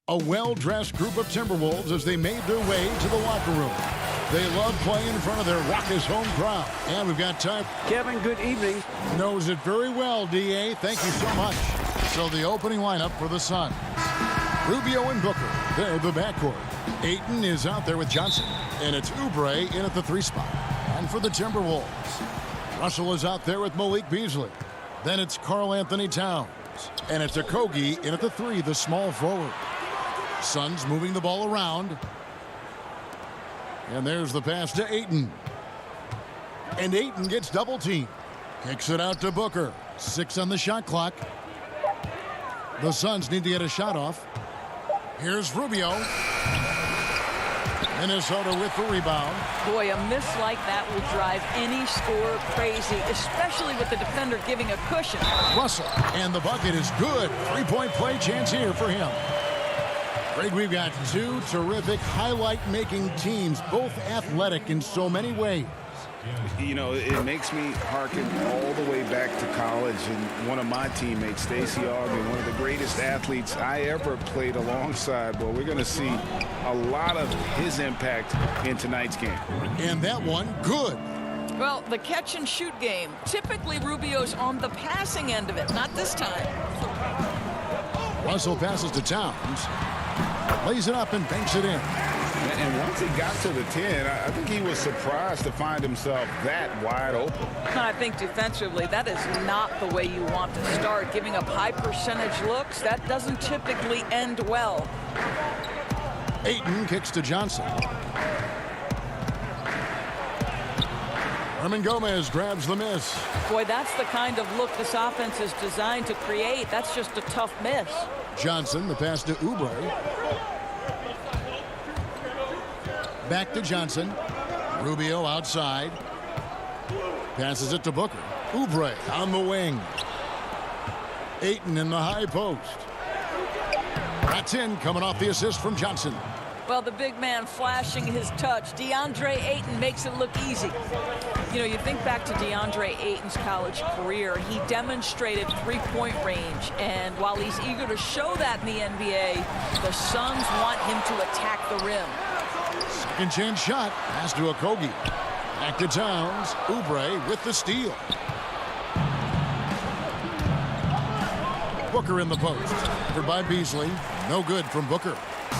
A well-dressed group of Timberwolves as they made their way to the locker room. They love playing in front of their raucous home crowd. And we've got time. Kevin, good evening. Knows it very well, D.A. Thank you so much. So the opening lineup for the Suns. Rubio and Booker, they're the backcourt. Ayton is out there with Johnson. And it's Oubre in at the 3 spot. And for the Timberwolves, Russell is out there with Malik Beasley. Then it's Karl Anthony Towns. And it's Okogie in at the 3, the small forward. Suns moving the ball around. And there's the pass to Ayton. And Ayton gets double teamed. Kicks it out to Booker. 6 on the shot clock. The Suns need to get a shot off. Here's Rubio. Minnesota with the rebound. Boy, a miss like that will drive any scorer crazy, especially with the defender giving a cushion. Russell, and the bucket is good. 3-point play chance here for him. Greg, we've got 2 terrific highlight-making teams, both athletic in so many ways. You know, it makes me hearken all the way back to college, and one of my teammates, Stacey Ogden, one of the greatest athletes I ever played alongside. Well, we're going to see a lot of his impact in tonight's game. And that one, good. Well, the catch-and-shoot game. Typically, Rubio's on the passing end of it. Not this time. Russell passes to Towns. Lays it up and banks it in. And once he got to the 10, I think he was surprised to find himself that wide open. I think defensively, that is not the way you want to start. Giving up high percentage looks, that doesn't typically end well. Ayton kicks to Johnson. Herman Gomez grabs the miss. Boy, that's the kind of look this offense is designed to create. That's just a tough miss. Johnson, the pass to Oubre. Back to Johnson. Rubio outside. Passes it to Booker. Oubre on the wing. Ayton in the high post. That's in, coming off the assist from Johnson. Well, the big man flashing his touch. DeAndre Ayton makes it look easy. You know, you think back to DeAndre Ayton's college career, he demonstrated three-point range. And while he's eager to show that in the NBA, the Suns want him to attack the rim. Second chance shot. Pass to Okogie. Back to Towns. Oubre with the steal. Booker in the post. Covered by Beasley. No good from Booker.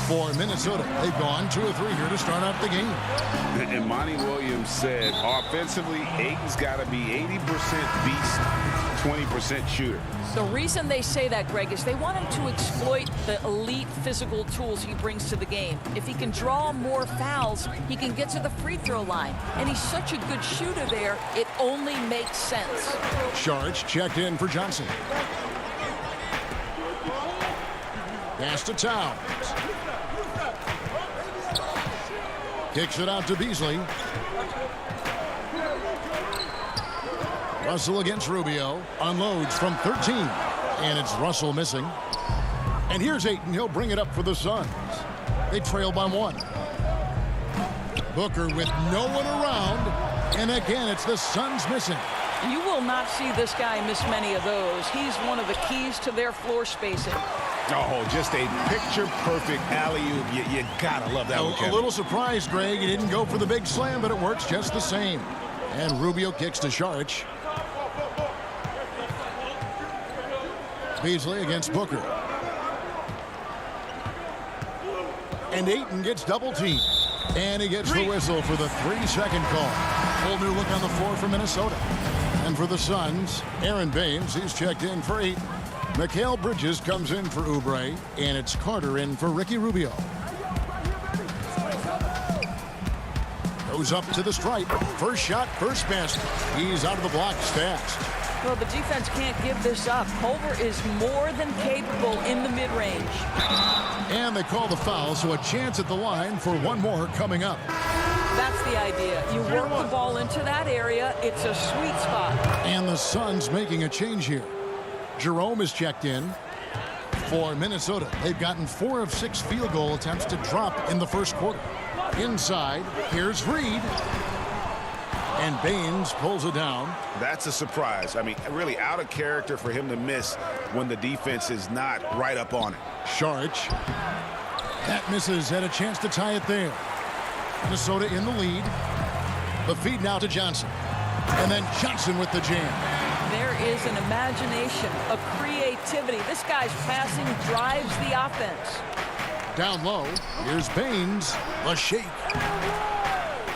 For Minnesota, they've gone 2 of 3 here to start out the game. And Monty Williams said, offensively, Ayton's got to be 80% beast, 20% shooter. The reason they say that, Greg, is they want him to exploit the elite physical tools he brings to the game. If he can draw more fouls, he can get to the free throw line. And he's such a good shooter there, it only makes sense. Sharge checked in for Johnson. Pass to Towns. Kicks it out to Beasley. Russell against Rubio. Unloads from 13. And it's Russell missing. And here's Ayton. He'll bring it up for the Suns. They trail by 1. Booker with no one around. And again, it's the Suns missing. You will not see this guy miss many of those. He's one of the keys to their floor spacing. Oh, just a picture-perfect alley-oop. You gotta love that one, Kevin. A little surprised, Greg. He didn't go for the big slam, but it works just the same. And Rubio kicks to Sharge. Beasley against Booker. And Ayton gets double teamed. And he gets the whistle for the 3-second call. Full new look on the floor for Minnesota. And for the Suns, Aaron Baines, he's checked in for Ayton. Mikal Bridges comes in for Oubre, and it's Carter in for Ricky Rubio. Goes up to the stripe. First shot, first basket. He's out of the blocks fast. Well, the defense can't give this up. Culver is more than capable in the mid-range. And they call the foul, so a chance at the line for one more coming up. That's the idea. You work the ball into that area. It's a sweet spot. And the Suns making a change here. Jerome is checked in for Minnesota. They've gotten 4 of 6 field goal attempts to drop in the first quarter. Inside, here's Reed. And Baines pulls it down. That's a surprise. I mean, really out of character for him to miss when the defense is not right up on it. Sharge That misses. Had a chance to tie it there. Minnesota in the lead. The feed now to Johnson. And then Johnson with the jam. There is an imagination, a creativity. This guy's passing drives the offense. Down low, here's Baines. The shake.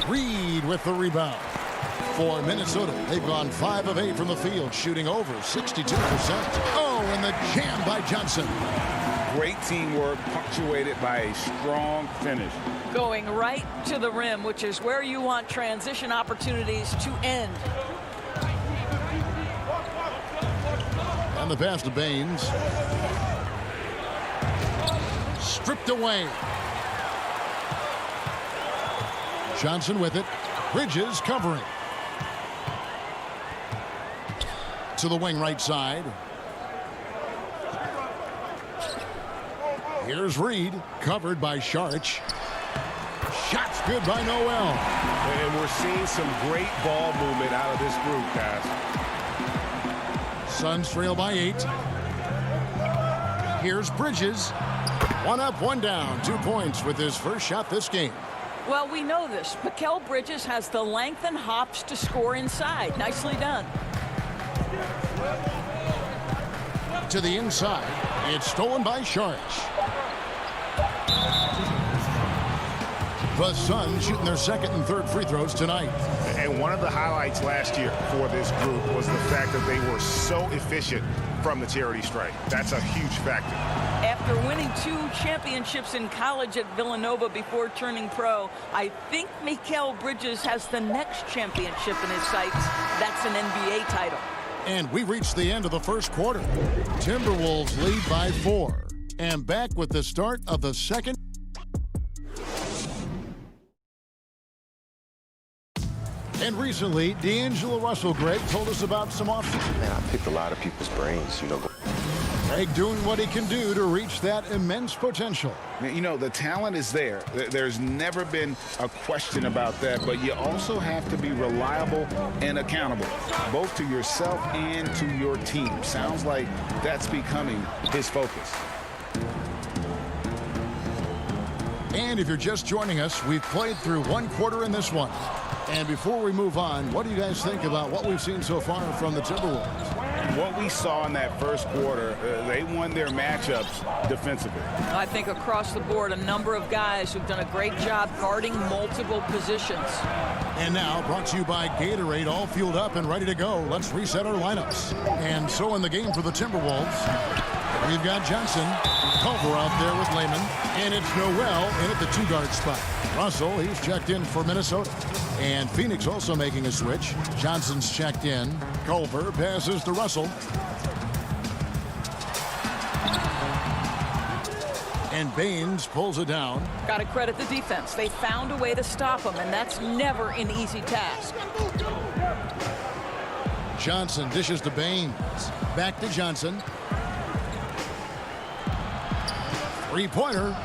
Reed with the rebound. For Minnesota, they've gone 5 of 8 from the field, shooting over 62%. Oh, and the jam by Johnson. Great teamwork, punctuated by a strong finish. Going right to the rim, which is where you want transition opportunities to end. And the pass to Baines. Stripped away. Johnson with it. Bridges covering. To the wing right side. Here's Reed, covered by Sharch. Shots good by Noel. And we're seeing some great ball movement out of this group, guys. Suns trail by 8. Here's Bridges. 1 up, 1 down. 2 points with his first shot this game. Well, we know this. Mikal Bridges has the length and hops to score inside. Nicely done. To the inside. It's stolen by Sharch. The Suns shooting their second and third free throws tonight. And one of the highlights last year for this group was the fact that they were so efficient from the charity stripe. That's a huge factor. After winning 2 championships in college at Villanova before turning pro, I think Mikal Bridges has the next championship in his sights. That's an NBA title. And we reached the end of the first quarter. Timberwolves lead by 4. And back with the start of the second. And recently, D'Angelo Russell, Greg, told us about some offseason. Man, I picked a lot of people's brains, you know. Greg doing what he can do to reach that immense potential. You know, the talent is there. There's never been a question about that, but you also have to be reliable and accountable, both to yourself and to your team. Sounds like that's becoming his focus. And if you're just joining us, we've played through 1 quarter in this one. And before we move on, what do you guys think about what we've seen so far from the Timberwolves? What we saw in that first quarter, they won their matchups defensively. I think across the board, a number of guys who've done a great job guarding multiple positions. And now, brought to you by Gatorade, all fueled up and ready to go. Let's reset our lineups. And so in the game for the Timberwolves, we've got Johnson, Culver out there with Lehman, and it's Noel in at the 2-guard spot. Russell, he's checked in for Minnesota. And Phoenix also making a switch. Johnson's checked in. Culver passes to Russell. And Baines pulls it down. Got to credit the defense. They found a way to stop him, and that's never an easy task. Johnson dishes to Baines. Back to Johnson. 3-pointer.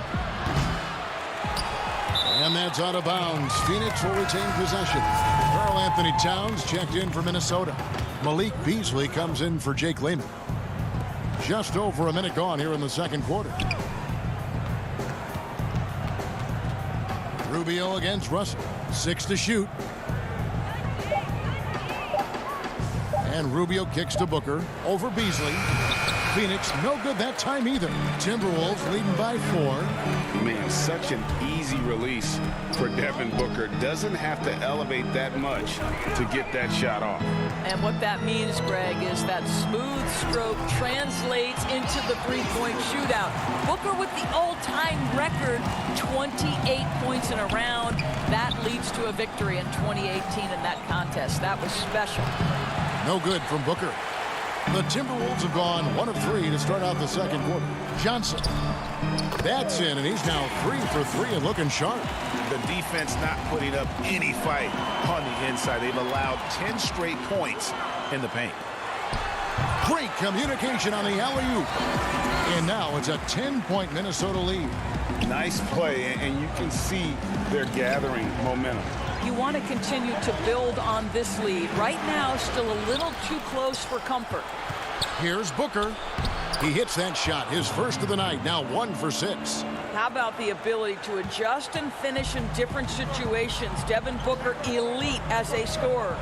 And that's out of bounds. Phoenix will retain possession. Karl Anthony Towns checked in for Minnesota. Malik Beasley comes in for Jake Lehman. Just over a minute gone here in the second quarter. Rubio against Russell. 6 to shoot. And Rubio kicks to Booker. Over Beasley. Phoenix no good that time either. Timberwolves leading by 4. Man, such an easy release for Devin Booker. Doesn't have to elevate that much to get that shot off. And what that means, Greg, is that smooth stroke translates into the three-point shootout. Booker with the all-time record, 28 points in a round. That leads to a victory in 2018 in that contest. That was special. No good from Booker. The Timberwolves have gone 1 of 3 to start out the second quarter. Johnson. That's in, and he's now 3 for 3 and looking sharp. The defense not putting up any fight on the inside. They've allowed 10 straight points in the paint. Great communication on the alley-oop. And now it's a 10-point Minnesota lead. Nice play, and you can see they're gathering momentum. You want to continue to build on this lead. Right now, still a little too close for comfort. Here's Booker. He hits that shot, his first of the night, now 1 for 6. How about the ability to adjust and finish in different situations? Devin Booker, elite as a scorer.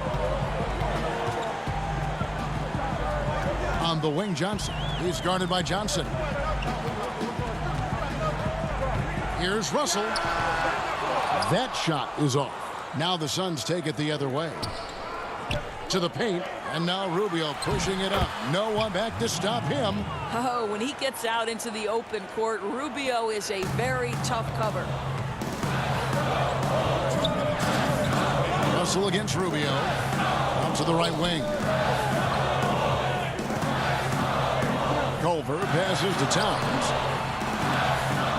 On the wing, Johnson. He's guarded by Johnson. Here's Russell. That shot is off. Now the Suns take it the other way. To the paint, and now Rubio pushing it up. No one back to stop him. Oh, when he gets out into the open court, Rubio is a very tough cover. Russell against Rubio. Up to the right wing. Culver passes to Towns.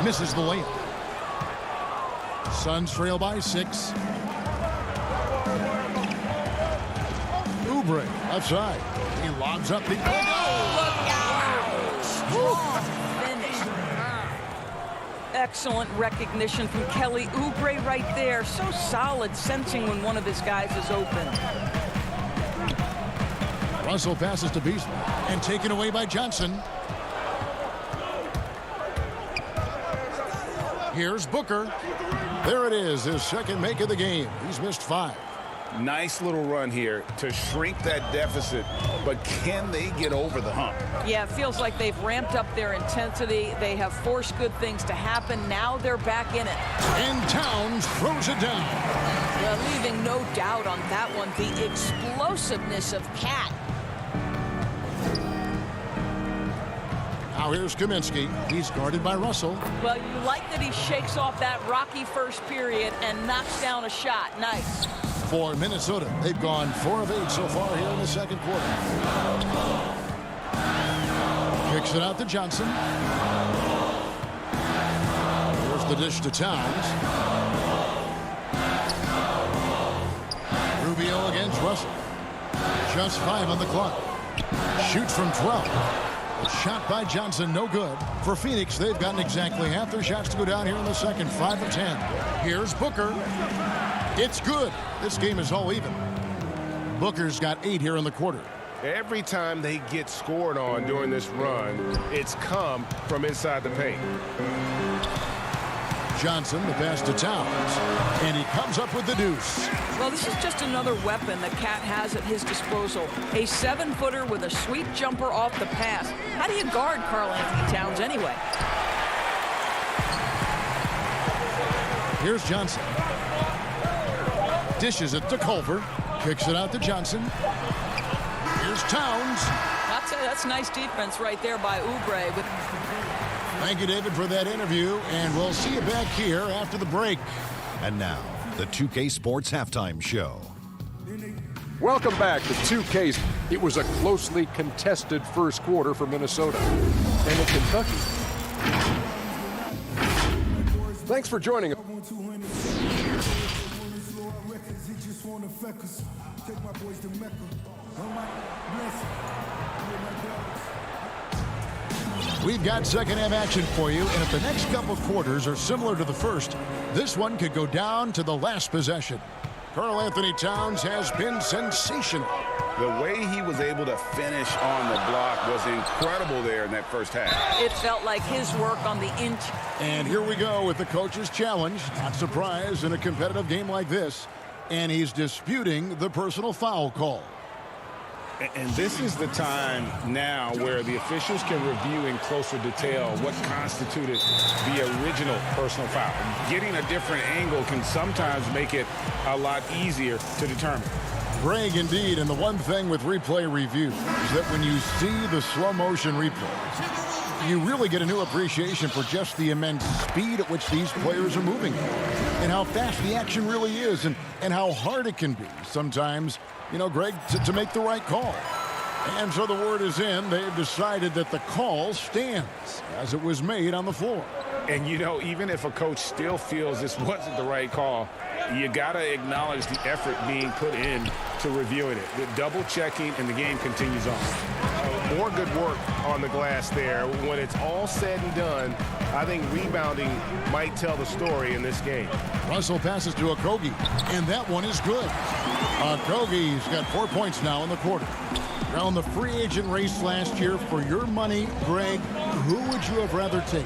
Misses the layup. Suns trail by 6. Oubre outside. He lobs up the... Look out! Strong finish. Excellent recognition from Kelly Oubre right there. So solid, sensing when one of his guys is open. Russell passes to Beasley and taken away by Johnson. Here's Booker. There it is, his second make of the game. He's missed 5. Nice little run here to shrink that deficit, but can they get over the hump? Yeah, it feels like they've ramped up their intensity. They have forced good things to happen. Now they're back in it. And Towns throws it down. Well, leaving no doubt on that one, the explosiveness of Cat. Now here's Kaminsky. He's guarded by Russell. Well, you like that he shakes off that rocky first period and knocks down a shot. Nice. For Minnesota, they've gone 4 of 8 so far here in the second quarter. Kicks it out to Johnson. Here's the dish to Towns. Rubio against Russell. Just 5 on the clock. Shoots from 12. A shot by Johnson, no good. For Phoenix, they've gotten exactly half their shots to go down here in the second, 5 of 10. Here's Booker. It's good. This game is all even. Booker's got 8 here in the quarter. Every time they get scored on during this run, it's come from inside the paint. Johnson, the pass to Towns, and he comes up with the deuce. Well, this is just another weapon that Cat has at his disposal. A 7-footer with a sweet jumper off the pass. How do you guard Karl-Anthony Towns anyway? Here's Johnson. Dishes it to Culver. Kicks it out to Johnson. Here's Towns. That's nice defense right there by Oubre. Thank you, David, for that interview, and we'll see you back here after the break. And now, the 2K Sports Halftime Show. Welcome back to 2K. It was a closely contested first quarter for Minnesota and in Kentucky. Thanks for joining us. We've got second half action for you, and if the next couple of quarters are similar to the first, this one could go down to the last possession. Karl-Anthony Towns has been sensational. The way he was able to finish on the block was incredible there in that first half. It felt like his work on the inch. And here we go with the coach's challenge. Not surprised in a competitive game like this. And he's disputing the personal foul call. And this is the time now where the officials can review in closer detail what constituted the original personal foul. Getting a different angle can sometimes make it a lot easier to determine. Greg, indeed, and the one thing with replay review is that when you see the slow motion replays, you really get a new appreciation for just the immense speed at which these players are moving and how fast the action really is and how hard it can be sometimes, you know, Greg, to make the right call. And so the word is in. They've decided that the call stands as it was made on the floor. And, you know, even if a coach still feels this wasn't the right call, you got to acknowledge the effort being put in to reviewing it, double checking, and the game continues on. More good work on the glass there. When it's all said and done, I think rebounding might tell the story in this game. Russell passes to Okogie, and that one is good. Okogie's got 4 points now in the quarter. Around the free agent race last year, for your money, Greg, who would you have rather taken?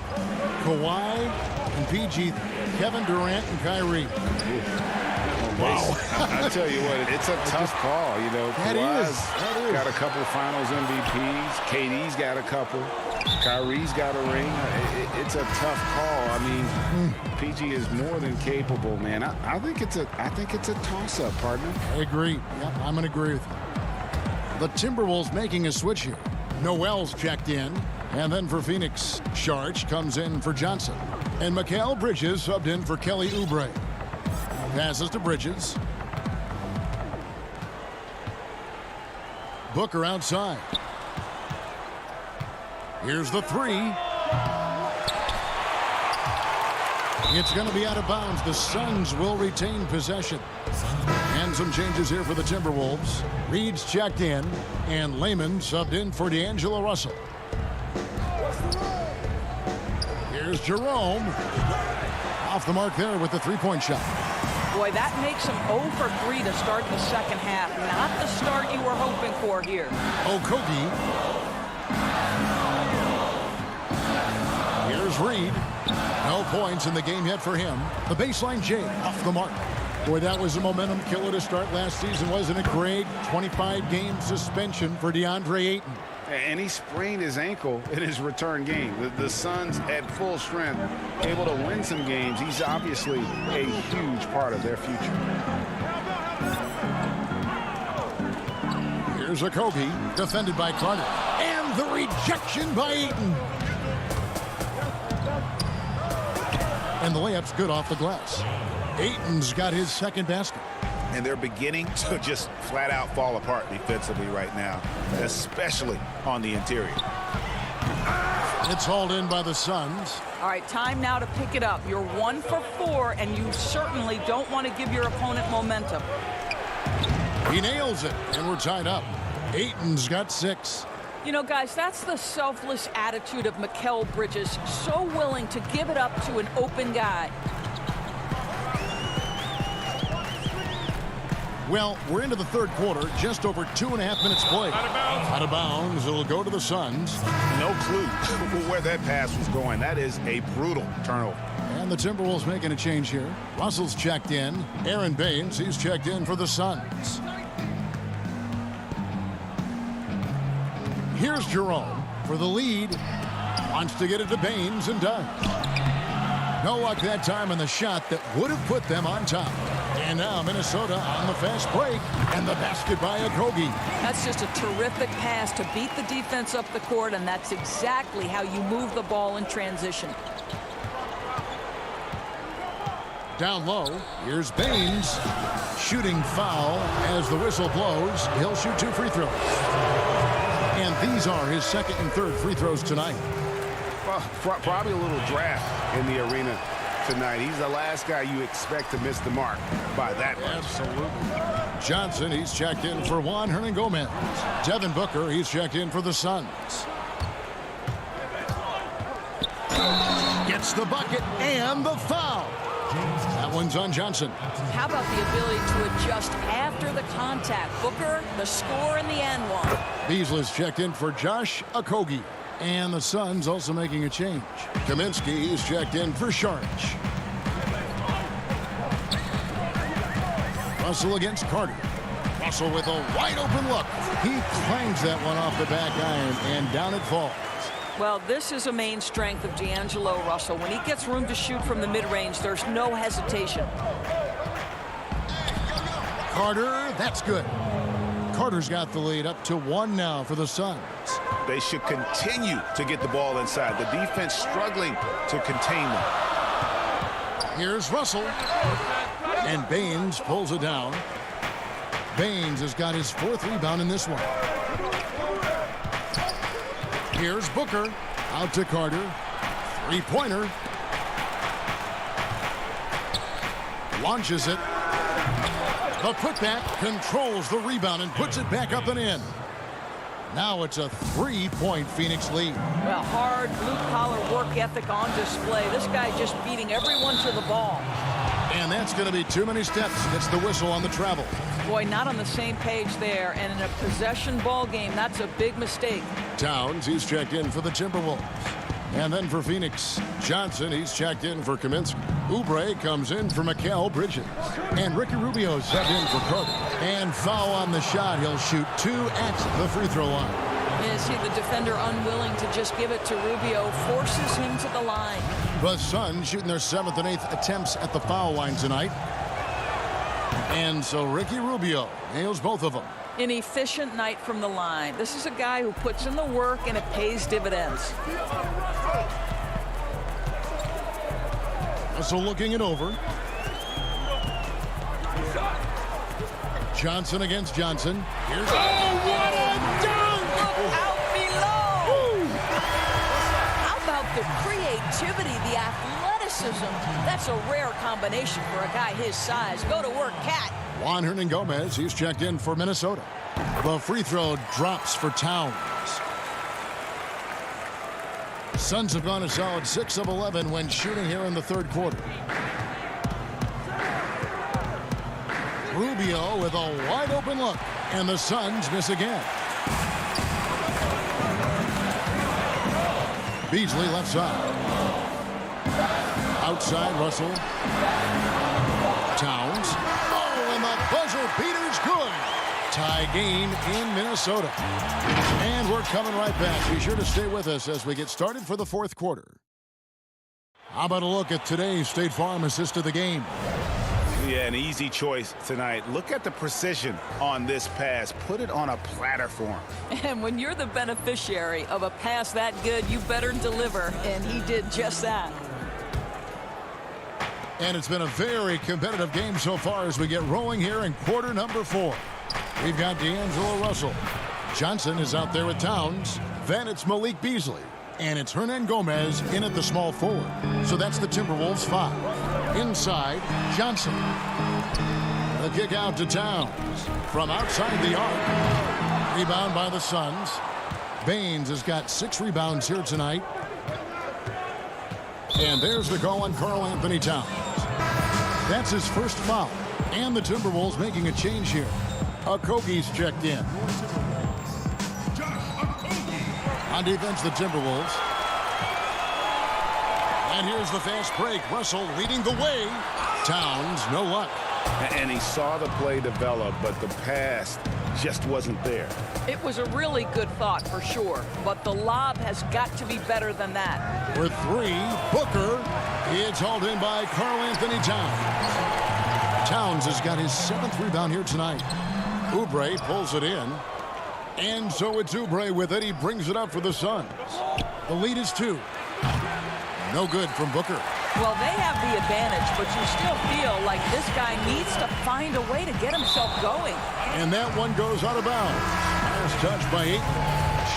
Kawhi and PG, Kevin Durant and Kyrie. Wow. I tell you what, it's a tough call. You know, Kawhi's got a couple finals MVPs. KD's got a couple. Kyrie's got a ring. It's a tough call. I mean, PG is more than capable, man. I think it's a toss-up, partner. I agree. Yep, I'm going to agree with you. The Timberwolves making a switch here. Noel's checked in. And then for Phoenix, Sharch comes in for Johnson. And Mikal Bridges subbed in for Kelly Oubre. Passes to Bridges. Booker outside. Here's the three. It's going to be out of bounds. The Suns will retain possession. And some changes here for the Timberwolves. Reed's checked in, and Layman subbed in for D'Angelo Russell. Here's Jerome. Off the mark there with the three-point shot. Boy, that makes him 0 for 3 to start the second half. Not the start you were hoping for here. Okogie. Here's Reed. No points in the game yet for him. The baseline J off the mark. Boy, that was a momentum killer to start last season, wasn't it, Greg? 25-game suspension for DeAndre Ayton. And he sprained his ankle in his return game. The Suns at full strength, able to win some games. He's obviously a huge part of their future. Here's Okogie, defended by Carter. And the rejection by Ayton. And the layup's good off the glass. Ayton's got his second basket. And they're beginning to just flat out fall apart defensively right now, especially on the interior. It's hauled in by the Suns. All right, time now to pick it up. You're 1 for 4, and you certainly don't want to give your opponent momentum. He nails it, and we're tied up. Ayton's got 6. You know, guys, that's the selfless attitude of Mikal Bridges. So willing to give it up to an open guy. Well, we're into the third quarter, just over 2.5 minutes played. Out of bounds. Out of bounds. It'll go to the Suns. No clue where that pass was going. That is a brutal turnover. And the Timberwolves making a change here. Russell's checked in. Aaron Baines, he's checked in for the Suns. Here's Jerome for the lead. Wants to get it to Baines and does. No luck that time on the shot that would have put them on top. And now Minnesota on the fast break, and the basket by Okogie. That's just a terrific pass to beat the defense up the court, and that's exactly how you move the ball in transition. Down low, here's Baines. Shooting foul as the whistle blows. He'll shoot 2 free throws. And these are his second and third free throws tonight. Probably a little draft in the arena tonight. He's the last guy you expect to miss the mark by that much. Absolutely. Johnson, he's checked in for Juan Hernangomez. Devin Booker, he's checked in for the Suns. Gets the bucket and the foul. That one's on Johnson. How about the ability to adjust after the contact? Booker, the score in the end one. Beasley's checked in for Josh Okogie. And the Suns also making a change. Kaminsky, he's checked in for Sharch. Russell against Carter. Russell with a wide open look. He clangs that one off the back iron, and down it falls. Well, this is a main strength of D'Angelo Russell. When he gets room to shoot from the mid-range, there's no hesitation. Carter, that's good. Carter's got the lead up to 1 now for the Suns. They should continue to get the ball inside. The defense struggling to contain them. Here's Russell. And Baines pulls it down. Baines has got his 4th rebound in this one. Here's Booker. Out to Carter. 3-pointer. Launches it. The putback controls the rebound and puts it back up and in. Now it's a 3-point Phoenix lead. Well, hard blue-collar work ethic on display. This guy just beating everyone to the ball. And that's going to be too many steps. Gets the whistle on the travel. Boy, not on the same page there. And in a possession ball game, that's a big mistake. Towns, he's checked in for the Timberwolves. And then for Phoenix, Johnson, he's checked in for Kaminsky. Oubre comes in for Mikal Bridges. And Ricky Rubio set in for Carter. And foul on the shot. He'll shoot 2 at the free throw line. You see the defender unwilling to just give it to Rubio, forces him to the line. The Suns shooting their 7th and 8th attempts at the foul line tonight. And so Ricky Rubio nails both of them. An efficient night from the line. This is a guy who puts in the work and it pays dividends. So looking it over. Johnson against Johnson. Here's what a dunk! Out below! How about the creativity, the athleticism? That's a rare combination for a guy his size. Go to work, Cat. Juan Hernan-Gomez, he's checked in for Minnesota. The free throw drops for Towns. Suns have gone a solid 6 of 11 when shooting here in the third quarter. Rubio with a wide open look, and the Suns miss again. Beasley left side. Outside Russell. Towns. Oh, and the buzzer beater's good. Tie game in Minnesota. And we're coming right back. Be sure to stay with us as we get started for the fourth quarter. How about a look at today's State Farm assist of the game? Yeah, an easy choice tonight. Look at the precision on this pass. Put it on a platter for him. And when you're the beneficiary of a pass that good, you better deliver. And he did just that. And it's been a very competitive game so far as we get rolling here in quarter number 4. We've got D'Angelo Russell. Johnson is out there with Towns. Then it's Malik Beasley. And it's Hernan-Gomez in at the small forward. So that's the Timberwolves 5. Inside, Johnson. The kick out to Towns. From outside the arc. Rebound by the Suns. Baines has got 6 rebounds here tonight. And there's the call on Karl Anthony Towns. That's his first foul. And the Timberwolves making a change here. Okogie's checked in. On defense, the Timberwolves. And here's the fast break. Russell leading the way. Towns, no luck. And he saw the play develop, but the pass just wasn't there. It was a really good thought for sure, but the lob has got to be better than that. For 3, Booker. It's hauled in by Karl Anthony Towns. Towns has got his 7th rebound here tonight. Oubre pulls it in. And so it's Oubre with it. He brings it up for the Suns. The lead is 2. No good from Booker. Well, they have the advantage, but you still feel like this guy needs to find a way to get himself going. And that one goes out of bounds. Last touch by Ayton.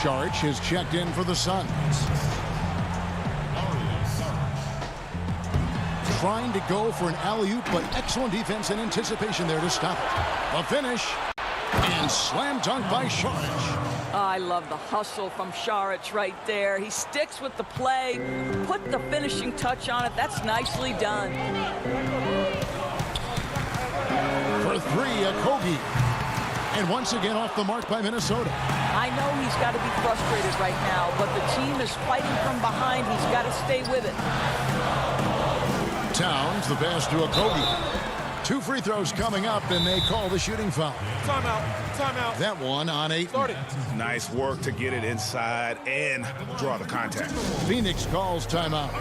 Saric is checked in for the Suns. Trying to go for an alley-oop, but excellent defense and anticipation there to stop it. The finish. And slam dunk by Saric. Oh, I love the hustle from Saric right there. He sticks with the play, put the finishing touch on it. That's nicely done. For 3, Okogie. And once again off the mark by Minnesota. I know he's got to be frustrated right now, but the team is fighting from behind. He's got to stay with it. Towns, the pass to Okogie. 2 free throws coming up, and they call the shooting foul. Timeout. Timeout. That one on 8. Nice work to get it inside and draw the contact. Phoenix calls timeout.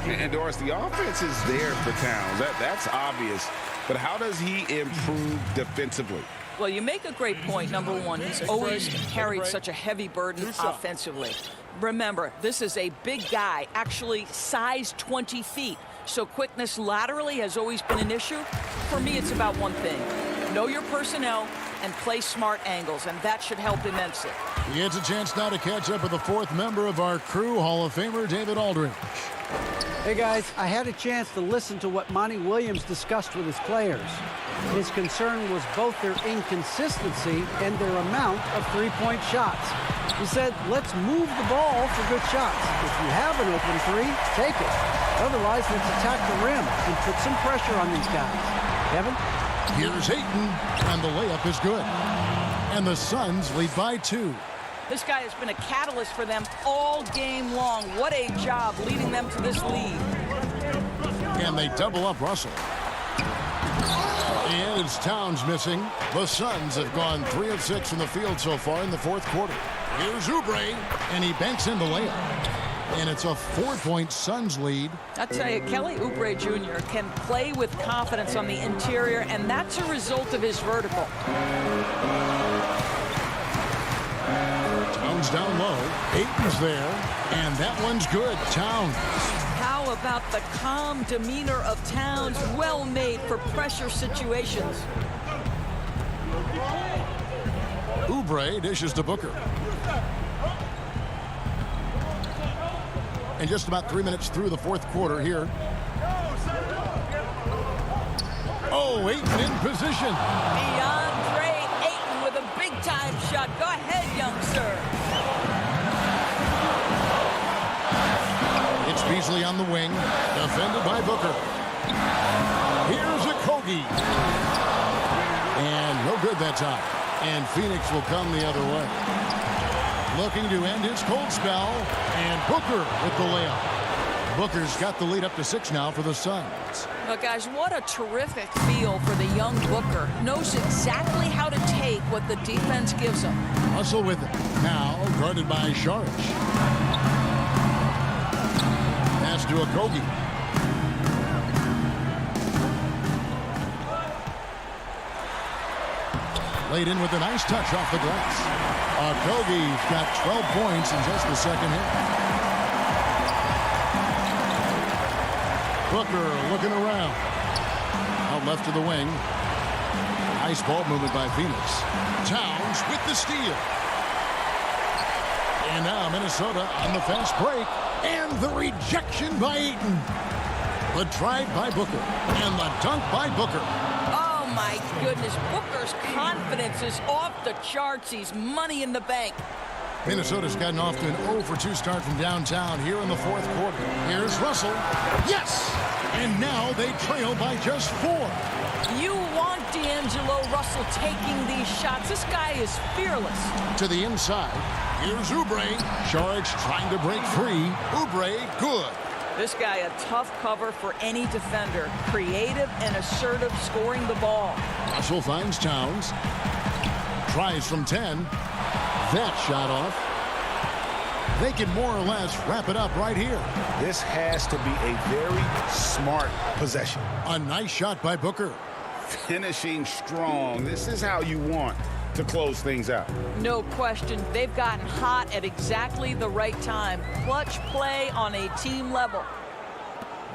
And Doris, the offense is there for Towns. That's obvious. But how does he improve defensively? Well, you make a great point. Number one, he's always carried such a heavy burden offensively. Remember, this is a big guy, actually size 20 feet. So quickness laterally has always been an issue. For me, it's about one thing. Know your personnel and play smart angles, and that should help immensely. He gets a chance now to catch up with the 4th member of our crew, Hall of Famer David Aldridge. Hey, guys, I had a chance to listen to what Monty Williams discussed with his players. His concern was both their inconsistency and their amount of three-point shots. He said, let's move the ball for good shots. If you have an open three, take it. Otherwise, let's attack the rim and put some pressure on these guys. Kevin? Here's Ayton, and the layup is good. And the Suns lead by 2. This guy has been a catalyst for them all game long. What a job leading them to this lead. And they double up Russell. And it's Towns missing. The Suns have gone 3 of 6 from the field so far in the fourth quarter. Here's Oubre, and he banks in the layup. And it's a 4-point Suns lead. I tell you, Kelly Oubre Jr. can play with confidence on the interior, and that's a result of his vertical. Towns down low. Ayton's there, and that one's good. Towns. How about the calm demeanor of Towns? Well made for pressure situations. Oubre dishes to Booker. And just about 3 minutes through the fourth quarter here. Oh, Ayton in position. DeAndre Ayton with a big-time shot. Go ahead, young sir. It's Beasley on the wing, defended by Booker. Here's a Kogi. And no good that time. And Phoenix will come the other way. Looking to end his cold spell, and Booker with the layup. Booker's got the lead up to 6 now for the Suns. But guys, what a terrific feel for the young Booker. Knows exactly how to take what the defense gives him. Russell with it. Now guarded by Saric. Pass to Okogie. Laid in with a nice touch off the glass. Okogie's got 12 points in just the second hit. Booker looking around. Out left to the wing. Nice ball movement by Phoenix. Towns with the steal. And now Minnesota on the fast break. And the rejection by Ayton. The drive by Booker. And the dunk by Booker. Oh, my goodness. Booker's confidence is off the charts. He's money in the bank. Minnesota's gotten off to an 0-for-2 start from downtown here in the fourth quarter. Here's Russell. Yes! And now they trail by just 4. You want D'Angelo Russell taking these shots. This guy is fearless. To the inside. Here's Oubre. Saric trying to break free. Oubre, good. This guy a tough cover for any defender. Creative and assertive scoring the ball. Russell finds Towns. Tries from 10. That shot off. They can more or less wrap it up right here. This has to be a very smart possession. A nice shot by Booker. Finishing strong. This is how you want to close things out. No question. They've gotten hot at exactly the right time. Clutch play on a team level.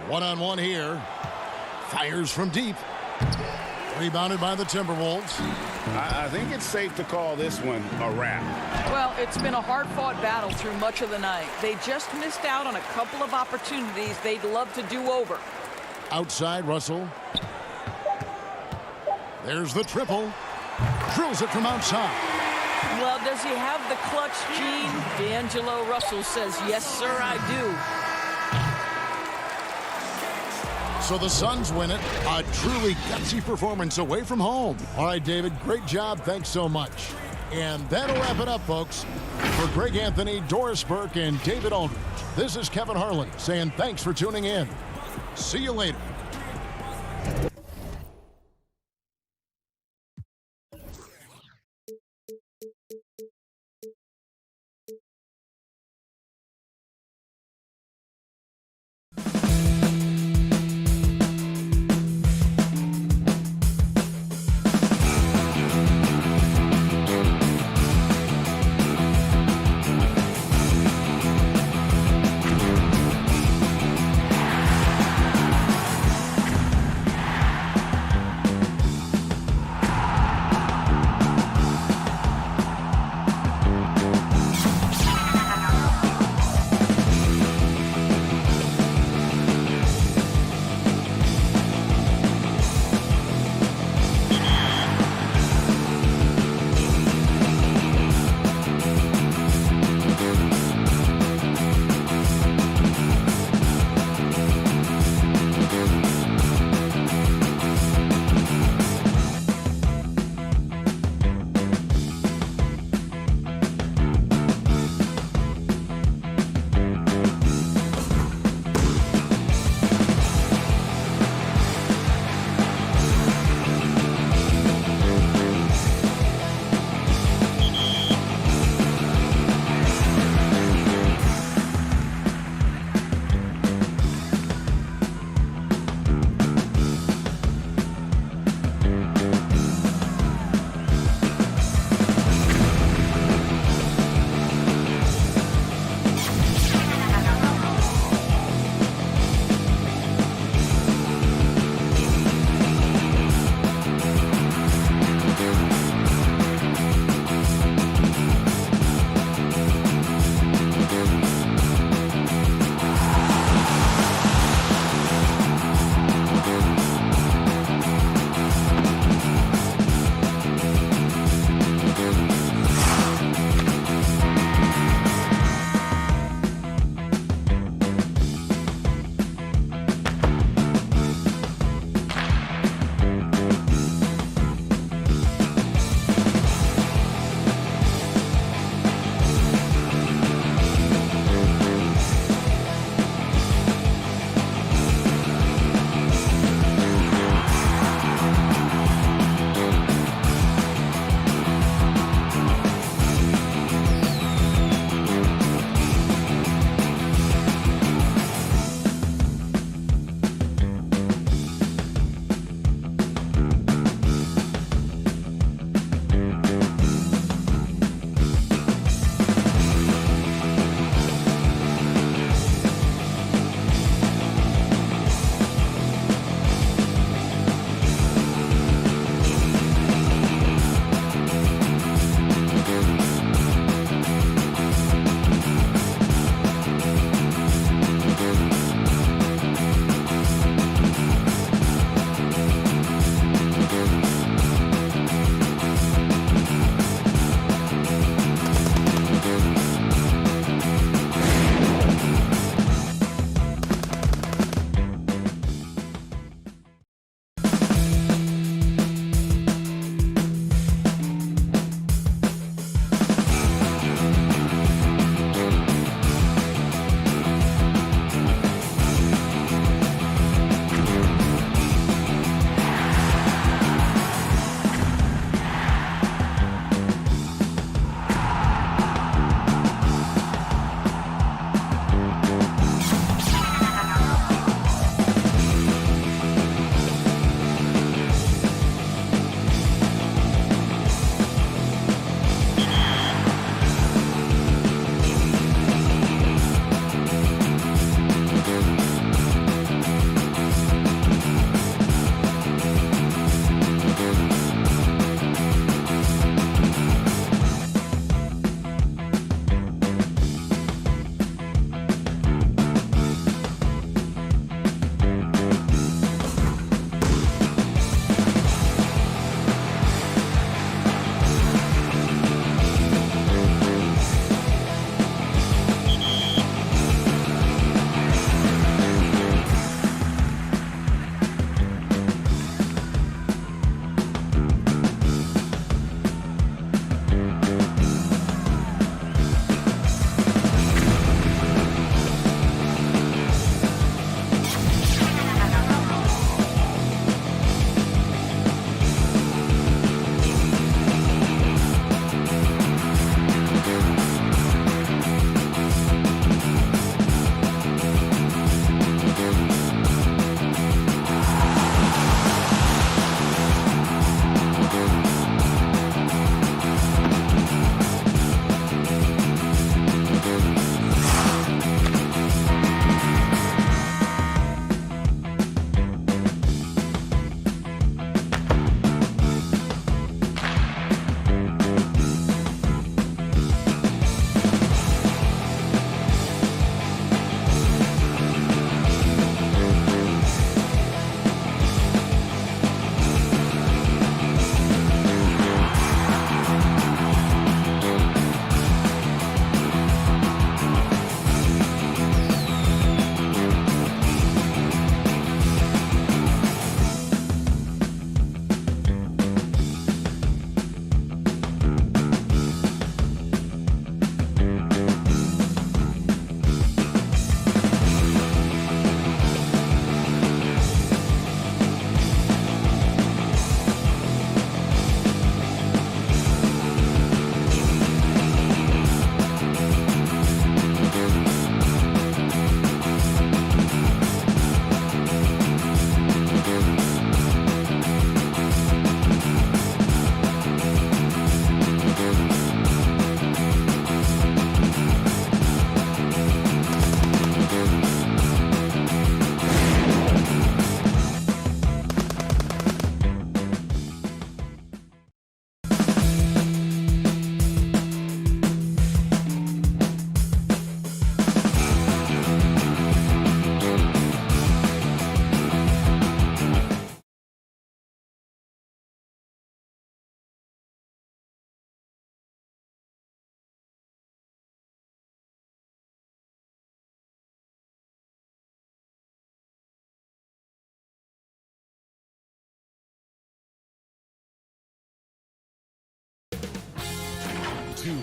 One-on-one here. Fires from deep. Rebounded by the Timberwolves. I think it's safe to call this one a wrap. Well, it's been a hard-fought battle through much of the night. They just missed out on a couple of opportunities they'd love to do over. Outside, Russell. There's the triple. Drills it from outside. Well, does he have the clutch gene? D'Angelo Russell says, yes, sir, I do. So the Suns win it. A truly gutsy performance away from home. All right, David, great job. Thanks so much. And that'll wrap it up, folks. For Greg Anthony, Doris Burke, and David Aldridge, this is Kevin Harlan saying thanks for tuning in. See you later.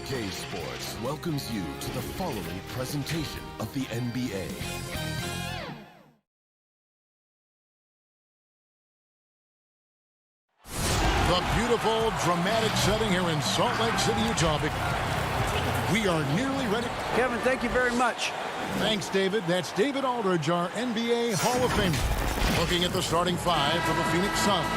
2K Sports welcomes you to the following presentation of the NBA. The beautiful, dramatic setting here in Salt Lake City, Utah. We are nearly ready. Kevin, thank you very much. Thanks, David. That's David Aldridge, our NBA Hall of Famer. Looking at the starting five for the Phoenix Suns.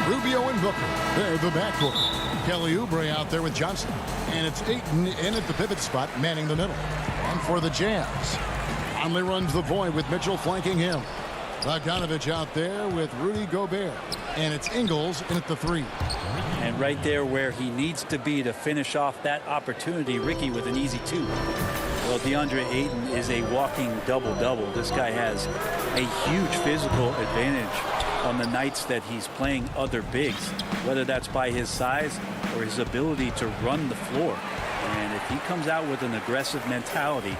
Rubio and Booker, they're the backcourt. Kelly Oubre out there with Johnson. And it's Ayton in at the pivot spot, manning the middle. And for the Jazz, Conley runs the point with Mitchell flanking him. Bogdanovich out there with Rudy Gobert. And it's Ingles in at the 3. And right there where he needs to be to finish off that opportunity, Ricky with an easy 2. Well, DeAndre Ayton is a walking double-double. This guy has a huge physical advantage on the nights that he's playing other bigs, whether that's by his size or his ability to run the floor. And if he comes out with an aggressive mentality,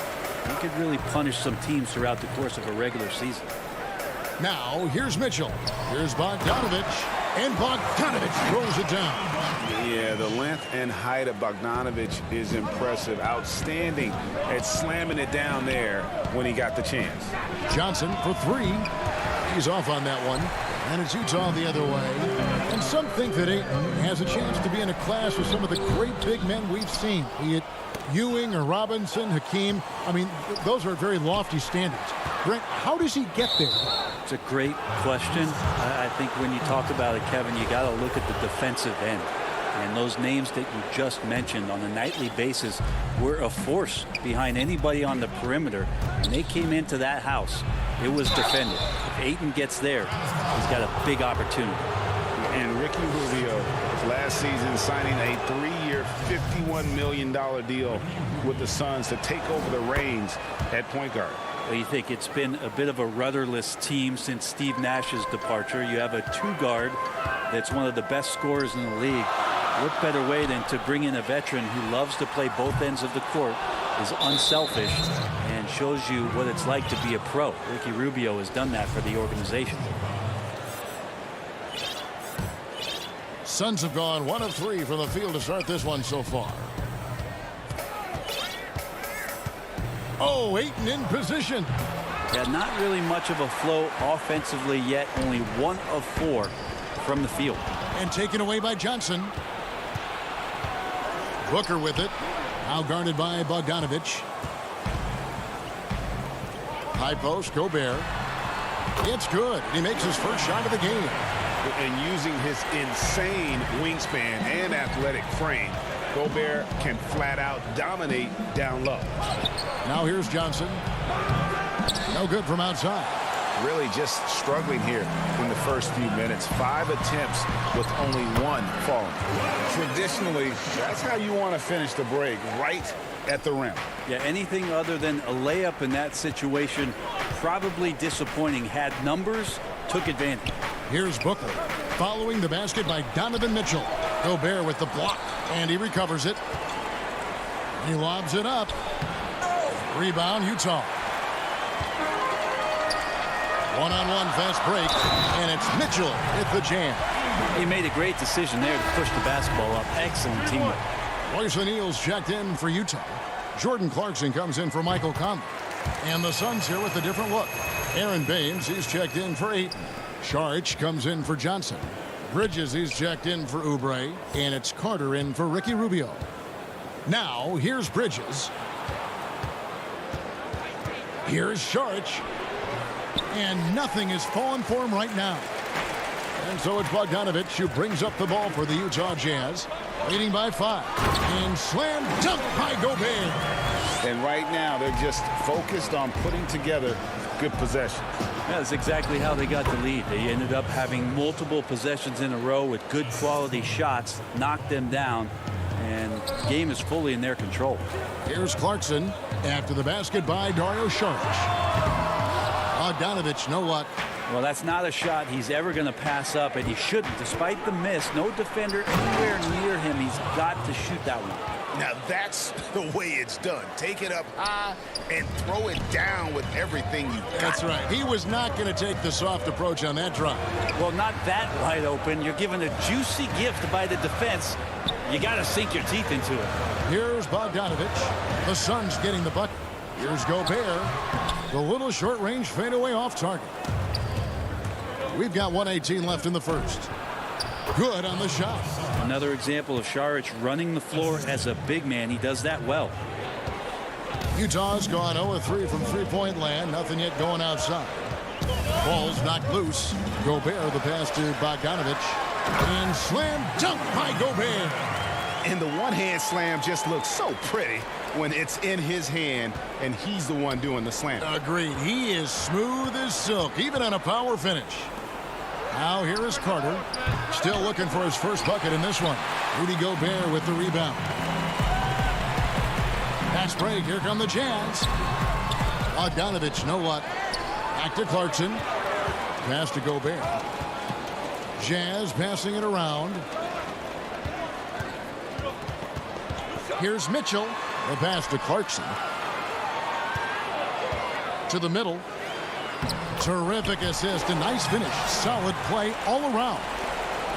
he could really punish some teams throughout the course of a regular season. Now, here's Mitchell. Here's Bogdanovich. And Bogdanovich throws it down. Yeah, the length and height of Bogdanovich is impressive. Outstanding at slamming it down there when he got the chance. Johnson for 3. He's off on that one. And it's Utah the other way. And some think that Ayton has a chance to be in a class with some of the great big men we've seen, be it Ewing or Robinson, Hakeem. I mean, those are very lofty standards. Brent, how does he get there? It's a great question. I think when you talk about it, Kevin, you got to look at the defensive end. And those names that you just mentioned on a nightly basis were a force behind anybody on the perimeter. When they came into that house, it was defended. If Ayton gets there, he's got a big opportunity. And Ricky Rubio, last season signing a 3-year, $51 million deal with the Suns to take over the reins at point guard. Well, you think it's been a bit of a rudderless team since Steve Nash's departure. You have a 2-guard that's one of the best scorers in the league. What better way than to bring in a veteran who loves to play both ends of the court, is unselfish, and shows you what it's like to be a pro. Ricky Rubio has done that for the organization. Suns have gone 1 of 3 from the field to start this one so far. Oh, Ayton in position. Yeah, not really much of a flow offensively yet. Only 1 of 4 from the field. And taken away by Johnson. Booker with it. Now guarded by Bogdanovich. High post, Gobert. It's good. He makes his first shot of the game. And using his insane wingspan and athletic frame, Gobert can flat out dominate down low. Now here's Johnson. No good from outside. Really just struggling here in the first few minutes. 5 attempts with only 1 falling. Traditionally, that's how you want to finish the break, right at the rim. Yeah, anything other than a layup in that situation, probably disappointing. Had numbers, took advantage. Here's Booker, following the basket by Donovan Mitchell. Gobert with the block, and he recovers it. He lobs it up. Rebound, Utah. One-on-one fast break, and it's Mitchell with the jam. He made a great decision there to push the basketball up. Excellent teamwork. Royce O'Neal's checked in for Utah. Jordan Clarkson comes in for Michael Conley. And the Suns here with a different look. Aaron Baines, he's checked in for Ayton. Saric comes in for Johnson. Bridges, he's checked in for Oubre. And it's Carter in for Ricky Rubio. Now, here's Bridges. Here's Saric. And nothing is falling for him right now. And so it's Bogdanovich who brings up the ball for the Utah Jazz. Leading by 5. And slam dunk by Gobert. And right now, they're just focused on putting together good possessions. That's exactly how they got the lead. They ended up having multiple possessions in a row with good quality shots, knocked them down, and the game is fully in their control. Here's Clarkson after the basket by Dario Saric. Bogdanovich, no luck. Well, that's not a shot he's ever going to pass up, and he shouldn't. Despite the miss, no defender anywhere near him. He's got to shoot that one. Now that's the way it's done. Take it up high and throw it down with everything you got. That's right. He was not going to take the soft approach on that drive. Well, not that wide open. You're given a juicy gift by the defense. You got to sink your teeth into it. Here's Bogdanovich. The Suns getting the bucket. Here's Gobert. The little short-range fadeaway off target. We've got 1:18 left in the first. Good on the shot. Another example of Šarić running the floor as a big man. He does that well. Utah's gone 0-3 from three-point land. Nothing yet going outside. Ball's knocked loose. Gobert, the pass to Bogdanovich. And slam dunk by Gobert. And the one-hand slam just looks so pretty when it's in his hand and he's the one doing the slam. Agreed. He is smooth as silk, even on a power finish. Now here is Carter. Still looking for his first bucket in this one. Rudy Gobert with the rebound. Pass break. Here come the Jazz. Bogdanovich, no luck. Back to Clarkson. Pass to Gobert. Jazz passing it around. Here's Mitchell. The pass to Clarkson. To the middle. Terrific assist. A nice finish. Solid play all around.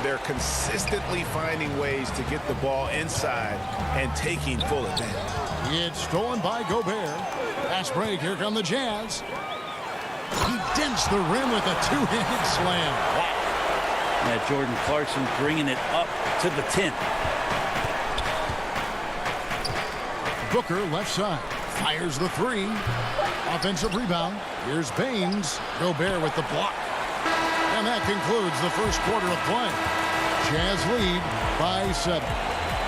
They're consistently finding ways to get the ball inside and taking full advantage. It's stolen by Gobert. Pass break. Here come the Jazz. He dents the rim with a two-handed slam. Wow. Yeah, Jordan Clarkson bringing it up to the 10. Booker left side. Fires the three. Offensive rebound. Here's Baines. Gobert with the block. And that concludes the first quarter of play. Jazz lead by 7.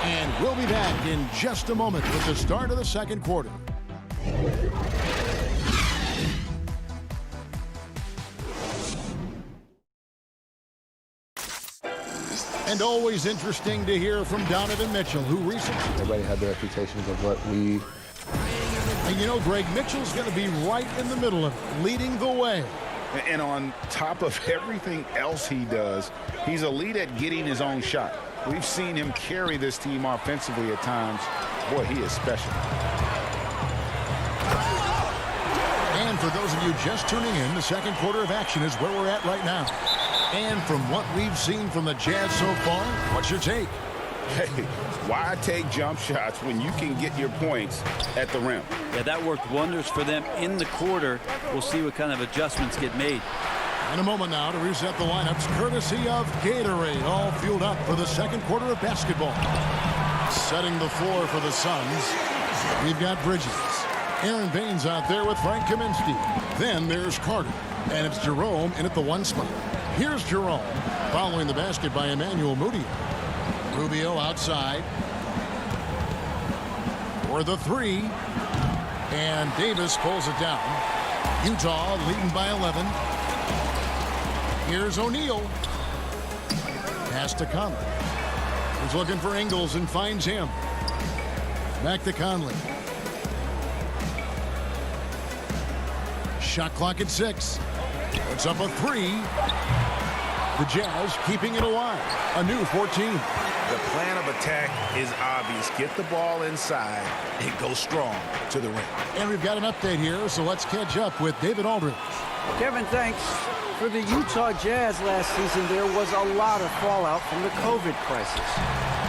And we'll be back in just a moment with the start of the second quarter. And always interesting to hear from Donovan Mitchell, who recently... Everybody had their expectations of what we... And you know, Greg, Mitchell's going to be right in the middle of it, leading the way. And on top of everything else he does, he's elite at getting his own shot. We've seen him carry this team offensively at times. Boy, he is special. And for those of you just tuning in, the second quarter of action is where we're at right now. And from what we've seen from the Jazz so far, what's your take? Hey, why take jump shots when you can get your points at the rim? Yeah, that worked wonders for them in the quarter. We'll see what kind of adjustments get made. In a moment now to reset the lineups, courtesy of Gatorade, all fueled up for the second quarter of basketball. Setting the floor for the Suns, we've got Bridges. Aaron Baines out there with Frank Kaminsky. Then there's Carter, and it's Jerome in at the 1 spot. Here's Jerome, following the basket by Emmanuel Mudiay. Rubio outside for the 3, and Davis pulls it down. Utah leading by 11. Here's O'Neal. Pass to Conley. He's looking for Ingles and finds him. Back to Conley. Shot clock at 6. Puts up a 3. The Jazz keeping it alive. A new 14. The plan of attack is obvious. Get the ball inside and go strong to the rim. And we've got an update here, so let's catch up with David Aldridge. Kevin, thanks. For the Utah Jazz last season, there was a lot of fallout from the COVID crisis.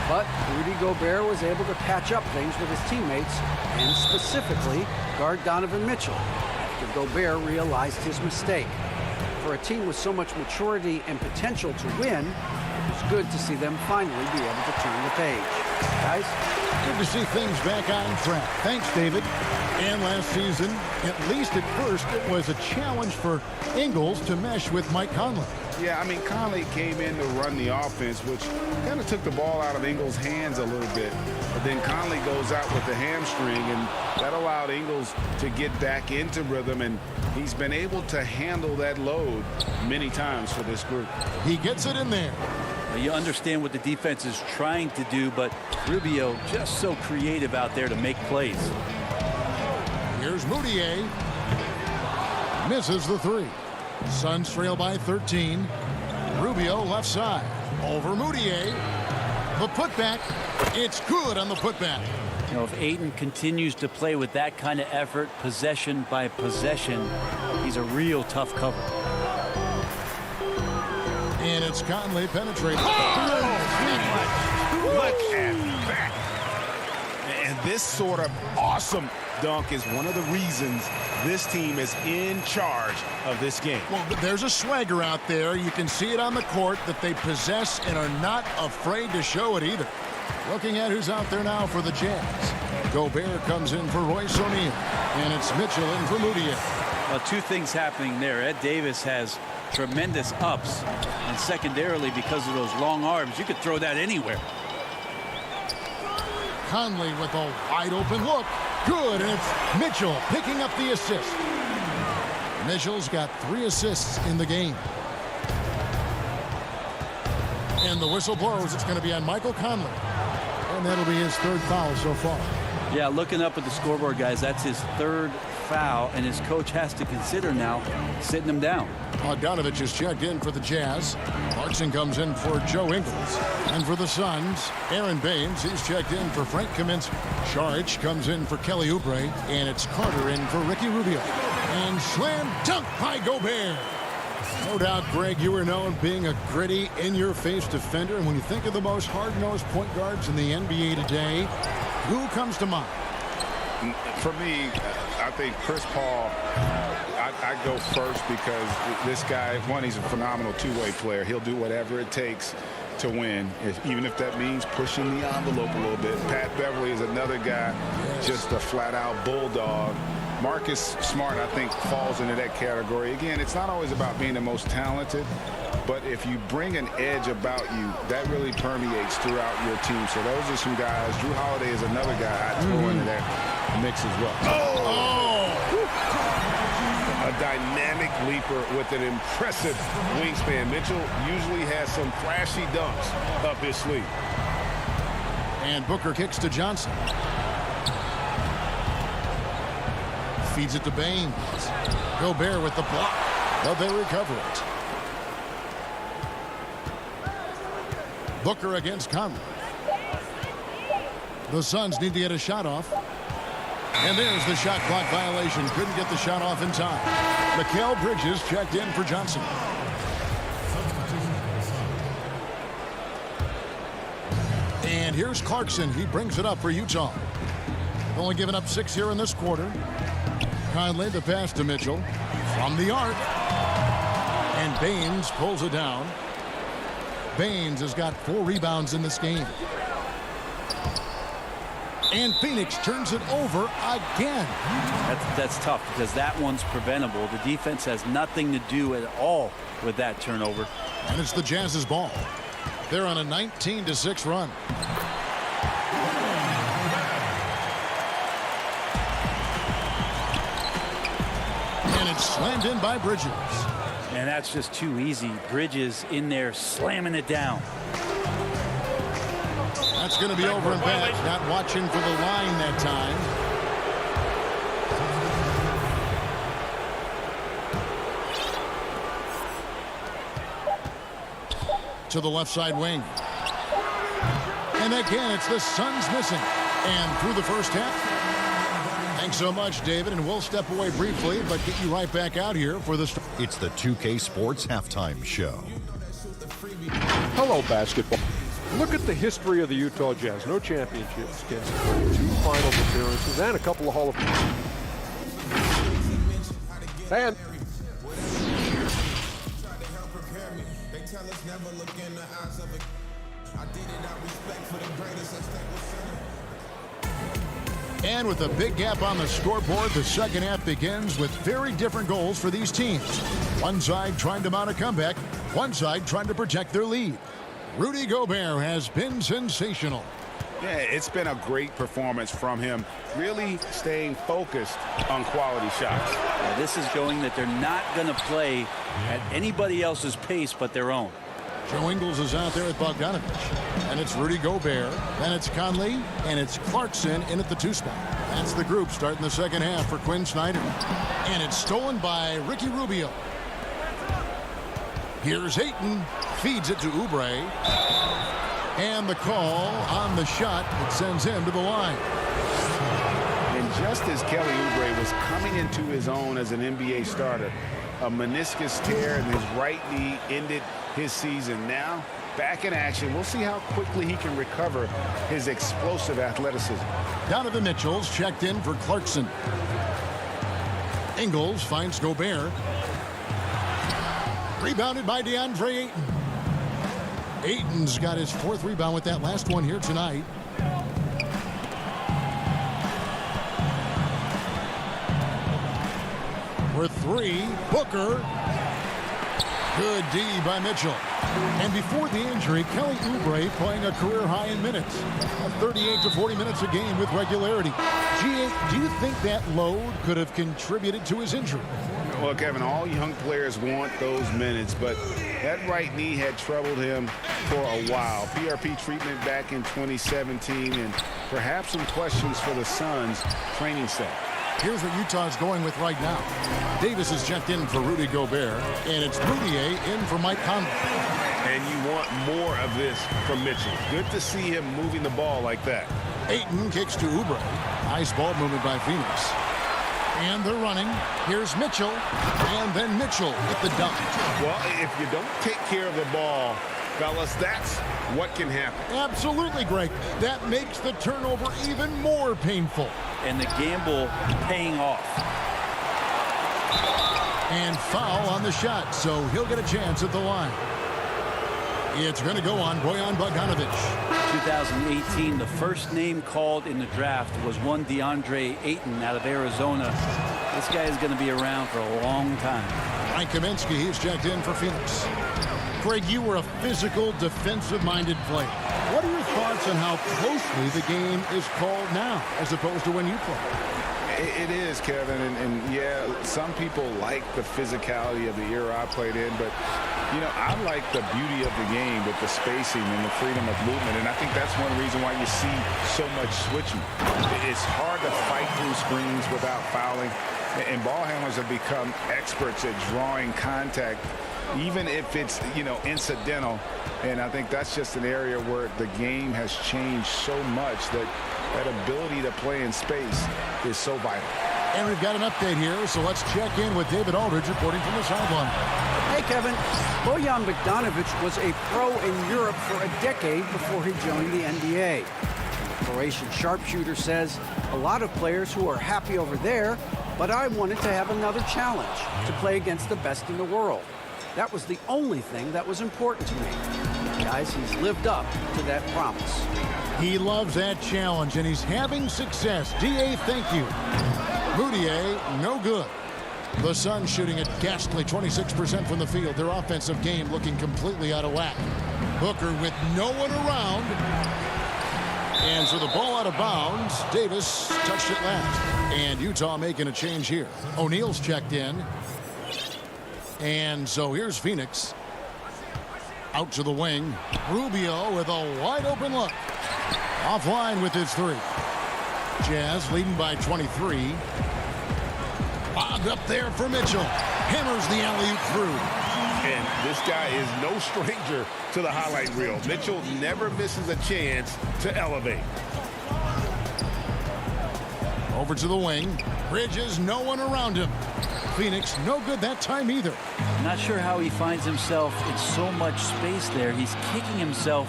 But Rudy Gobert was able to patch up things with his teammates and specifically guard Donovan Mitchell after Gobert realized his mistake. For a team with so much maturity and potential to win, it's good to see them finally be able to turn the page. Guys? Good to see things back on track. Thanks, David. And last season, at least at first, it was a challenge for Ingles to mesh with Mike Conley. Yeah, I mean, Conley came in to run the offense, which kind of took the ball out of Ingles' hands a little bit. But then Conley goes out with the hamstring, and that allowed Ingles to get back into rhythm, and he's been able to handle that load many times for this group. He gets it in there. You understand what the defense is trying to do, but Rubio just so creative out there to make plays. Here's Mudiay. Misses the 3. Suns trail by 13. Rubio left side. Over Mudiay. The putback. It's good on the putback. You know, if Ayton continues to play with that kind of effort, possession by possession, he's a real tough cover. And it's Conley penetrating. Look at that. And this sort of awesome dunk is one of the reasons this team is in charge of this game. Well, there's a swagger out there. You can see it on the court that they possess and are not afraid to show it either. Looking at who's out there now for the Jazz. Gobert comes in for Royce O'Neal. And it's Mitchell in for Moutier. Well, two things happening there. Ed Davis has tremendous ups. And secondarily, because of those long arms, you could throw that anywhere. Conley with a wide open look. Good, and it's Mitchell picking up the assist. Mitchell's got 3 assists in the game. And the whistle blows. It's going to be on Michael Conley. And that'll be his 3rd foul so far. Yeah, looking up at the scoreboard, guys, that's his 3rd foul, and his coach has to consider now sitting him down. Bogdanovich is checked in for the Jazz. Clarkson comes in for Joe Ingles. And for the Suns, Aaron Baines, he's checked in for Frank Kaminsky. Saric comes in for Kelly Oubre, and it's Carter in for Ricky Rubio. And slam dunk by Gobert. No doubt, Greg, you were known being a gritty, in-your-face defender. And when you think of the most hard-nosed point guards in the NBA today, who comes to mind? For me, I think Chris Paul, I go first because this guy, one, he's a phenomenal two-way player. He'll do whatever it takes to win, even if that means pushing the envelope a little bit. Pat Beverly is another guy, just a flat-out bulldog. Marcus Smart, I think, falls into that category. Again, it's not always about being the most talented, but if you bring an edge about you, that really permeates throughout your team. So those are some guys. Drew Holiday is another guy I'd throw into that mix as well. A dynamic leaper with an impressive wingspan. Mitchell usually has some flashy dunks up his sleeve. And Booker kicks to Johnson. Feeds it to Baines. Gobert with the block, but they recover it. Booker against Conley. The Suns need to get a shot off. And there's the shot clock violation. Couldn't get the shot off in time. Mikal Bridges checked in for Johnson. And here's Clarkson. He brings it up for Utah. Only given up 6 here in this quarter. Conley the pass to Mitchell from the arc. And Baines pulls it down. Baines has got 4 rebounds in this game. And Phoenix turns it over again. That's tough because that one's preventable. The defense has nothing to do at all with that turnover. And it's the Jazz's ball. They're on a 19-6 run. And it's slammed in by Bridges. And that's just too easy. Bridges in there slamming it down. That's going to be over and back. Not watching for the line that time. To the left side wing. And again, it's the Suns missing. And through the first half. Thanks so much, David, and we'll step away briefly, but get you right back out here for the... It's the 2K Sports Halftime Show. Hello, basketball. Look at the history of the Utah Jazz. No championships, kids. 2 finals appearances and a couple of Hall of Fame. And And with a big gap on the scoreboard, the second half begins with very different goals for these teams. One side trying to mount a comeback, one side trying to protect their lead. Rudy Gobert has been sensational. Yeah, it's been a great performance from him, really staying focused on quality shots. Now, this is going that they're not going to play at anybody else's pace but their own. Joe Ingles is out there with Bogdanovich. And it's Rudy Gobert. Then it's Conley. And it's Clarkson in at the 2 spot. That's the group starting the second half for Quinn Snyder. And it's stolen by Ricky Rubio. Here's Ayton. Feeds it to Oubre. And the call on the shot that sends him to the line. And just as Kelly Oubre was coming into his own as an NBA starter, a meniscus tear in his right knee ended his season. Now, back in action. We'll see how quickly he can recover his explosive athleticism. Donovan Mitchell's checked in for Clarkson. Ingles finds Gobert. Rebounded by DeAndre Ayton. Ayton's got his 4th rebound with that last one here tonight. For 3, Booker. Good D by Mitchell. And before the injury, Kelly Oubre playing a career high in minutes. 38 to 40 minutes a game with regularity. G8, do you think that load could have contributed to his injury? Well, Kevin, all young players want those minutes, but that right knee had troubled him for a while. PRP treatment back in 2017, and perhaps some questions for the Suns training staff. Here's what Utah's going with right now. Davis is checked in for Rudy Gobert, and it's Moutier in for Mike Conley. And you want more of this from Mitchell. Good to see him moving the ball like that. Ayton kicks to Oubre. Nice ball movement by Phoenix. And they're running. Here's Mitchell. And then Mitchell with the dunk. Well, if you don't take care of the ball, fellas, that's what can happen. Absolutely, Greg. That makes the turnover even more painful. And the gamble paying off. And foul on the shot, so he'll get a chance at the line. It's going to go on Bojan Bogdanovic. 2018, the first name called in the draft was one DeAndre Ayton out of Arizona. This guy is going to be around for a long time. Mike Kaminsky, he's checked in for Phoenix. Greg, you were a physical, defensive-minded player. What are your thoughts on how closely the game is called now as opposed to when you played? It is, Kevin, and yeah, some people like the physicality of the era I played in, but, you know, I like the beauty of the game with the spacing and the freedom of movement, and I think that's one reason why you see so much switching. It's hard to fight through screens without fouling, and ball handlers have become experts at drawing contact, even if it's, you know, incidental, and I think that's just an area where the game has changed so much that ability to play in space is so vital. And we've got an update here, so let's check in with David Aldridge reporting from the sideline. Hey, Kevin. Bojan Bogdanovic was a pro in Europe for a decade before he joined the NBA. Croatian sharpshooter says, a lot of players who are happy over there, but I wanted to have another challenge, to play against the best in the world. That was the only thing that was important to me. Guys, he's lived up to that promise. He loves that challenge, and he's having success. D.A., thank you. Moutier, no good. The Suns shooting a ghastly 26% from the field. Their offensive game looking completely out of whack. Booker with no one around. And so the ball out of bounds. Davis touched it last. And Utah making a change here. O'Neal's checked in. And so here's Phoenix. Out to the wing. Rubio with a wide open look. Offline with his 3. Jazz leading by 23. Bobbed up there for Mitchell. Hammers the alley-oop through. And this guy is no stranger to the highlight reel. Mitchell never misses a chance to elevate. Over to the wing. Bridges, no one around him. Phoenix, no good that time either. Not sure how he finds himself in so much space there. He's kicking himself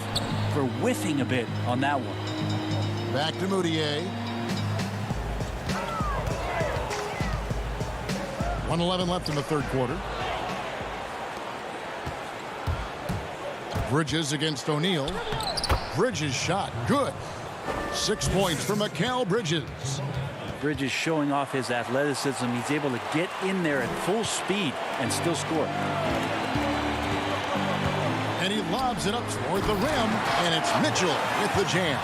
for whiffing a bit on that one. Back to Moutier. 1:11 left in the third quarter. Bridges against O'Neal. Bridges shot. Good. 6 points for Mikal Bridges. Bridges showing off his athleticism. He's able to get in there at full speed and still score. And he lobs it up toward the rim, and it's Mitchell with the jam.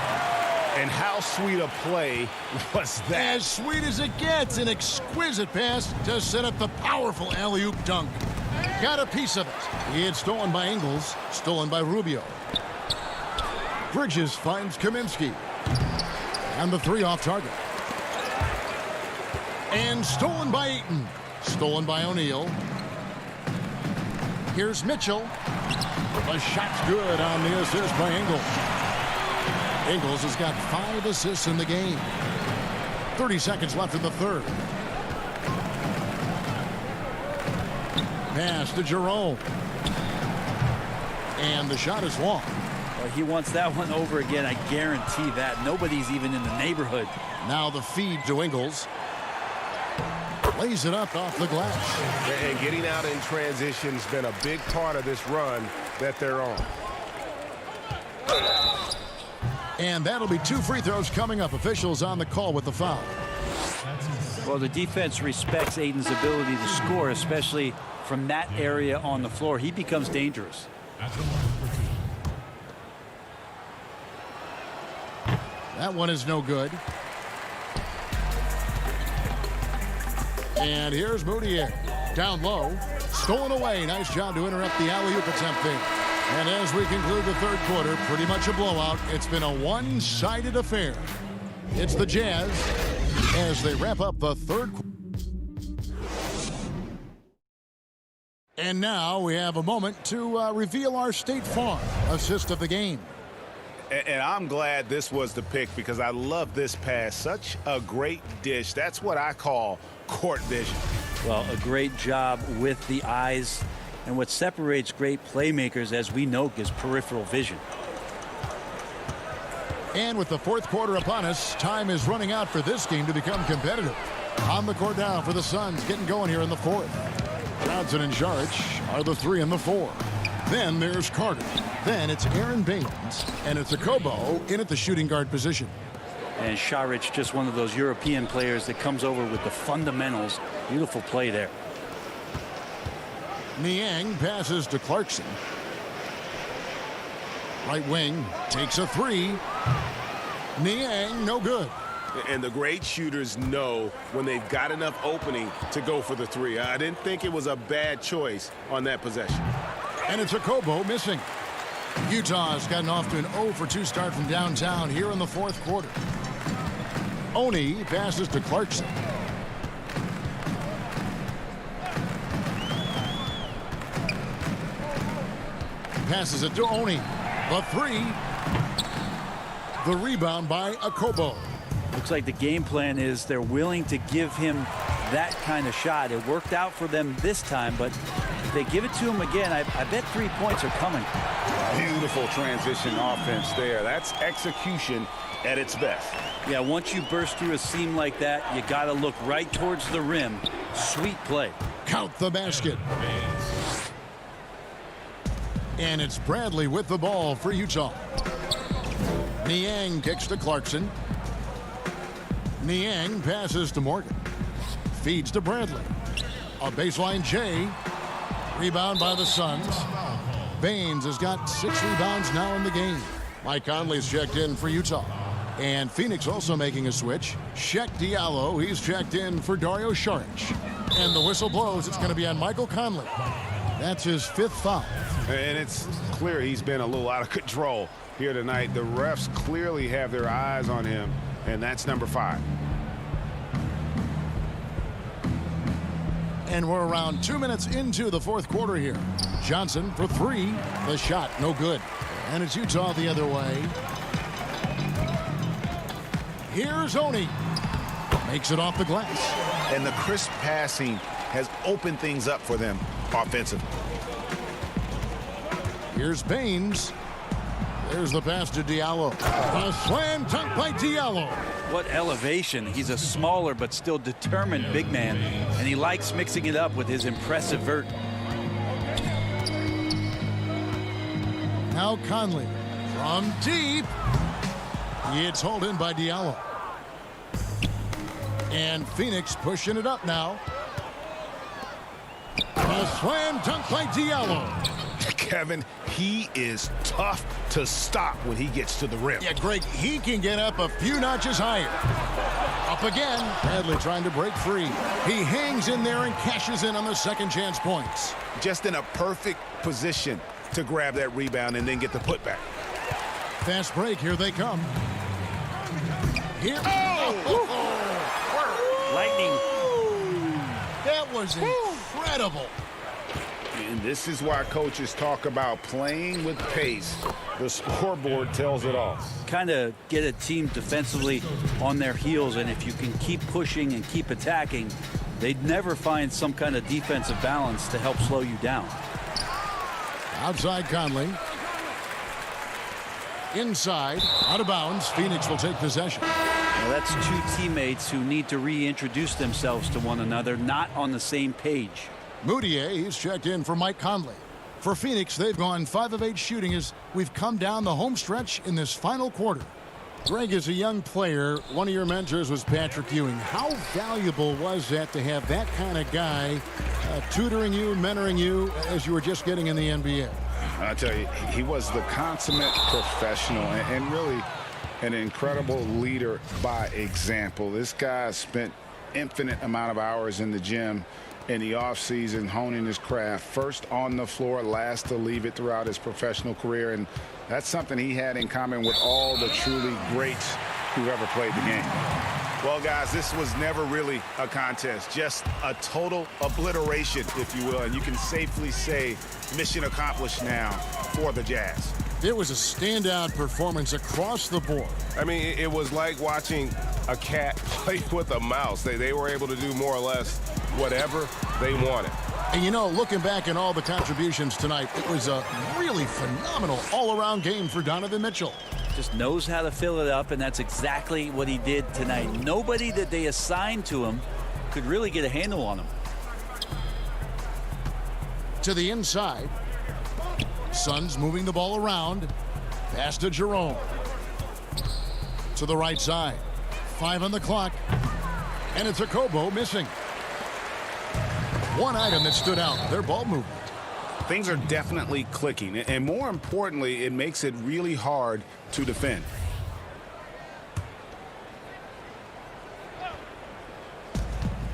And how sweet a play was that? As sweet as it gets, an exquisite pass to set up the powerful alley-oop dunk. Got a piece of it. It's stolen by Ingles, stolen by Rubio. Bridges finds Kaminsky. And the 3 off target. And stolen by Ayton. Stolen by O'Neal. Here's Mitchell. The shot's good on the assist by Ingles. Ingles has got 5 assists in the game. 30 seconds left in the third. Pass to Jerome. And the shot is long. Well, he wants that one over again. I guarantee that. Nobody's even in the neighborhood. Now the feed to Ingles. Lays it up off the glass. And getting out in transition has been a big part of this run that they're on. And that'll be 2 free throws coming up. Officials on the call with the foul. Well, the defense respects Aiden's ability to score, especially from that area on the floor. He becomes dangerous. That one is no good. And here's Moutier. Down low. Stolen away. Nice job to interrupt the alley-oop attempt there. And as we conclude the third quarter, pretty much a blowout. It's been a one-sided affair. It's the Jazz as they wrap up the third quarter. And now we have a moment to reveal our State Farm assist of the game. And I'm glad this was the pick because I love this pass. Such a great dish. That's what I call court vision. Well, a great job with the eyes. And what separates great playmakers, as we know, is peripheral vision. And with the fourth quarter upon us, time is running out for this game to become competitive. On the court now for the Suns, getting going here in the fourth. Johnson and Saric are the 3 and the 4. Then there's Carter. Then it's Aaron Baines. And it's Akobo in at the shooting guard position. And Saric, just one of those European players that comes over with the fundamentals. Beautiful play there. Niang passes to Clarkson. Right wing takes a 3. Niang, no good. And the great shooters know when they've got enough opening to go for the 3. I didn't think it was a bad choice on that possession. And it's Akobo missing. Utah's gotten off to an 0-for-2 start from downtown here in the fourth quarter. Oni passes to Clarkson. Passes it to Oni. The 3. The rebound by Akobo. Looks like the game plan is they're willing to give him that kind of shot. It worked out for them this time, but if they give it to him again, I bet 3 points are coming. Beautiful transition offense there. That's execution at its best. Yeah, once you burst through a seam like that, you got to look right towards the rim. Sweet play. Count the basket. And it's Bradley with the ball for Utah. Niang kicks to Clarkson. Niang passes to Morgan. Feeds to Bradley. A baseline J. Rebound by the Suns. Baines has got 6 rebounds now in the game. Mike Conley's checked in for Utah. And Phoenix also making a switch. Sheck Diallo, he's checked in for Dario Saric. And the whistle blows. It's going to be on Michael Conley. That's his 5th foul. And it's clear he's been a little out of control here tonight. The refs clearly have their eyes on him, and that's number 5. And we're around 2 minutes into the fourth quarter here. Johnson for 3. The shot, no good. And it's Utah the other way. Here's Oni. Makes it off the glass. And the crisp passing has opened things up for them offensively. Here's Baines. There's the pass to Diallo. A slam dunk by Diallo. What elevation. He's a smaller but still determined big man, and he likes mixing it up with his impressive vert. Now Conley from deep. It's hauled in by Diallo. And Phoenix pushing it up now. A slam dunk by Diallo. Kevin, he is tough to stop when he gets to the rim. Yeah, Greg, he can get up a few notches higher. Up again. Bradley trying to break free. He hangs in there and cashes in on the second chance points. Just in a perfect position to grab that rebound and then get the putback. Fast break. Here they come. Here. Oh! Lightning. That was incredible. And this is why coaches talk about playing with pace. The scoreboard tells it all. Kind of get a team defensively on their heels, and if you can keep pushing and keep attacking, they'd never find some kind of defensive balance to help slow you down. Outside Conley. Inside, out of bounds. Phoenix will take possession. Well, that's two teammates who need to reintroduce themselves to one another, not on the same page. Moutier, he's checked in for Mike Conley. For Phoenix, they've gone 5 of 8 shooting as we've come down the home stretch in this final quarter. Greg, as a young player, one of your mentors was Patrick Ewing. How valuable was that to have that kind of guy tutoring you, mentoring you as you were just getting in the NBA? I tell you, he was the consummate professional and really an incredible leader by example. This guy spent infinite amount of hours in the gym in the offseason honing his craft, first on the floor, last to leave it throughout his professional career, and that's something he had in common with all the truly greats who ever played the game. Well, guys, this was never really a contest, just a total obliteration, if you will, and you can safely say mission accomplished now for the Jazz. It was a standout performance across the board. I mean, it was like watching a cat play with a mouse. They were able to do more or less whatever they wanted. And you know, looking back at all the contributions tonight, it was a really phenomenal all-around game for Donovan Mitchell. Just knows how to fill it up, and that's exactly what he did tonight. Nobody that they assigned to him could really get a handle on him. To the inside. Suns moving the ball around. Pass to Jerome. To the right side. 5 on the clock. And it's a Kobo missing. One item that stood out, their ball movement. Things are definitely clicking, and more importantly, it makes it really hard to defend.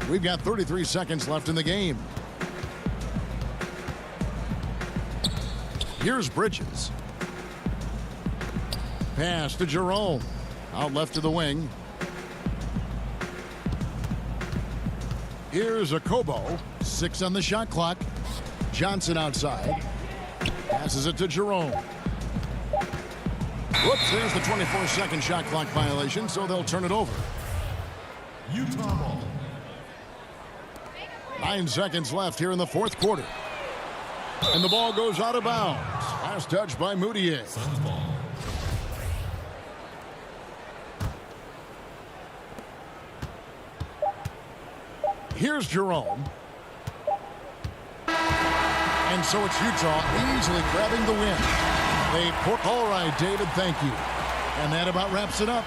We've got 33 seconds left in the game. Here's Bridges. Pass to Jerome. Out left to the wing. Here's a Kobo. 6 on the shot clock. Johnson outside. Passes it to Jerome. Whoops, there's the 24-second shot clock violation, so they'll turn it over. Utah ball. 9 seconds left here in the fourth quarter. And the ball goes out of bounds. Last touch by Moutier. Here's Jerome. And so it's Utah easily grabbing the win. All right, David, thank you. And that about wraps it up.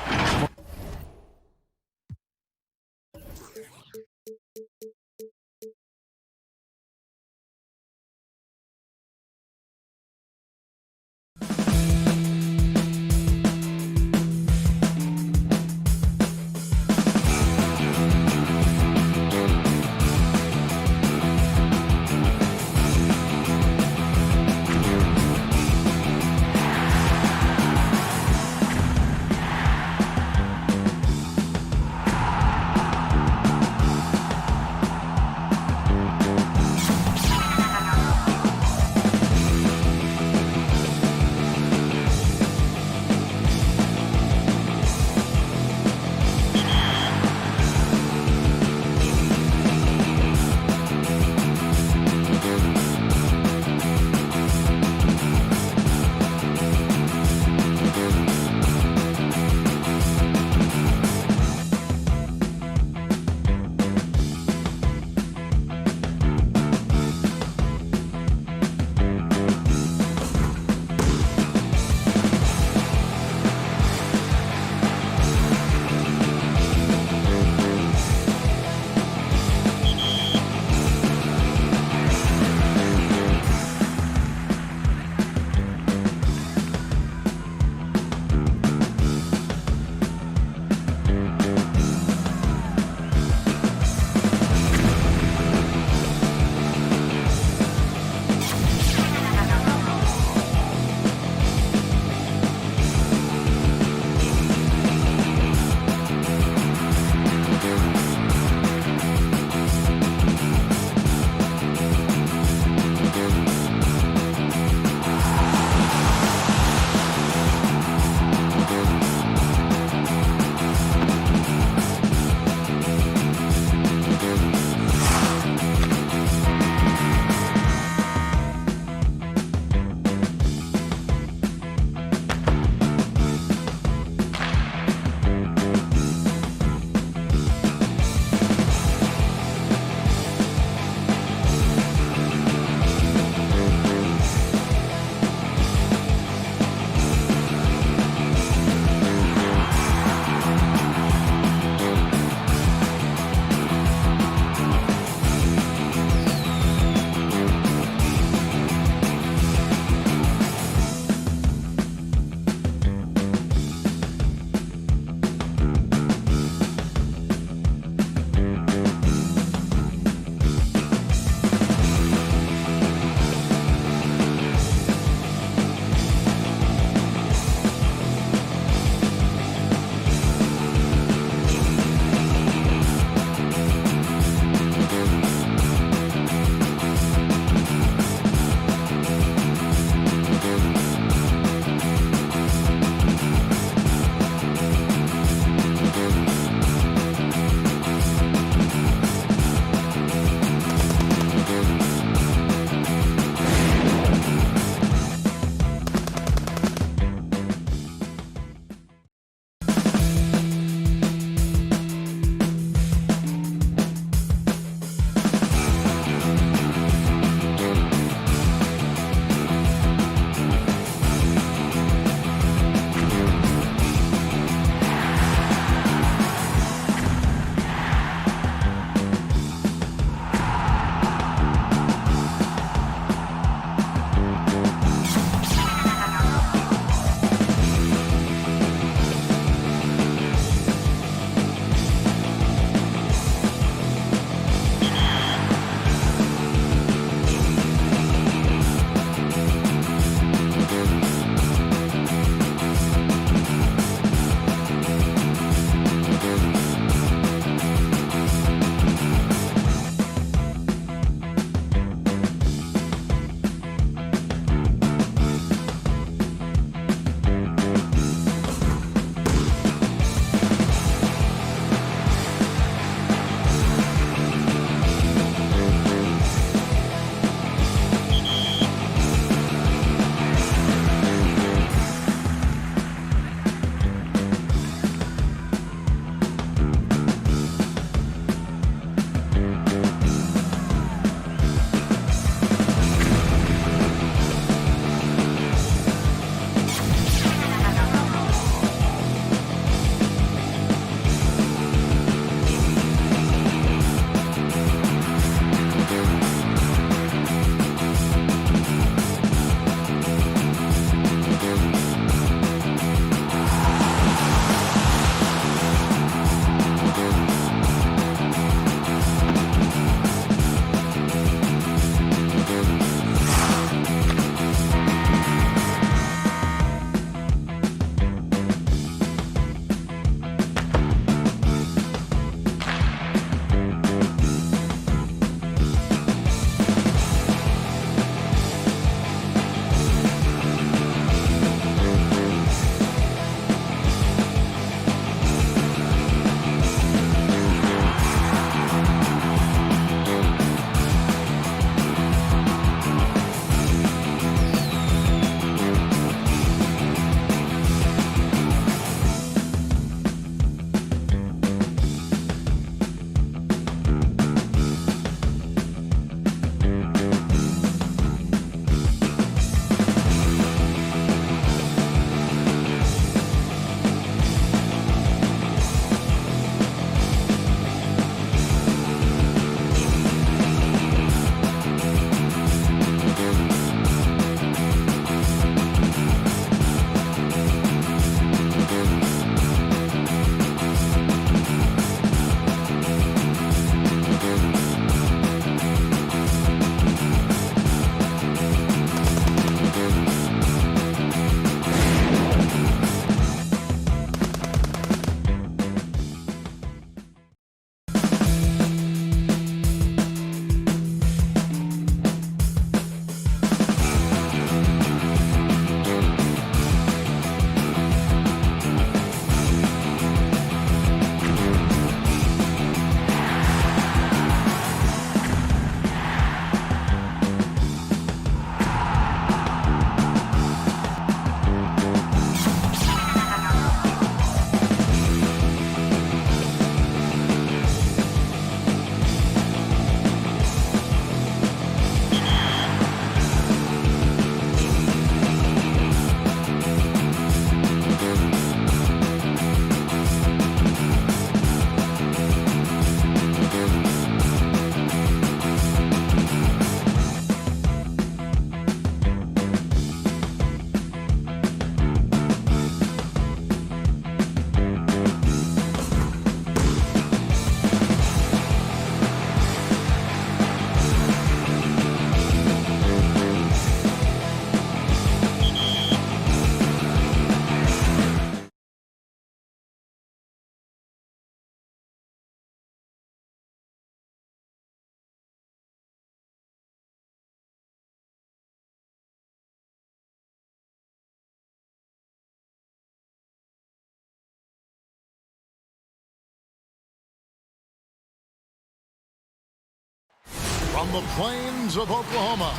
from the plains of Oklahoma.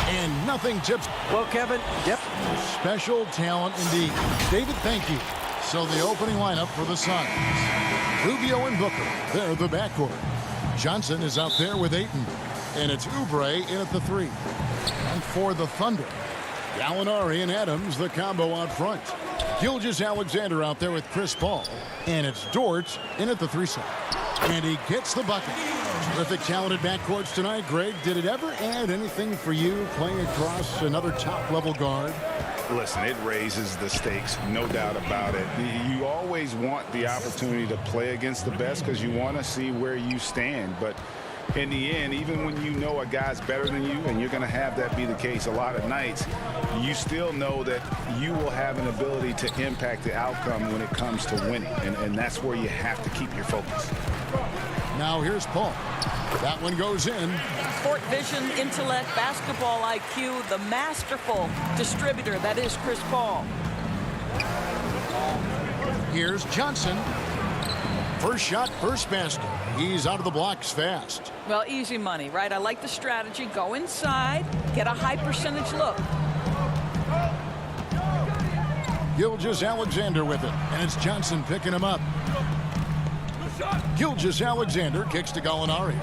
And nothing tips. Well, Kevin, yep. Special talent indeed. David, thank you. So the opening lineup for the Suns. Rubio and Booker, they're the backcourt. Johnson is out there with Ayton. And it's Oubre in at the 3. And for the Thunder, Gallinari and Adams, the combo out front. Gilgeous-Alexander out there with Chris Paul. And it's Dort in at the 3 side. And he gets the bucket. Terrific talented backcourts tonight. Greg, did it ever add anything for you playing across another top-level guard? Listen, it raises the stakes, no doubt about it. You always want the opportunity to play against the best because you want to see where you stand. But in the end, even when you know a guy's better than you, and you're going to have that be the case a lot of nights, you still know that you will have an ability to impact the outcome when it comes to winning. And that's where you have to keep your focus. Now here's Paul. That one goes in. Court vision, intellect, basketball IQ, the masterful distributor that is Chris Paul. Here's Johnson. First shot, first basket. He's out of the blocks fast. Well, easy money, right? I like the strategy. Go inside, get a high percentage look. Gilgeous-Alexander with it, and it's Johnson picking him up. Gilgeous-Alexander kicks to Gallinari.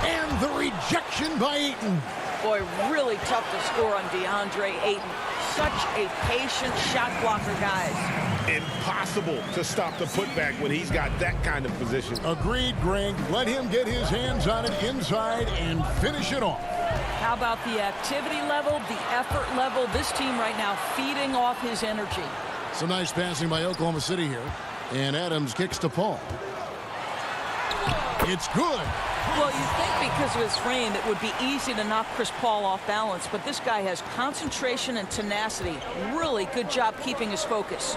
And the rejection by Ayton. Boy, really tough to score on DeAndre Ayton. Such a patient shot blocker, guys. Impossible to stop the putback when he's got that kind of position. Agreed, Greg. Let him get his hands on it inside and finish it off. How about the activity level, the effort level? This team right now feeding off his energy. Some nice passing by Oklahoma City here. And Adams kicks to Paul. It's good. Well, you think because of his frame, it would be easy to knock Chris Paul off balance, but this guy has concentration and tenacity. Really good job keeping his focus.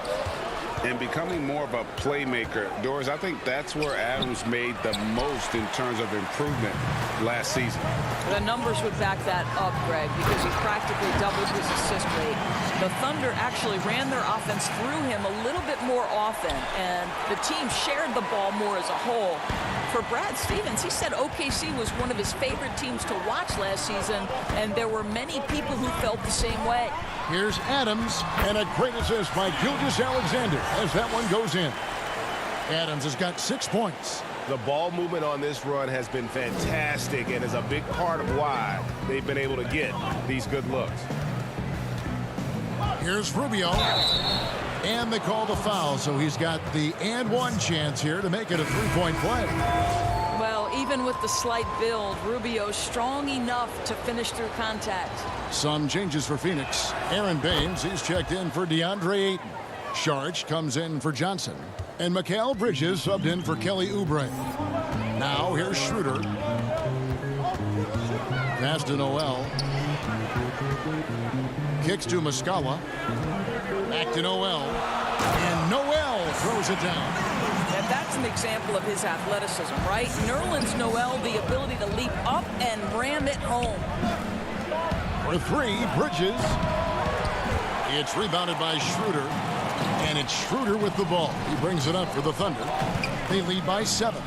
And becoming more of a playmaker. Doris, I think that's where Adams made the most in terms of improvement last season. The numbers would back that up, Greg, because he practically doubled his assist rate. The Thunder actually ran their offense through him a little bit more often, and the team shared the ball more as a whole. For Brad Stevens, he said OKC was one of his favorite teams to watch last season, and there were many people who felt the same way. Here's Adams, and a great assist by Gilgeous-Alexander as that one goes in. Adams has got 6 points. The ball movement on this run has been fantastic and is a big part of why they've been able to get these good looks. Here's Rubio. And they call the foul, so he's got the and one chance here to make it a three-point play. Well, even with the slight build, Rubio's strong enough to finish through contact. Some changes for Phoenix. Aaron Baines, he's checked in for DeAndre Ayton. Sharch comes in for Johnson. And Mikal Bridges subbed in for Kelly Oubre. Now here's Schroeder. Pass to Noel. Kicks to Muscala. Back to Noel. And Noel throws it down. And that's an example of his athleticism, right? Nerlens Noel, the ability to leap up and ram it home. For three, Bridges. It's rebounded by Schroeder. And it's Schroeder with the ball. He brings it up for the Thunder. They lead by 7.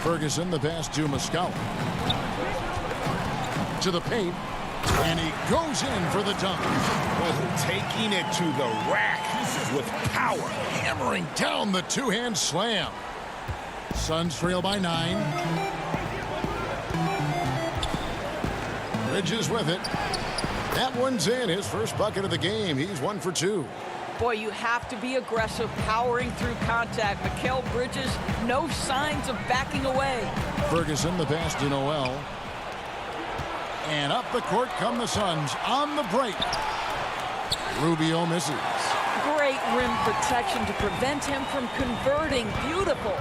Ferguson, the pass to Muscala. To the paint. And he goes in for the dunk. Oh, taking it to the rack with power. Hammering down the two-hand slam. Suns trail by 9. Bridges with it. That one's in. His first bucket of the game. He's 1 for 2. Boy, you have to be aggressive, powering through contact. Mikal Bridges, no signs of backing away. Ferguson, the pass to Noel. And up the court come the Suns on the break. Rubio misses. Great rim protection to prevent him from converting. Beautiful.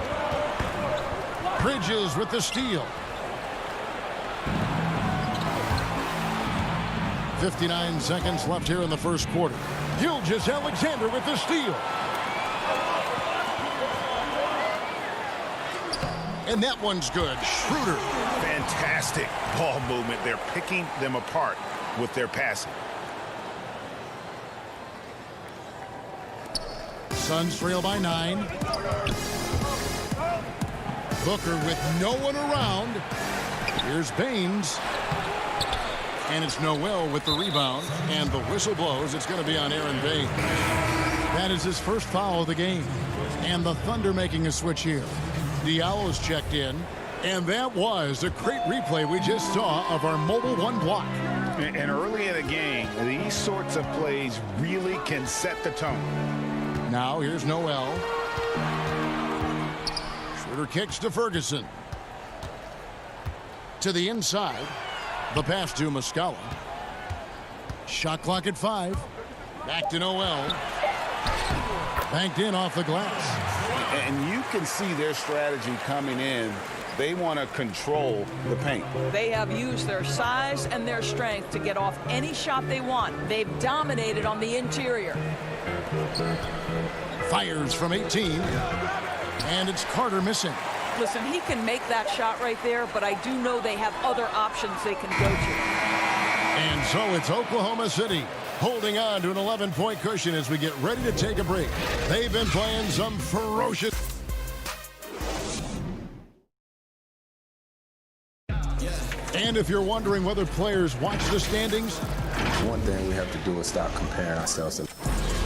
Bridges with the steal. 59 seconds left here in the first quarter. Gilgeous-Alexander with the steal. And that one's good. Schroeder. Fantastic ball movement. They're picking them apart with their passing. Suns trail by 9. Booker with no one around. Here's Baines. And it's Noel with the rebound. And the whistle blows. It's going to be on Aaron Baines. That is his first foul of the game. And the Thunder making a switch here. Diallo's checked in. And that was a great replay we just saw of our mobile one block. And early in the game, these sorts of plays really can set the tone. Now here's Noel. Schroeder kicks to Ferguson. To the inside. The pass to Muscala. Shot clock at 5. Back to Noel. Banked in off the glass. And you can see their strategy coming in. They want to control the paint. They have used their size and their strength to get off any shot they want. They've dominated on the interior. Fires from 18. And it's Carter missing. Listen, he can make that shot right there, but I do know they have other options they can go to. And so it's Oklahoma City holding on to an 11-point cushion as we get ready to take a break. They've been playing some ferocious... And if you're wondering whether players watch the standings, one thing we have to do is stop comparing ourselves to.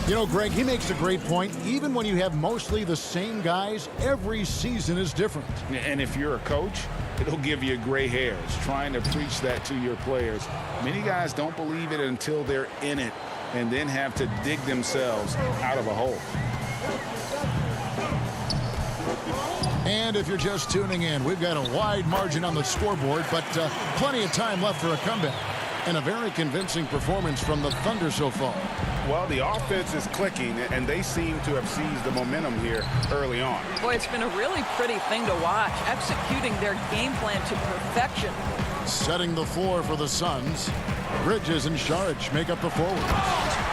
You know, Greg, he makes a great point. Even when you have mostly the same guys, every season is different. And if you're a coach, it'll give you gray hairs trying to preach that to your players. Many guys don't believe it until they're in it and then have to dig themselves out of a hole. And if you're just tuning in, we've got a wide margin on the scoreboard, but plenty of time left for a comeback. And a very convincing performance from the Thunder so far. Well, the offense is clicking, and they seem to have seized the momentum here early on. Boy, it's been a really pretty thing to watch, executing their game plan to perfection. Setting the floor for the Suns. Bridges and Saric make up the forwards.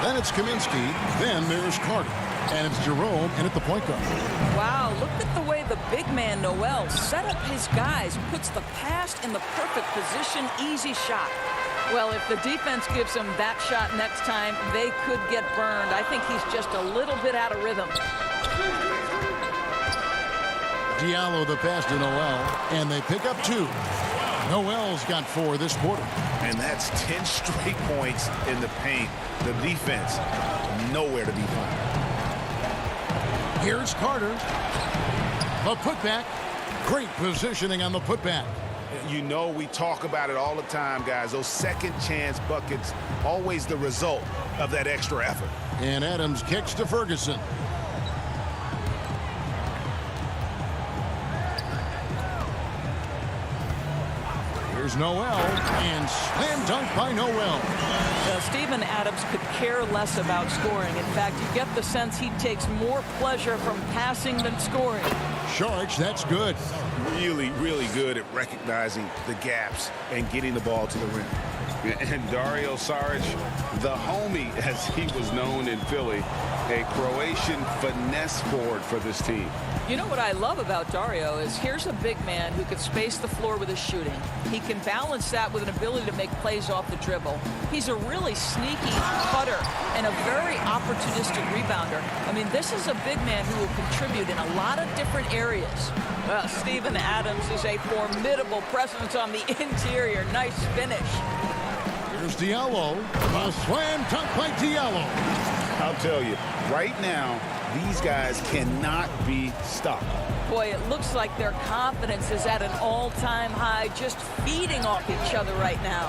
Then it's Kaminsky. Then there's Carter. And it's Jerome in at the point guard. Wow, look at the way the big man, Noel, set up his guys, puts the pass in the perfect position, easy shot. Well, if the defense gives him that shot next time, they could get burned. I think he's just a little bit out of rhythm. Diallo the pass to Noel, and they pick up 2. Noel's got 4 this quarter. And that's 10 straight points in the paint. The defense, nowhere to be found. Here's Carter. The putback. Great positioning on the putback. You know, we talk about it all the time, guys. Those second chance buckets, always the result of that extra effort. And Adams kicks to Ferguson. Here's Noel, and slam dunk by Noel. Steven Adams could care less about scoring. In fact, you get the sense he takes more pleasure from passing than scoring. Saric, that's good. Really, really good at recognizing the gaps and getting the ball to the rim. And Dario Saric, the homie, as he was known in Philly, a Croatian finesse forward for this team. You know what I love about Dario is here's a big man who can space the floor with his shooting. He can balance that with an ability to make plays off the dribble. He's a really sneaky cutter and a very opportunistic rebounder. I mean, this is a big man who will contribute in a lot of different areas. Well, Steven Adams is a formidable presence on the interior. Nice finish. Here's Diallo. A slam dunk by Diallo. I'll tell you, right now, these guys cannot be stopped. Boy, it looks like their confidence is at an all-time high, just feeding off each other right now.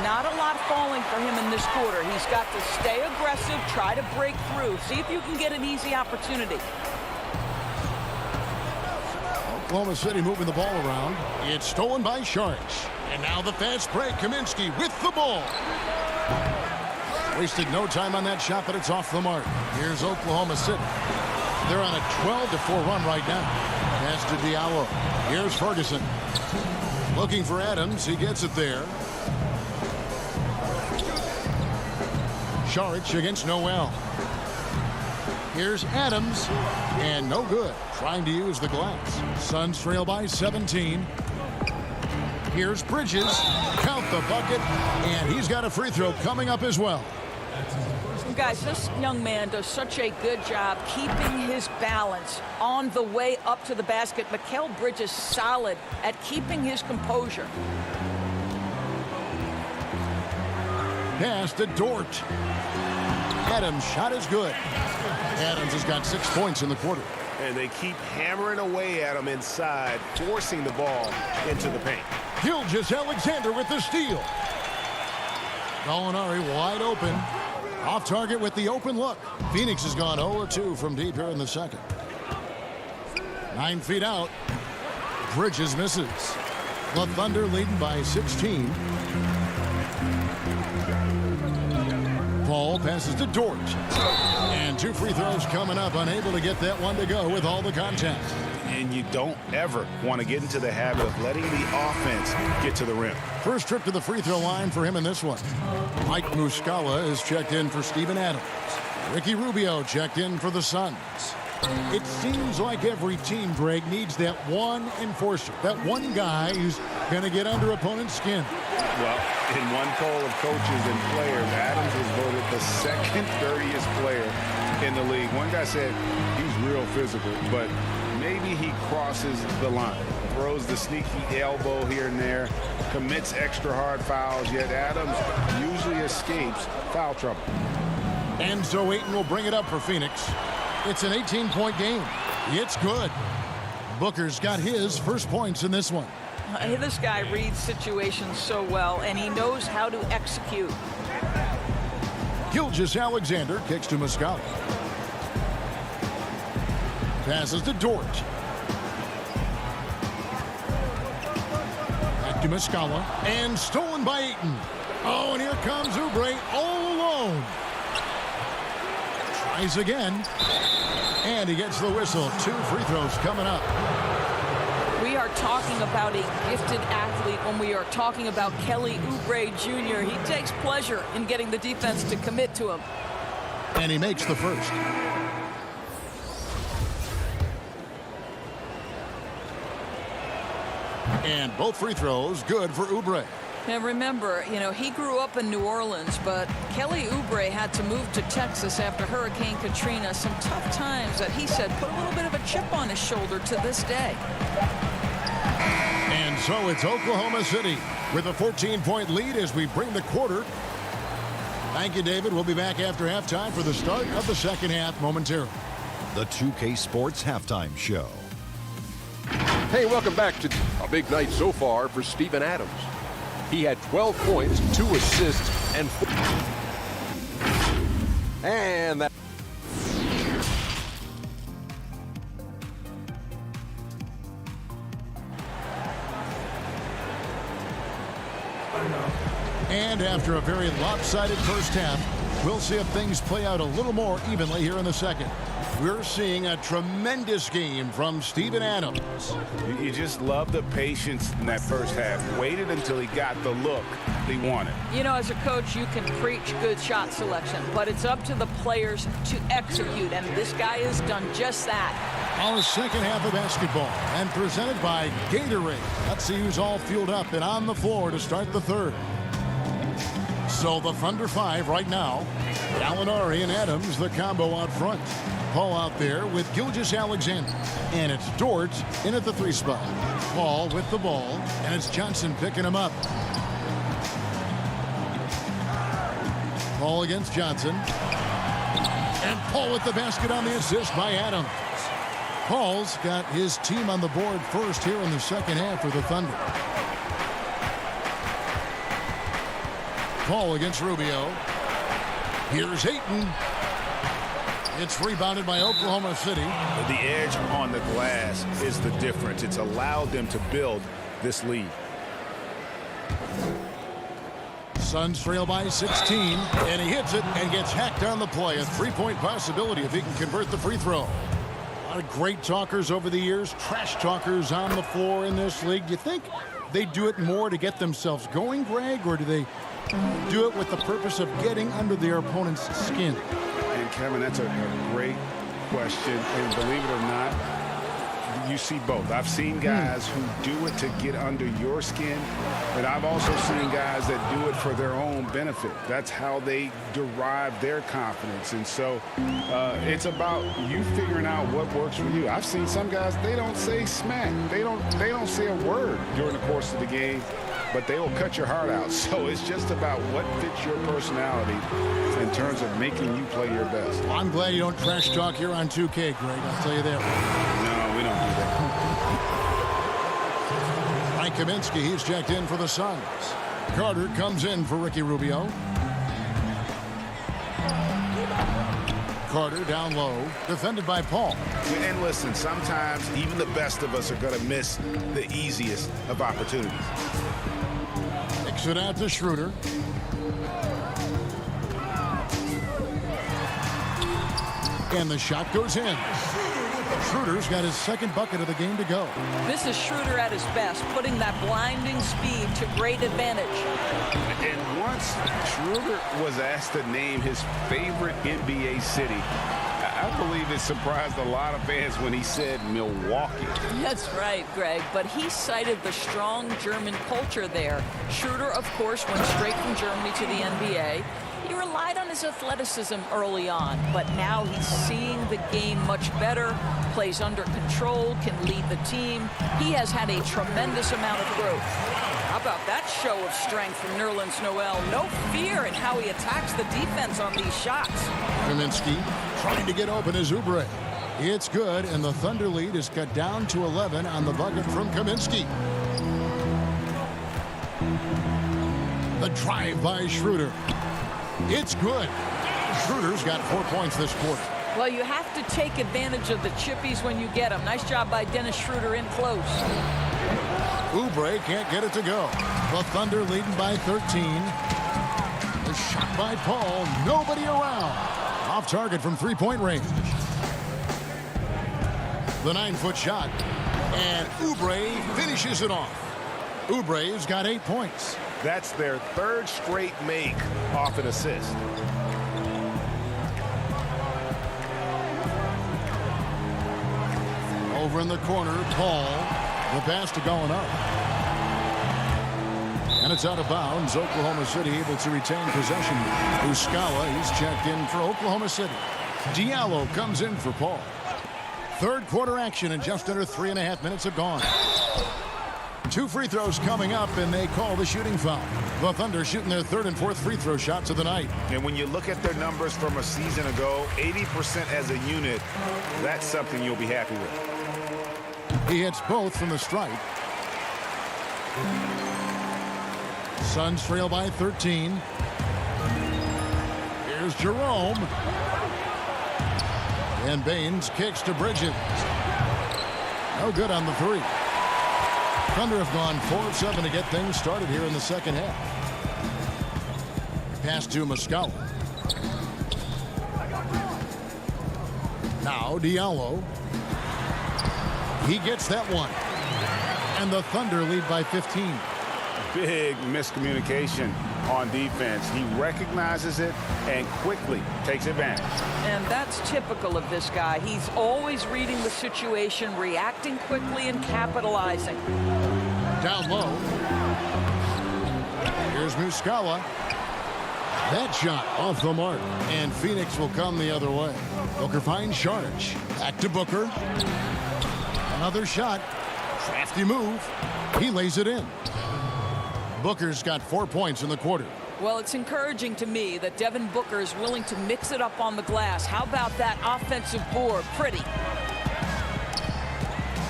Not a lot falling for him in this quarter. He's got to stay aggressive, try to break through, see if you can get an easy opportunity. Oklahoma City moving the ball around. It's stolen by Saric. And now the fast break. Kaminsky with the ball. Wasted no time on that shot, but it's off the mark. Here's Oklahoma City. They're on a 12-4 run right now. Pass to Diallo. Here's Ferguson. Looking for Adams. He gets it there. Saric against Noel. Here's Adams. And no good. Trying to use the glass. Suns trail by 17. Here's Bridges. Count the bucket. And he's got a free throw coming up as well. Guys, this young man does such a good job keeping his balance on the way up to the basket. Mikal Bridges solid at keeping his composure. Pass to Dort. Adams' shot is good. Adams has got 6 points in the quarter. And they keep hammering away at him inside, forcing the ball into the paint. Gilgeous-Alexander with the steal. Gallinari wide open. Off target with the open look. Phoenix has gone 0-2 from deep here in the second. 9 feet out. Bridges misses. The Thunder leading by 16. Paul passes to Dort. And 2 free throws coming up. Unable to get that one to go with all the contact. And you don't ever want to get into the habit of letting the offense get to the rim. First trip to the free throw line for him in this one. Mike Muscala is checked in for Steven Adams. Ricky Rubio checked in for the Suns. It seems like every team, Greg, needs that one enforcer, that one guy who's going to get under opponent's skin. Well, in one poll of coaches and players, Adams was voted the second dirtiest player in the league. One guy said he's real physical, but maybe he crosses the line, throws the sneaky elbow here and there, commits extra hard fouls, yet Adams usually escapes foul trouble. And so Ayton will bring it up for Phoenix. It's an 18-point game. It's good. Booker's got his first points in this one. This guy reads situations so well, and he knows how to execute. Gilgeous-Alexander kicks to Muscala. Passes to Dort. Back to Muscala. And stolen by Ayton. Oh, and here comes Oubre all alone. Tries again. And he gets the whistle. 2 free throws coming up. We are talking about a gifted athlete when we are talking about Kelly Oubre Jr. He takes pleasure in getting the defense to commit to him. And he makes the first. And both free throws good for Oubre. And remember, he grew up in New Orleans, but Kelly Oubre had to move to Texas after Hurricane Katrina. Some tough times that he said put a little bit of a chip on his shoulder to this day. And so it's Oklahoma City with a 14-point lead as we bring the quarter. Thank you, David. We'll be back after halftime for the start of the second half momentarily. The 2K Sports Halftime Show. Hey, welcome back to a big night so far for Steven Adams. He had 12 points, 2 assists, and 4. And that. And after a very lopsided first half, we'll see if things play out a little more evenly here in the second. We're seeing a tremendous game from Steven Adams. You just love the patience in that first half. Waited until he got the look he wanted. As a coach, you can preach good shot selection, but it's up to the players to execute, and this guy has done just that. Our second half of basketball, and presented by Gatorade. Let's see who's all fueled up and on the floor to start the third. So the Thunder 5 right now. Gallinari and Adams, the combo out front. Paul out there with Gilgeous-Alexander. And it's Dort in at the 3 spot. Paul with the ball, and it's Johnson picking him up. Paul against Johnson. And Paul with the basket on the assist by Adams. Paul's got his team on the board first here in the second half for the Thunder. Paul against Rubio. Here's Ayton. It's rebounded by Oklahoma City. The edge on the glass is the difference. It's allowed them to build this lead. Suns trail by 16, and he hits it and gets hacked on the play. A 3-point possibility if he can convert the free throw. A lot of great talkers over the years, trash talkers on the floor in this league. Do you think they do it more to get themselves going, Greg, or do they do it with the purpose of getting under their opponent's skin? And Kevin, that's a great question. And believe it or not, you see both. I've seen guys who do it to get under your skin, but I've also seen guys that do it for their own benefit. That's how they derive their confidence. And so it's about you figuring out what works for you. I've seen some guys, they don't say smack. They don't say a word during the course of the game, but they will cut your heart out. So it's just about what fits your personality in terms of making you play your best. Well, I'm glad you don't trash talk here on 2K, Greg. I'll tell you that. No, we don't do that. Mike Kaminsky, he's checked in for the Suns. Carter comes in for Ricky Rubio. Carter down low, defended by Paul. And listen, sometimes even the best of us are going to miss the easiest of opportunities. Kicks it out to Schroeder. And the shot goes in. Schroeder's got his second bucket of the game to go. This is Schroeder at his best, putting that blinding speed to great advantage. And once Schroeder was asked to name his favorite NBA city, I believe it surprised a lot of fans when he said Milwaukee. That's right, Greg, but he cited the strong German culture there. Schroeder, of course, went straight from Germany to the NBA. He relied on his athleticism early on, but now he's seeing the game much better, plays under control, can lead the team. He has had a tremendous amount of growth. How about that show of strength from Nerlens Noel? No fear in how he attacks the defense on these shots. Kaminsky trying to get open as Oubre. It's good, and the Thunder lead is cut down to 11 on the bucket from Kaminsky. The drive by Schroeder. It's good. Schroeder's got 4 points this quarter. Well, you have to take advantage of the chippies when you get them. Nice job by Dennis Schroeder in close. Oubre can't get it to go. The Thunder leading by 13. The shot by Paul. Nobody around. Off target from three-point range. The 9-foot shot. And Oubre finishes it off. Oubre's got 8 points. That's their third straight make off an assist. Over in the corner, Paul. The pass to going up. And it's out of bounds. Oklahoma City able to retain possession. Muscala, he's checked in for Oklahoma City. Diallo comes in for Paul. Third quarter action, and just under 3.5 minutes have gone. 2 free throws coming up, and they call the shooting foul. The Thunder shooting their third and fourth free throw shots of the night. And when you look at their numbers from a season ago, 80% as a unit, that's something you'll be happy with. He hits both from the stripe. Suns trail by 13. Here's Jerome. And Baines kicks to Bridges. No good on the three. Thunder have gone 4 of 7 to get things started here in the second half. Pass to Muscala. Now Diallo. He gets that one. And the Thunder lead by 15. Big miscommunication on defense. He recognizes it and quickly takes advantage. And that's typical of this guy. He's always reading the situation, reacting quickly, and capitalizing. Down low. Here's Muscala. That shot off the mark. And Phoenix will come the other way. Booker finds Saric. Back to Booker. Another shot. Crafty move. He lays it in. Booker's got 4 points in the quarter. Well, it's encouraging to me that Devin Booker is willing to mix it up on the glass. How about that offensive board? Pretty.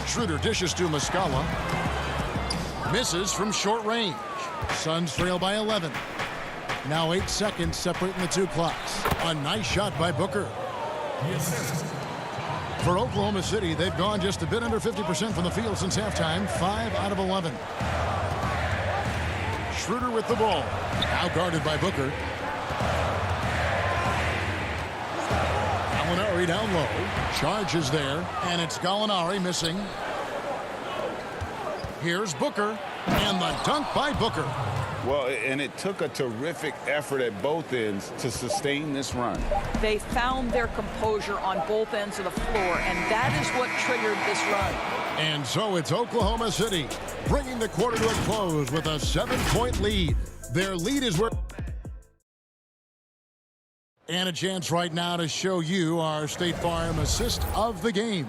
Schroeder dishes to Muscala. Misses from short range. Suns trail by 11. Now 8 seconds separating the two clocks. A nice shot by Booker. For Oklahoma City, they've gone just a bit under 50% from the field since halftime. 5 out of 11. Schroeder with the ball. Now guarded by Booker. Gallinari down low. Charge is there. And it's Gallinari missing. Here's Booker. And the dunk by Booker. Well, and it took a terrific effort at both ends to sustain this run. They found their composure on both ends of the floor, and that is what triggered this run. And so it's Oklahoma City bringing the quarter to a close with a 7-point lead. Their lead is where... And a chance right now to show you our State Farm assist of the game.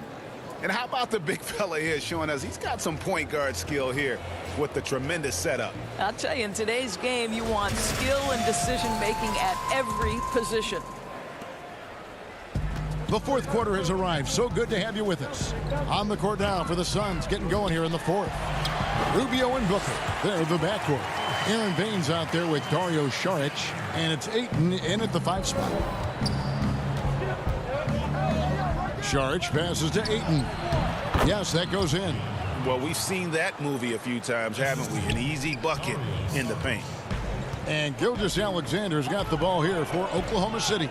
And how about the big fella here showing us he's got some point guard skill here with the tremendous setup. I'll tell you, in today's game, you want skill and decision-making at every position. The fourth quarter has arrived. So good to have you with us. On the court now for the Suns, getting going here in the fourth. Rubio and Booker, they're the backcourt. Aaron Baines out there with Dario Saric, and it's Ayton in at the 5 spot. Saric passes to Ayton. Yes, that goes in. Well, we've seen that movie a few times, haven't we? An easy bucket in the paint. And Gilgeous-Alexander's got the ball here for Oklahoma City.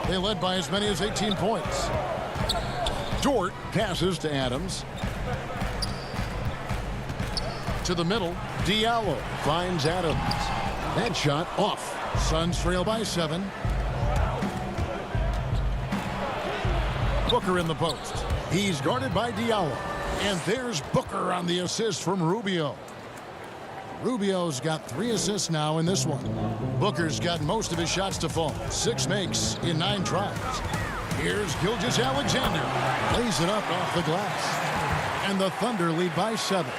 They led by as many as 18 points. Dort passes to Adams. To the middle, Diallo finds Adams. That shot off. Suns trail by 7. Booker in the post. He's guarded by Diallo. And there's Booker on the assist from Rubio. Rubio's got 3 assists now in this one. Booker's got most of his shots to fall. 6 makes in 9 tries. Here's Gilgeous-Alexander. Lays it up off the glass. And the Thunder lead by 7.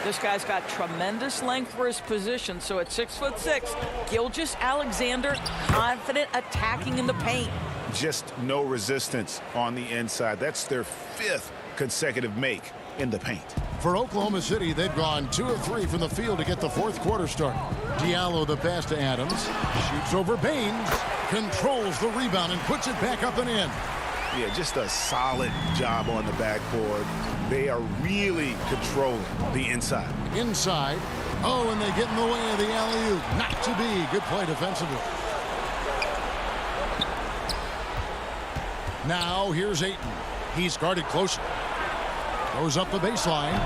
This guy's got tremendous length for his position. So at 6'6", Gilgeous-Alexander confident attacking in the paint. Just no resistance on the inside. That's their 5th consecutive make in the paint. For Oklahoma City, they've gone 2 of 3 from the field to get the fourth quarter started. Diallo the pass to Adams. Shoots over Baines. Controls the rebound and puts it back up and in. Yeah, just a solid job on the backboard. They are really controlling the inside. Inside. Oh, and they get in the way of the alley-oop. Not to be. Good play defensively. Now here's Ayton. He's guarded closely. Goes up the baseline.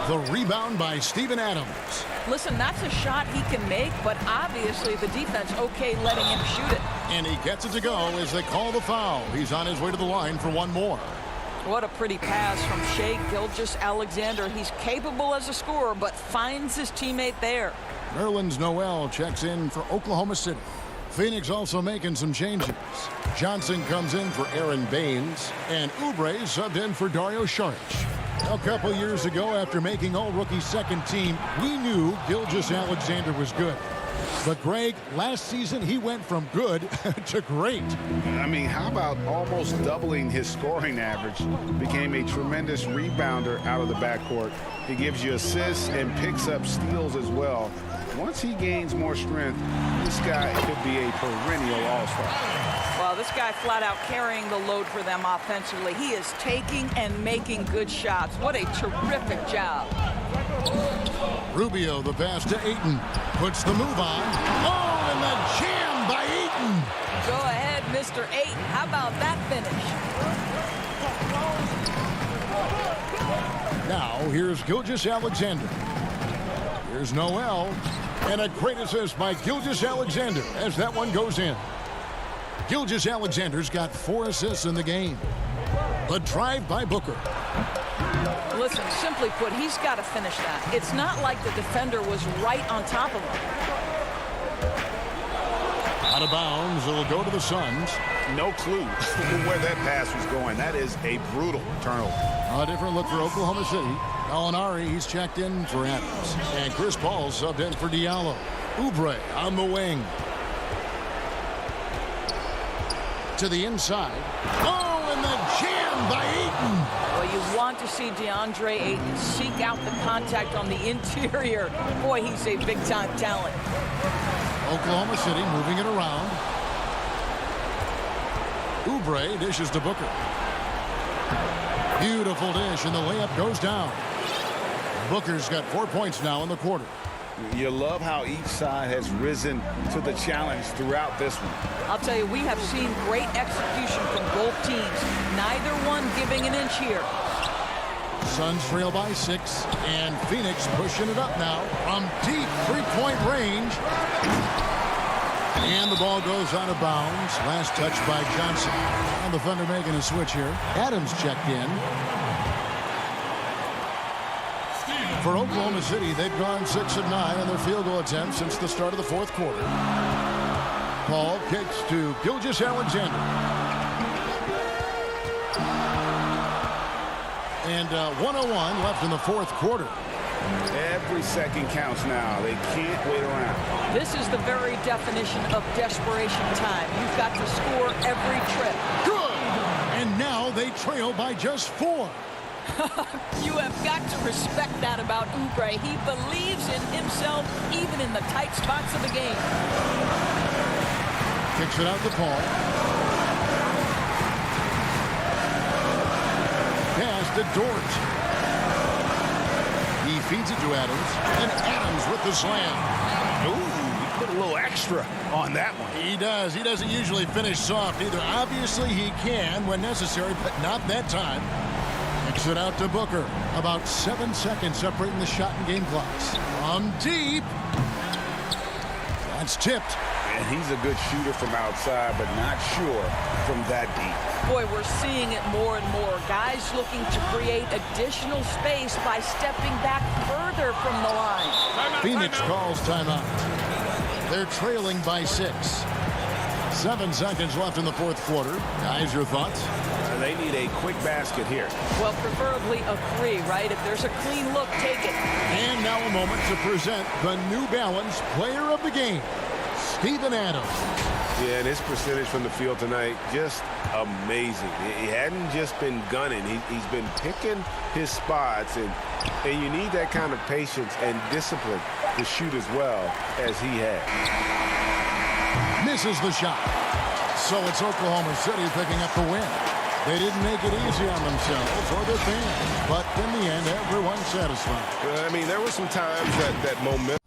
The rebound by Steven Adams. Listen, that's a shot he can make, but obviously the defense okay letting him shoot it. And he gets it to go as they call the foul. He's on his way to the line for one more. What a pretty pass from Shai Gilgeous-Alexander. He's capable as a scorer, but finds his teammate there. Nerlens Noel checks in for Oklahoma City. Phoenix also making some changes. Johnson comes in for Aaron Baines, and Oubre subbed in for Dario Saric. A couple years ago, after making All-Rookie second team, we knew Gilgeous-Alexander was good. But, Greg, last season he went from good to great. I mean, how about almost doubling his scoring average? Became a tremendous rebounder out of the backcourt. He gives you assists and picks up steals as well. Once he gains more strength, this guy could be a perennial all-star. Well, this guy flat out carrying the load for them offensively. He is taking and making good shots. What a terrific job. Rubio, the pass to Ayton. Puts the move on. Oh, and the jam by Ayton. Go ahead, Mr. Ayton. How about that finish? Now, here's Gilgeous-Alexander. Here's Noel. And a great assist by Gilgeous-Alexander as that one goes in. Gilgeous-Alexander's got 4 assists in the game. A drive by Booker. Listen, simply put, he's got to finish that. It's not like the defender was right on top of him. Out of bounds, it'll go to the Suns. No clue where that pass was going. That is a brutal turnover. A different look for Oklahoma City. Gallinari, he's checked in for Adams. And Chris Paul subbed in for Diallo. Oubre on the wing. To the inside. Oh, and the jam by Ayton. Well, you want to see DeAndre Ayton seek out the contact on the interior. Boy, he's a big-time talent. Oklahoma City moving it around. Oubre dishes to Booker. Beautiful dish, and the layup goes down. Booker's got 4 points now in the quarter. You love how each side has risen to the challenge throughout this one. I'll tell you, we have seen great execution from both teams. Neither one giving an inch here. Suns trail by 6, and Phoenix pushing it up now from deep three-point range. And the ball goes out of bounds. Last touch by Johnson. And the Thunder making a switch here. Adams checked in. For Oklahoma City, they've gone 6 of 9 on their field goal attempts since the start of the fourth quarter. Paul kicks to Gilgeous-Alexander. And 1:01 left in the fourth quarter. Every second counts now. They can't wait around. This is the very definition of desperation time. You've got to score every trip. Good! And now they trail by just 4. You have got to respect that about Oubre. He believes in himself even in the tight spots of the game. Kicks it out to Paul. Pass to Dort. He feeds it to Adams. And Adams with the slam. Ooh, he put a little extra on that one. He does. He doesn't usually finish soft either. Obviously, he can when necessary, but not that time. Kicks it out to Booker. About 7 seconds separating the shot and game clocks. From deep. That's tipped. And he's a good shooter from outside, but not sure from that deep. Boy, we're seeing it more and more. Guys looking to create additional space by stepping back further from the line. Phoenix calls timeout. They're trailing by 6. 7 seconds left in the fourth quarter. Guys, your thoughts? They need a quick basket here. Well, preferably a 3, right? If there's a clean look, take it. And now a moment to present the New Balance Player of the Game, Steven Adams. Yeah, and his percentage from the field tonight, just amazing. He hadn't just been gunning. He's been picking his spots, and you need that kind of patience and discipline to shoot as well as he has. Misses the shot. So it's Oklahoma City picking up the win. They didn't make it easy on themselves or their fans, but in the end, everyone's satisfied. I mean, there were some times that momentum.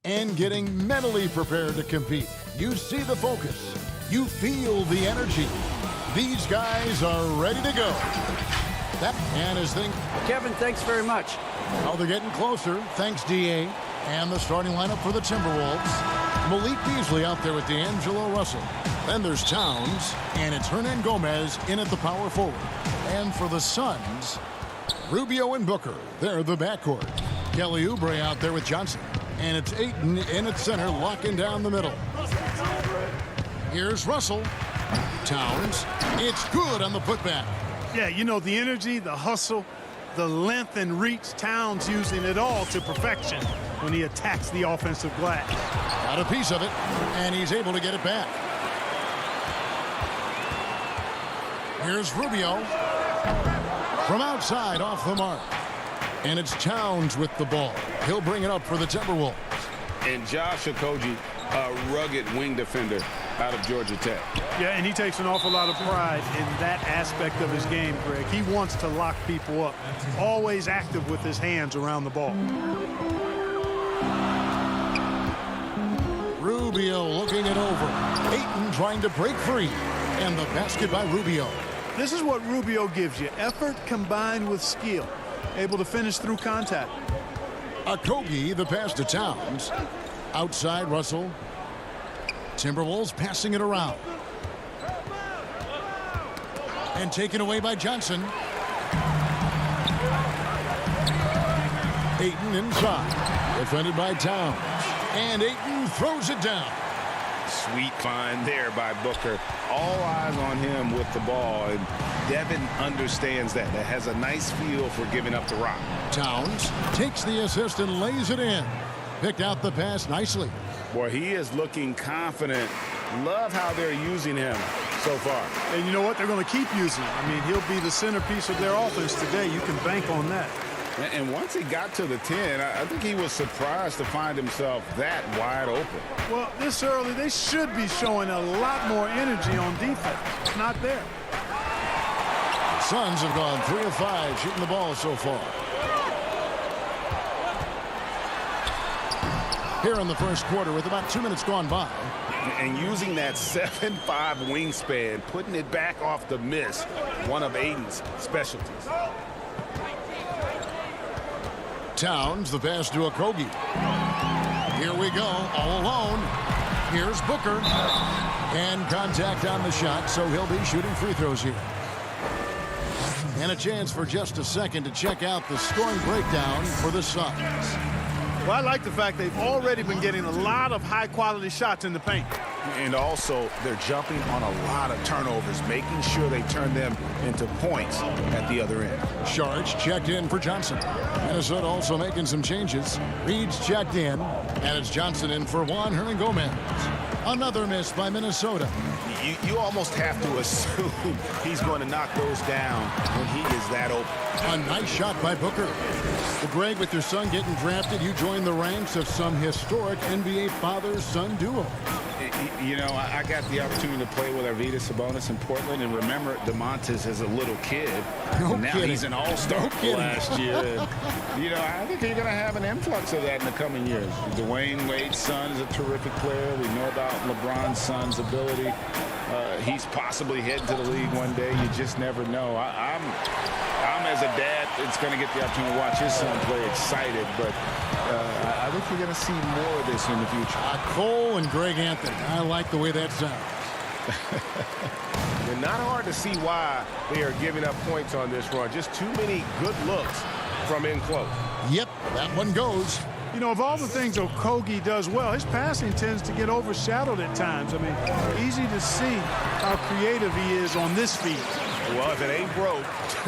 and getting mentally prepared to compete. You see the focus. You feel the energy. These guys are ready to go. And his thing. Kevin, thanks very much. Oh, they're getting closer. Thanks, D.A. And the starting lineup for the Timberwolves. Malik Beasley out there with D'Angelo Russell. Then there's Towns, and it's Hernan Gomez in at the power forward. And for the Suns, Rubio and Booker. They're the backcourt. Kelly Oubre out there with Johnson. And it's Ayton in at center, locking down the middle. Here's Russell. Towns. It's good on the putback. Yeah, you know, the energy, the hustle, the length and reach. Towns using it all to perfection when he attacks the offensive glass. Got a piece of it, and he's able to get it back. Here's Rubio. From outside, off the mark. And it's Towns with the ball. He'll bring it up for the Timberwolves. And Josh Okogie, a rugged wing defender out of Georgia Tech. Yeah, and he takes an awful lot of pride in that aspect of his game, Greg. He wants to lock people up. Always active with his hands around the ball. Rubio looking it over. Ayton trying to break free. And the basket by Rubio. This is what Rubio gives you. Effort combined with skill. Able to finish through contact. Okogie, the pass to Towns. Outside, Russell. Timberwolves passing it around. And taken away by Johnson. Ayton inside. Defended by Towns. And Ayton throws it down. Sweet find there by Booker. All eyes on him with the ball. And Devin understands that. That has a nice feel for giving up the rock. Towns takes the assist and lays it in. Picked out the pass nicely. Boy, he is looking confident. Love how they're using him so far. And you know what? They're going to keep using him. I mean, he'll be the centerpiece of their offense today. You can bank on that. And once he got to the 10, I think he was surprised to find himself that wide open. Well, this early, they should be showing a lot more energy on defense. It's not there. The Suns have gone 3 of 5 shooting the ball so far. Here in the first quarter with about 2 minutes gone by. And using that 7'5" wingspan, putting it back off the miss, one of Ayton's specialties. Towns, the pass to Okogie. Here we go, all alone. Here's Booker. And contact on the shot, so he'll be shooting free throws here. And a chance for just a second to check out the scoring breakdown for the Suns. Well, I like the fact they've already been getting a lot of high-quality shots in the paint. And also, they're jumping on a lot of turnovers, making sure they turn them into points at the other end. Sharge checked in for Johnson. Minnesota also making some changes. Reed's checked in, and it's Johnson in for Juan Hernan Gomez. Another miss by Minnesota. You almost have to assume he's going to knock those down when he is that open. A nice shot by Booker. Well, Greg, with your son getting drafted, you joined the ranks of some historic NBA father-son duo. You know, I got the opportunity to play with Arvydas Sabonis in Portland, and remember DeMontis as a little kid. No now kidding. He's an all-star last year. And, you know, I think you're going to have an influx of that in the coming years. Dwayne Wade's son is a terrific player. We know about LeBron's son's ability. He's possibly heading to the league one day. You just never know. I'm as a dad, it's going to get the opportunity to watch his son play excited, but I think you're going to see more of this in the future. Cole and Greg Anthony. I like the way that sounds. And not hard to see why they are giving up points on this run. Just too many good looks from in close. Yep, that one goes. You know, of all the things Okogie does well, his passing tends to get overshadowed at times. I mean, easy to see how creative he is on this feed. Well, if it ain't broke,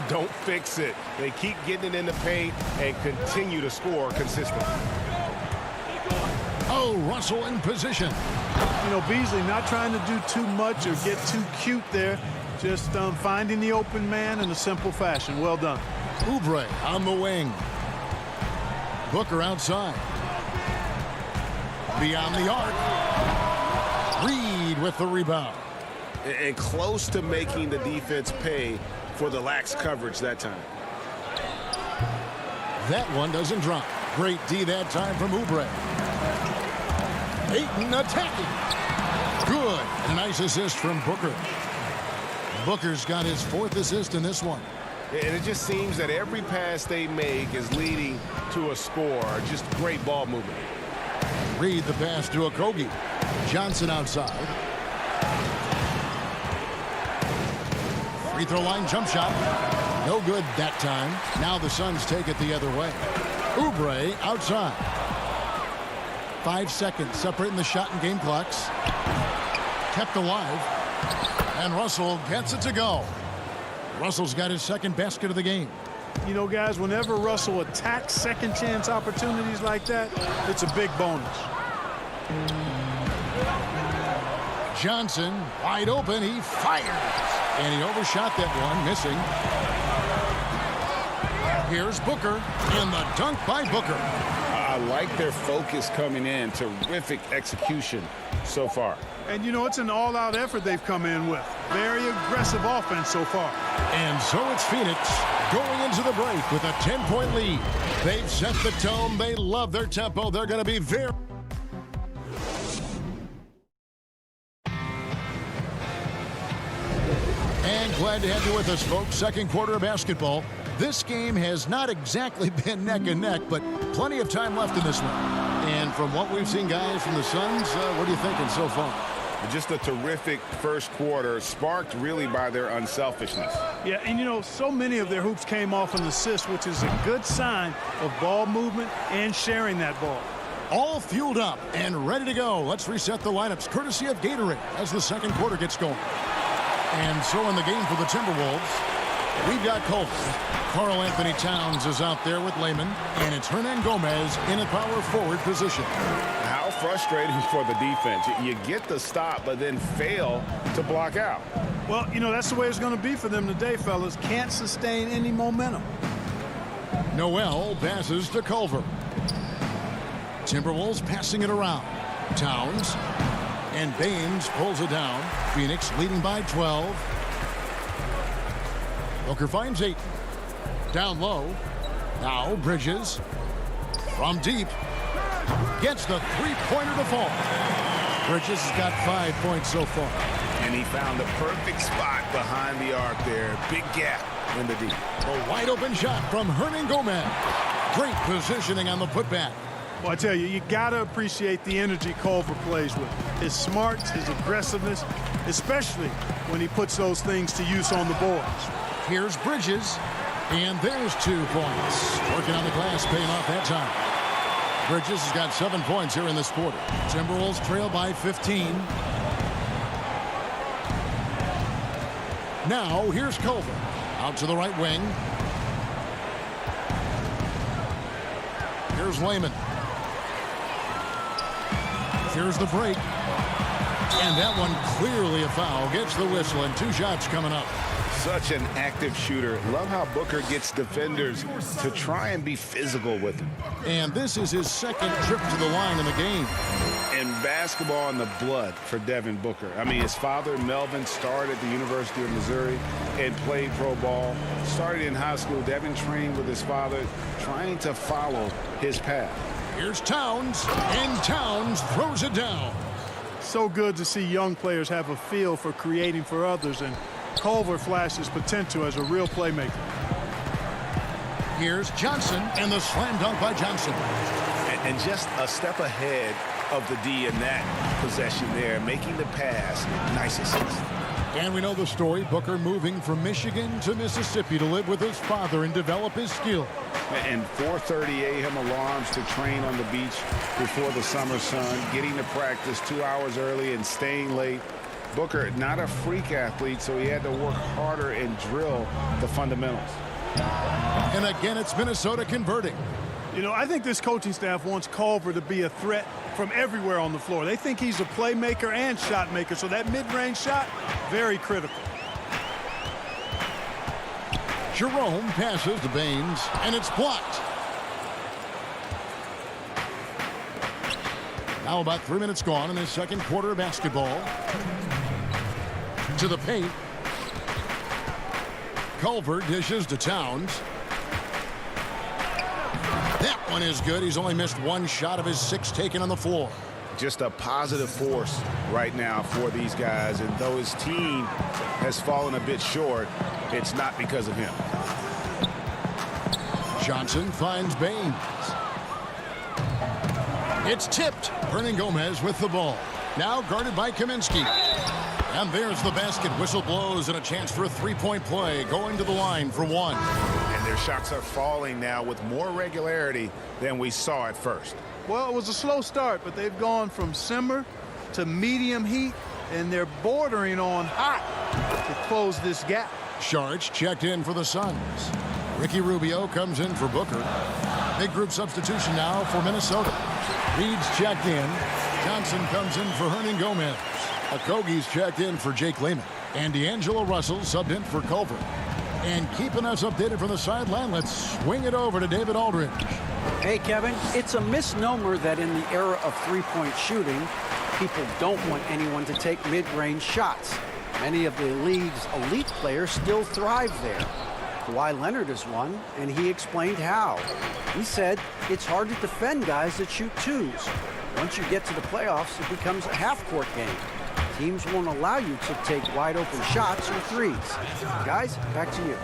don't fix it. They keep getting it in the paint and continue to score consistently. Oh, Russell in position. You know, Beasley not trying to do too much or get too cute there. Just finding the open man in a simple fashion. Well done. Oubre on the wing. Booker outside. Beyond the arc. Reed with the rebound. And close to making the defense pay for the lax coverage that time. That one doesn't drop. Great D that time from Oubre. Ayton attacking. Good. And a nice assist from Booker. Booker's got his 4th assist in this one. And it just seems that every pass they make is leading to a score. Just great ball movement. Reed the pass to Okogie. Johnson outside. Free throw line jump shot. No good that time. Now the Suns take it the other way. Oubre outside. 5 seconds separating the shot and game clocks. Kept alive. And Russell gets it to go. Russell's got his 2nd basket of the game. You know, guys, whenever Russell attacks second chance opportunities like that, it's a big bonus. Johnson wide open. He fires. And he overshot that one, missing. Here's Booker. And the dunk by Booker. I like their focus coming in. Terrific execution so far. And, you know, it's an all-out effort they've come in with. Very aggressive offense so far. And so it's Phoenix going into the break with a 10-point lead. They've set the tone. They love their tempo. They're going to be very... And glad to have you with us, folks. Second quarter of basketball. This game has not exactly been neck and neck, but plenty of time left in this one. And from what we've seen, guys, from the Suns, what are you thinking so far? Just a terrific first quarter, sparked really by their unselfishness. Yeah, and you know, so many of their hoops came off an assist, which is a good sign of ball movement and sharing that ball. All fueled up and ready to go. Let's reset the lineups, courtesy of Gatorade, as the second quarter gets going. And so in the game for the Timberwolves, we've got Colts. Karl Anthony Towns is out there with Layman, and it's Hernan Gomez in a power forward position. How frustrating for the defense. You get the stop, but then fail to block out. Well, you know, that's the way it's going to be for them today, fellas. Can't sustain any momentum. Noel passes to Culver. Timberwolves passing it around. Towns. And Baines pulls it down. Phoenix leading by 12. Booker finds 8. Down low. Now Bridges. From deep. Gets the three-pointer to fall. Bridges has got 5 points so far. And he found the perfect spot behind the arc there. Big gap in the deep. A wide open shot from Hernan Gomez. Great positioning on the putback. Well, I tell you, you got to appreciate the energy Culver plays with. His smarts, his aggressiveness, especially when he puts those things to use on the boards. Here's Bridges, and there's 2 points. Working on the glass, paying off that time. Bridges has got 7 points here in this quarter. Timberwolves trail by 15. Now, here's Culver. Out to the right wing. Here's Layman. Here's the break. And that one clearly a foul. Gets the whistle, and 2 shots coming up. Such an active shooter. Love how Booker gets defenders to try and be physical with him. And this is his 2nd trip to the line in the game. And basketball in the blood for Devin Booker. I mean, his father, Melvin, started at the University of Missouri and played pro ball. Started in high school. Devin trained with his father, trying to follow his path. Here's Towns, and Towns throws it down. So good to see young players have a feel for creating for others, and Culver flashes potential as a real playmaker. Here's Johnson, and the slam dunk by Johnson. And just a step ahead of the D in that possession there, making the pass. Nice assist. And we know the story. Booker moving from Michigan to Mississippi to live with his father and develop his skill. And 4:30 a.m. alarms to train on the beach before the summer sun, getting to practice 2 hours early and staying late. Booker, not a freak athlete, so he had to work harder and drill the fundamentals. And again, it's Minnesota converting. You know, I think this coaching staff wants Culver to be a threat from everywhere on the floor. They think he's a playmaker and shot maker, so that mid-range shot, very critical. Jerome passes to Baines, and it's blocked. Now about 3 minutes gone in the second quarter of basketball. To the paint. Culver dishes to Towns. That one is good. He's only missed 1 shot of his 6 taken on the floor. just a positive force right now for these guys. And though his team has fallen a bit short, it's not because of him. Johnson finds Baines. It's tipped. Hernan Gomez with the ball. Now guarded by Kaminsky. And there's the basket. Whistle blows and a chance for a three-point play. Going to the line for one. And their shots are falling now with more regularity than we saw at first. Well, it was a slow start, but they've gone from simmer to medium heat, and they're bordering on hot to close this gap. Sharch checked in for the Suns. Ricky Rubio comes in for Booker. Big group substitution now for Minnesota. Reed's checked in. Johnson comes in for Hernan Gomez. Okogie's checked in for Jake Lehman. And D'Angelo Russell subbed in for Culver. And keeping us updated from the sideline, let's swing it over to David Aldridge. Hey, Kevin, it's a misnomer that in the era of three-point shooting, people don't want anyone to take mid-range shots. Many of the league's elite players still thrive there. Kawhi Leonard is one, and he explained how. He said it's hard to defend guys that shoot twos. Once you get to the playoffs, it becomes a half-court game. Teams won't allow you to take wide-open shots or threes. Guys, back to you.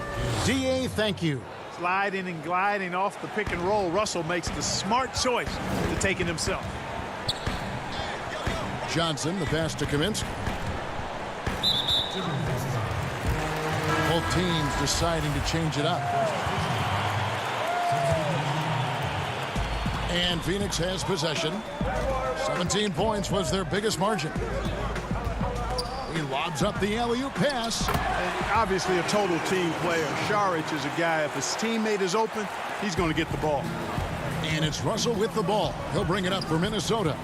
DA, thank you. Sliding and gliding off the pick and roll, Russell makes the smart choice to take it himself. Johnson, the pass to Kaminsky. Both teams deciding to change it up. And Phoenix has possession. 17 points was their biggest margin. He lobs up the alley-oop pass. And obviously a total team player. Saric is a guy, if his teammate is open, he's going to get the ball. And it's Russell with the ball. He'll bring it up for Minnesota.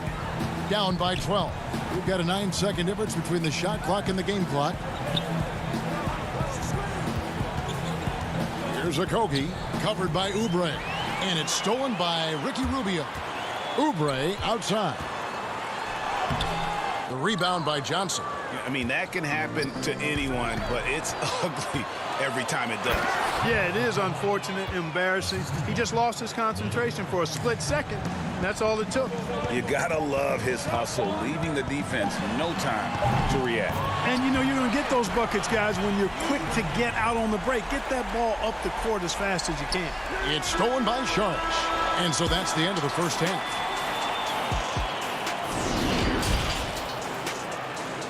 Down by 12. We've got a 9-second difference between the shot clock and the game clock. Here's Okogie, covered by Oubre. And it's stolen by Ricky Rubio. Oubre outside. The rebound by Johnson. I mean, that can happen to anyone, but it's ugly every time it does. Yeah, it is unfortunate, embarrassing. He just lost his concentration for a split second, and that's all it took. You gotta love his hustle, leaving the defense no time to react. And, you know, you're going to get those buckets, guys, when you're quick to get out on the break. Get that ball up the court as fast as you can. It's stolen by Sharp. And so that's the end of the first half.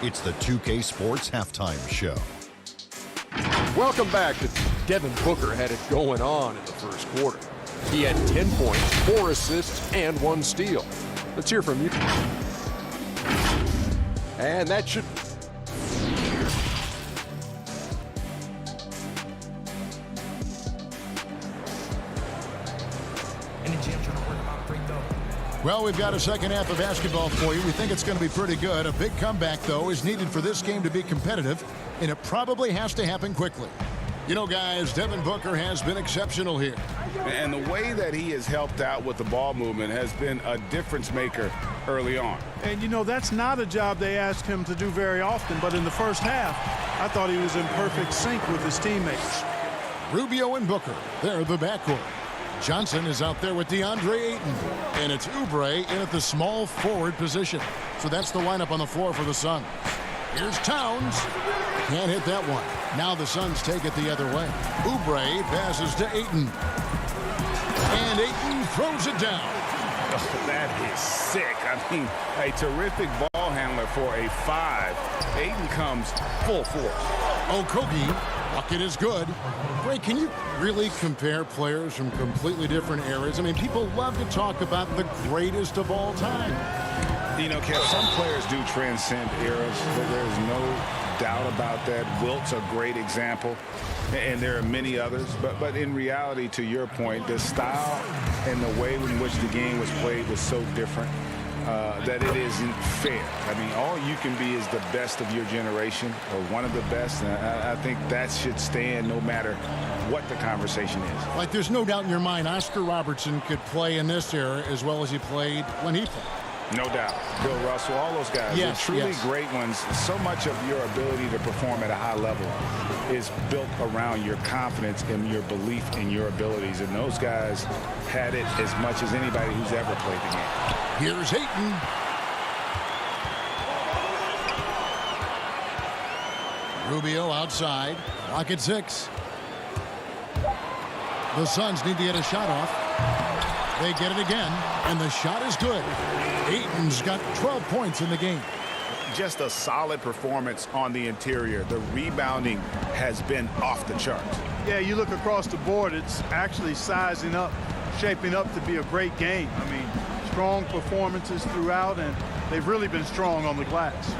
It's the 2K Sports Halftime Show. Welcome back. Devin Booker had it going on in the first quarter. He had 10 points, 4 assists, and 1 steal. Let's hear from you. And that should... Well, we've got a second half of basketball for you. We think it's going to be pretty good. A big comeback, though, is needed for this game to be competitive, and it probably has to happen quickly. You know, guys, Devin Booker has been exceptional here. And the way that he has helped out with the ball movement has been a difference maker early on. And, you know, that's not a job they ask him to do very often, but in the first half, I thought he was in perfect sync with his teammates. Rubio and Booker, they're the backcourt. Johnson is out there with DeAndre Ayton. And it's Oubre in at the small forward position. So that's the lineup on the floor for the Suns. Here's Towns. Can't hit that one. Now the Suns take it the other way. Oubre passes to Ayton. And Ayton throws it down. Oh, that is sick. I mean, a terrific ball handler for a 5. Ayton comes full force. Okogie, bucket is good. Ray, can you really compare players from completely different eras? I mean, people love to talk about the greatest of all time. You know, Kev, some players do transcend eras. There's no doubt about that. Wilt's a great example, and there are many others. But in reality, to your point, the style and the way in which the game was played was so different that it isn't fair. I mean, all you can be is the best of your generation or one of the best. And I think that should stand no matter what the conversation is. Like, there's no doubt in your mind Oscar Robertson could play in this era as well as he played when he played. No doubt. Bill Russell, all those guys, yes, they're truly yes. great ones. So much of your ability to perform at a high level is built around your confidence and your belief in your abilities. And those guys had it as much as anybody who's ever played the game. Here's Ayton. Rubio outside. Clock at 6. The Suns need to get a shot off. They get it again, and the shot is good. Ayton's got 12 points in the game. Just a solid performance on the interior. The rebounding has been off the charts. Yeah, you look across the board, it's actually sizing up, shaping up to be a great game. I mean, strong performances throughout, and they've really been strong on the glass.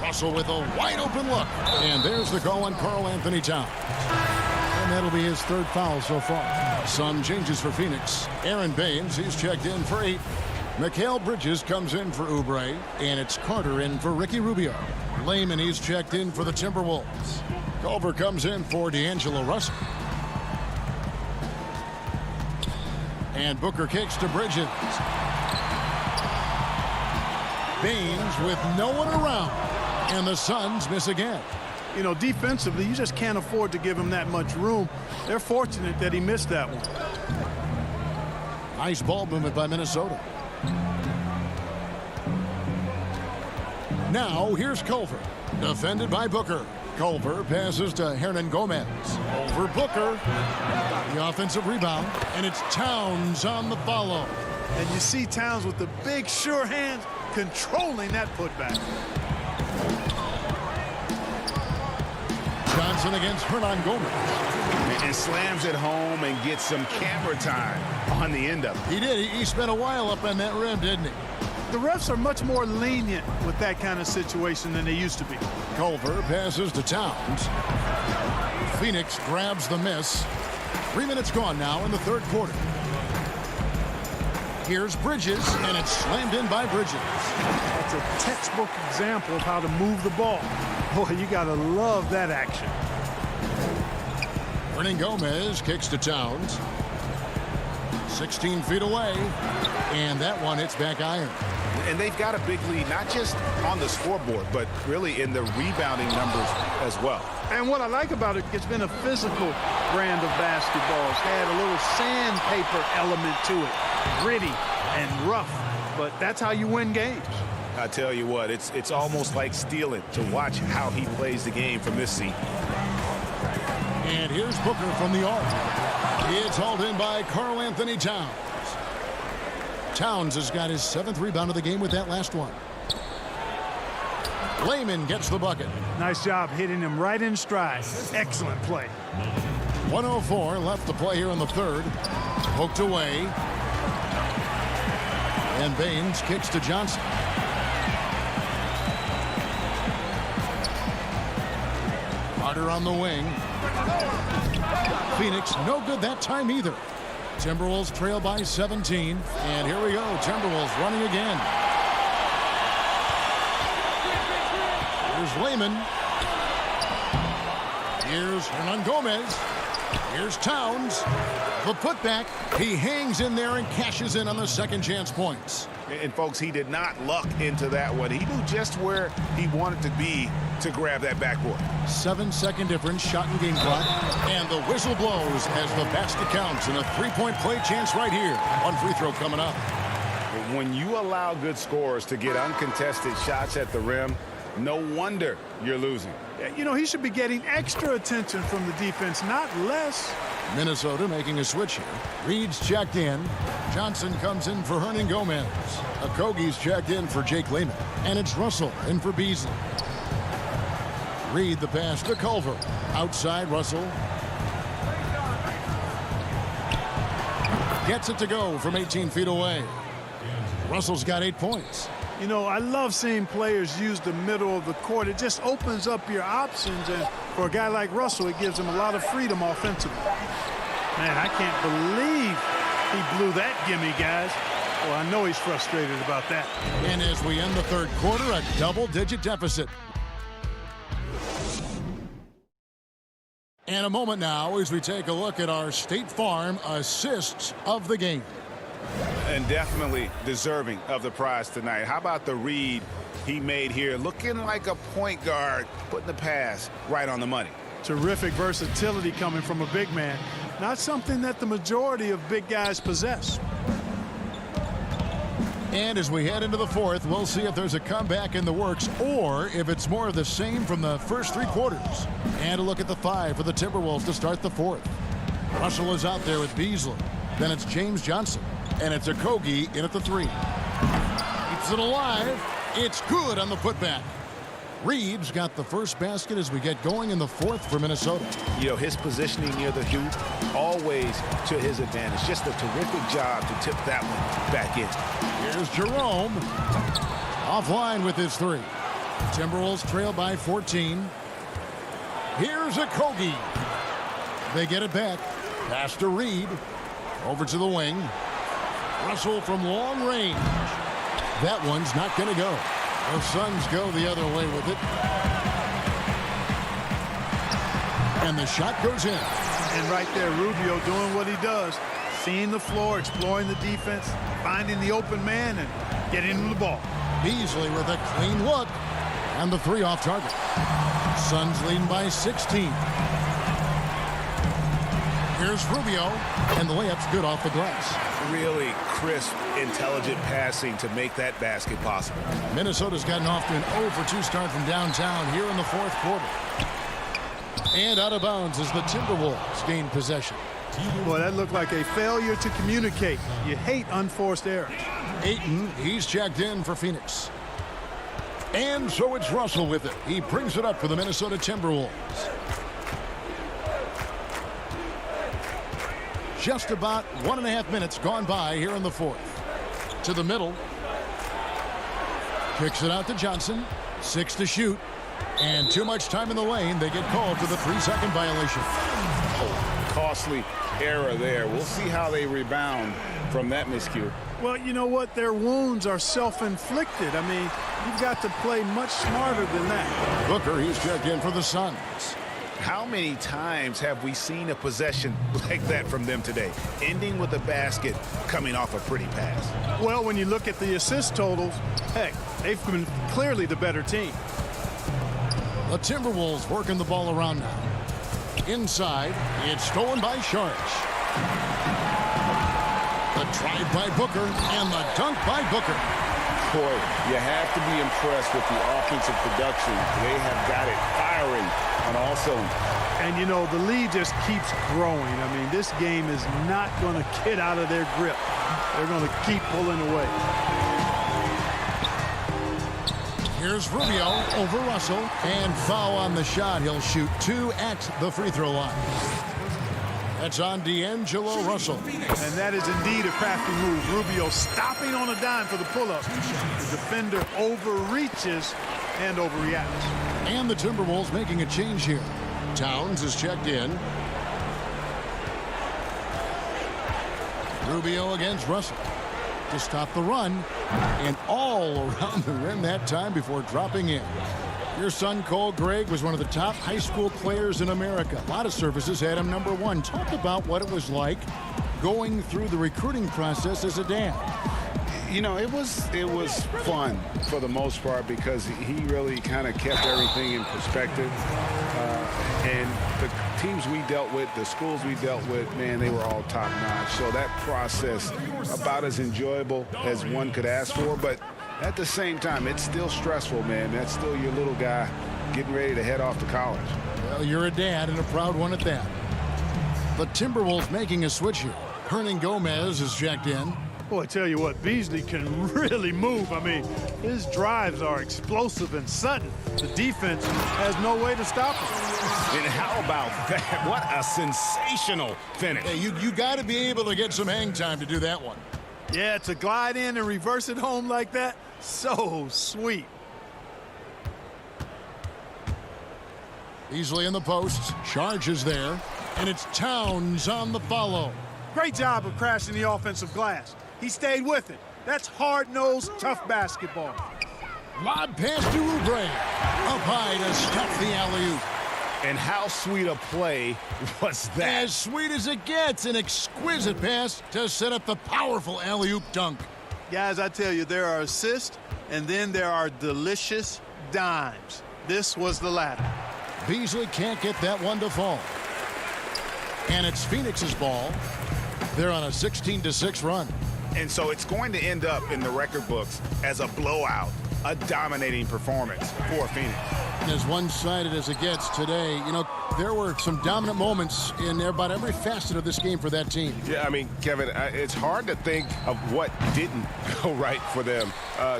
Russell with a wide open look. And there's the call on Karl Anthony Towns. And that'll be his 3rd foul so far. Some changes for Phoenix. Aaron Baines, he's checked in for 8. Mikal Bridges comes in for Oubre, and it's Carter in for Ricky Rubio. Layman, he's checked in for the Timberwolves. Culver comes in for D'Angelo Russell. And Booker kicks to Bridges. Baines with no one around, and the Suns miss again. You know, defensively, you just can't afford to give him that much room. They're fortunate that he missed that one. Nice ball movement by Minnesota. Now here's Culver, defended by Booker. Culver passes to Hernan Gomez. Over Booker. The offensive rebound, and it's Towns on the follow. And you see Towns with the big, sure hands controlling that putback. Johnson against Hernan Gomez. And slams it home and gets some camera time on the end of it. He did. He spent a while up on that rim, didn't he? The refs are much more lenient with that kind of situation than they used to be. Culver passes to Towns. Phoenix grabs the miss. 3 minutes gone now in the 3rd quarter. Here's Bridges, and it's slammed in by Bridges. That's a textbook example of how to move the ball. Boy, you got to love that action. Hernan Gomez kicks to Towns. 16 feet away, and that one hits back iron. And they've got a big lead, not just on the scoreboard, but really in the rebounding numbers as well. And what I like about it, it's been a physical brand of basketball. It's had a little sandpaper element to it. Gritty and rough, but that's how you win games. I tell you what, it's almost like stealing to watch how he plays the game from this seat. And here's Booker from the arc. It's hauled in by Karl Anthony Towns. Towns has got his 7th rebound of the game with that last one. Layman gets the bucket. Nice job hitting him right in stride. Excellent play. 1:04 left to play here in the 3rd. Poked away. And Baines kicks to Johnson. Carter on the wing. Phoenix no good that time either. Timberwolves trail by 17. And here we go. Timberwolves running again. Here's Layman. Here's Hernan Gomez. Here's Towns. The putback. He hangs in there and cashes in on the second chance points. And folks, he did not luck into that one. He knew just where he wanted to be to grab that backboard. 7-second difference, shot and game clock. And the whistle blows as the basket counts, and a 3-point play chance right here. One free throw coming up. When you allow good scorers to get uncontested shots at the rim, no wonder you're losing. You know, he should be getting extra attention from the defense, not less. Minnesota making a switch here. Reed's checked in. Johnson comes in for Hernan Gomez. Okogie's checked in for Jake Layman. And it's Russell in for Beasley. Reed the pass to Culver. Outside Russell. Gets it to go from 18 feet away. Russell's got 8 points. You know, I love seeing players use the middle of the court. It just opens up your options, and for a guy like Russell, it gives him a lot of freedom offensively. Man, I can't believe he blew that gimme, guys. Well, I know he's frustrated about that. And as we end the 3rd quarter, a double-digit deficit. And a moment now as we take a look at our State Farm assists of the game. And definitely deserving of the prize tonight. How about the read he made here? Looking like a point guard, putting the pass right on the money. Terrific versatility coming from a big man. Not something that the majority of big guys possess. And as we head into the fourth, we'll see if there's a comeback in the works or if it's more of the same from the first 3 quarters. And a look at the 5 for the Timberwolves to start the fourth. Russell is out there with Beasley. Then it's James Johnson. And it's Okogie in at the 3. Keeps it alive. It's good on the putback. Reeves got the first basket as we get going in the fourth for Minnesota. You know, his positioning near the hoop, always to his advantage. Just a terrific job to tip that one back in. Here's Jerome. Offline with his 3. Timberwolves trail by 14. Here's Okogie. They get it back. Pass to Reed. Over to the wing. Russell from long range. That one's not going to go. The Suns go the other way with it. And the shot goes in. And right there, Rubio doing what he does. Seeing the floor, exploring the defense, finding the open man, and getting him the ball. Beasley with a clean look. And the 3 off target. Suns leading by 16. Here's Rubio. And the layup's good off the glass. Really crisp, intelligent passing to make that basket possible. Minnesota's gotten off to an 0 for 2 start from downtown here in the fourth quarter. And out of bounds as the Timberwolves gain possession. Boy, that looked like a failure to communicate. You hate unforced errors. Ayton, he's checked in for Phoenix. And so it's Russell with it. He brings it up for the Minnesota Timberwolves. Just about 1.5 minutes gone by here in the fourth. To the middle. Kicks it out to Johnson. 6 to shoot. And too much time in the lane. They get called for the 3-second violation. Costly error there. We'll see how they rebound from that miscue. Well, you know what? Their wounds are self-inflicted. I mean, you've got to play much smarter than that. Booker, he's checked in for the Suns. How many times have we seen a possession like that from them today, ending with a basket coming off a pretty pass? Well, when you look at the assist totals, heck, they've been clearly the better team. The Timberwolves working the ball around now. Inside, it's stolen by Sharks. The drive by Booker and the dunk by Booker. Boy, you have to be impressed with the offensive production. They have got it firing on all cylinders. And, you know, the lead just keeps growing. I mean, this game is not going to get out of their grip. They're going to keep pulling away. Here's Rubio over Russell. And foul on the shot. He'll shoot 2 at the free throw line. That's on D'Angelo Russell. And that is indeed a crafty move. Rubio stopping on a dime for the pull-up. The defender overreaches and overreacts. And the Timberwolves making a change here. Towns is checked in. Rubio against Russell to stop the run. And all around the rim that time before dropping in. Your son, Cole Gregg, was one of the top high school players in America. A lot of services had him #1. Talk about what it was like going through the recruiting process as a dad. You know, it was fun for the most part because he really kind of kept everything in perspective. And the teams we dealt with, the schools we dealt with, man, they were all top-notch. So that process, about as enjoyable as one could ask for. But at the same time, it's still stressful, man. That's still your little guy getting ready to head off to college. Well, you're a dad and a proud one at that. The Timberwolves making a switch here. Hernan Gomez is checked in. Boy, I tell you what, Beasley can really move. I mean, his drives are explosive and sudden. The defense has no way to stop him. And how about that? What a sensational finish. Hey, you got to be able to get some hang time to do that one. Yeah, to glide in and reverse it home like that, so sweet. Beasley in the post. Charges there. And it's Towns on the follow. Great job of crashing the offensive glass. He stayed with it. That's hard-nosed, tough basketball. Lob pass to Oubre. Up high to stuff the alley-oop. And how sweet a play was that? As sweet as it gets. An exquisite pass to set up the powerful alley-oop dunk. Guys, I tell you, there are assists, and then there are delicious dimes. This was the latter. Beasley can't get that one to fall. And it's Phoenix's ball. They're on a 16-6 run. And so it's going to end up in the record books as a blowout, a dominating performance for Phoenix. And as one-sided as it gets today, you know, there were some dominant moments in about every facet of this game for that team. Yeah, I mean, Kevin, it's hard to think of what didn't go right for them.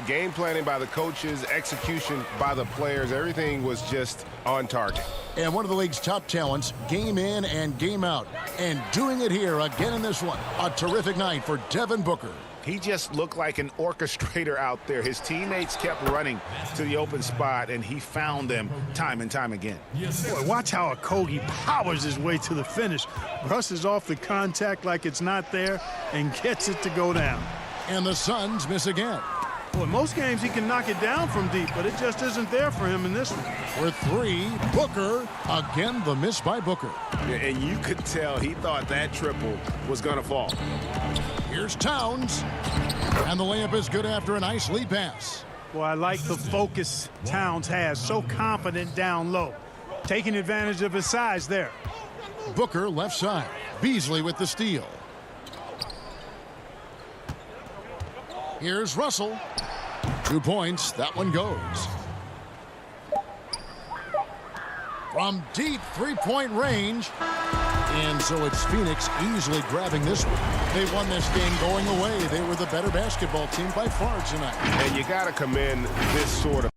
Game planning by the coaches, execution by the players, everything was just on target. And one of the league's top talents, game in and game out. And doing it here again in this one. A terrific night for Devin Booker. He just looked like an orchestrator out there. His teammates kept running to the open spot, and he found them time and time again. Boy, watch how Okogie powers his way to the finish. Brushes off the contact like it's not there and gets it to go down. And the Suns miss again. Boy, most games he can knock it down from deep, but it just isn't there for him in this one. For three, Booker. Again, the miss by Booker. And you could tell he thought that triple was going to fall. Here's Towns. And the layup is good after a nice lead pass. Boy, I like the focus Towns has. So confident down low. Taking advantage of his size there. Booker left side. Beasley with the steal. Here's Russell. 2 points. That one goes. From deep three-point range. And so it's Phoenix easily grabbing this one. They won this game going away. They were the better basketball team by far tonight. And you got to commend this sort of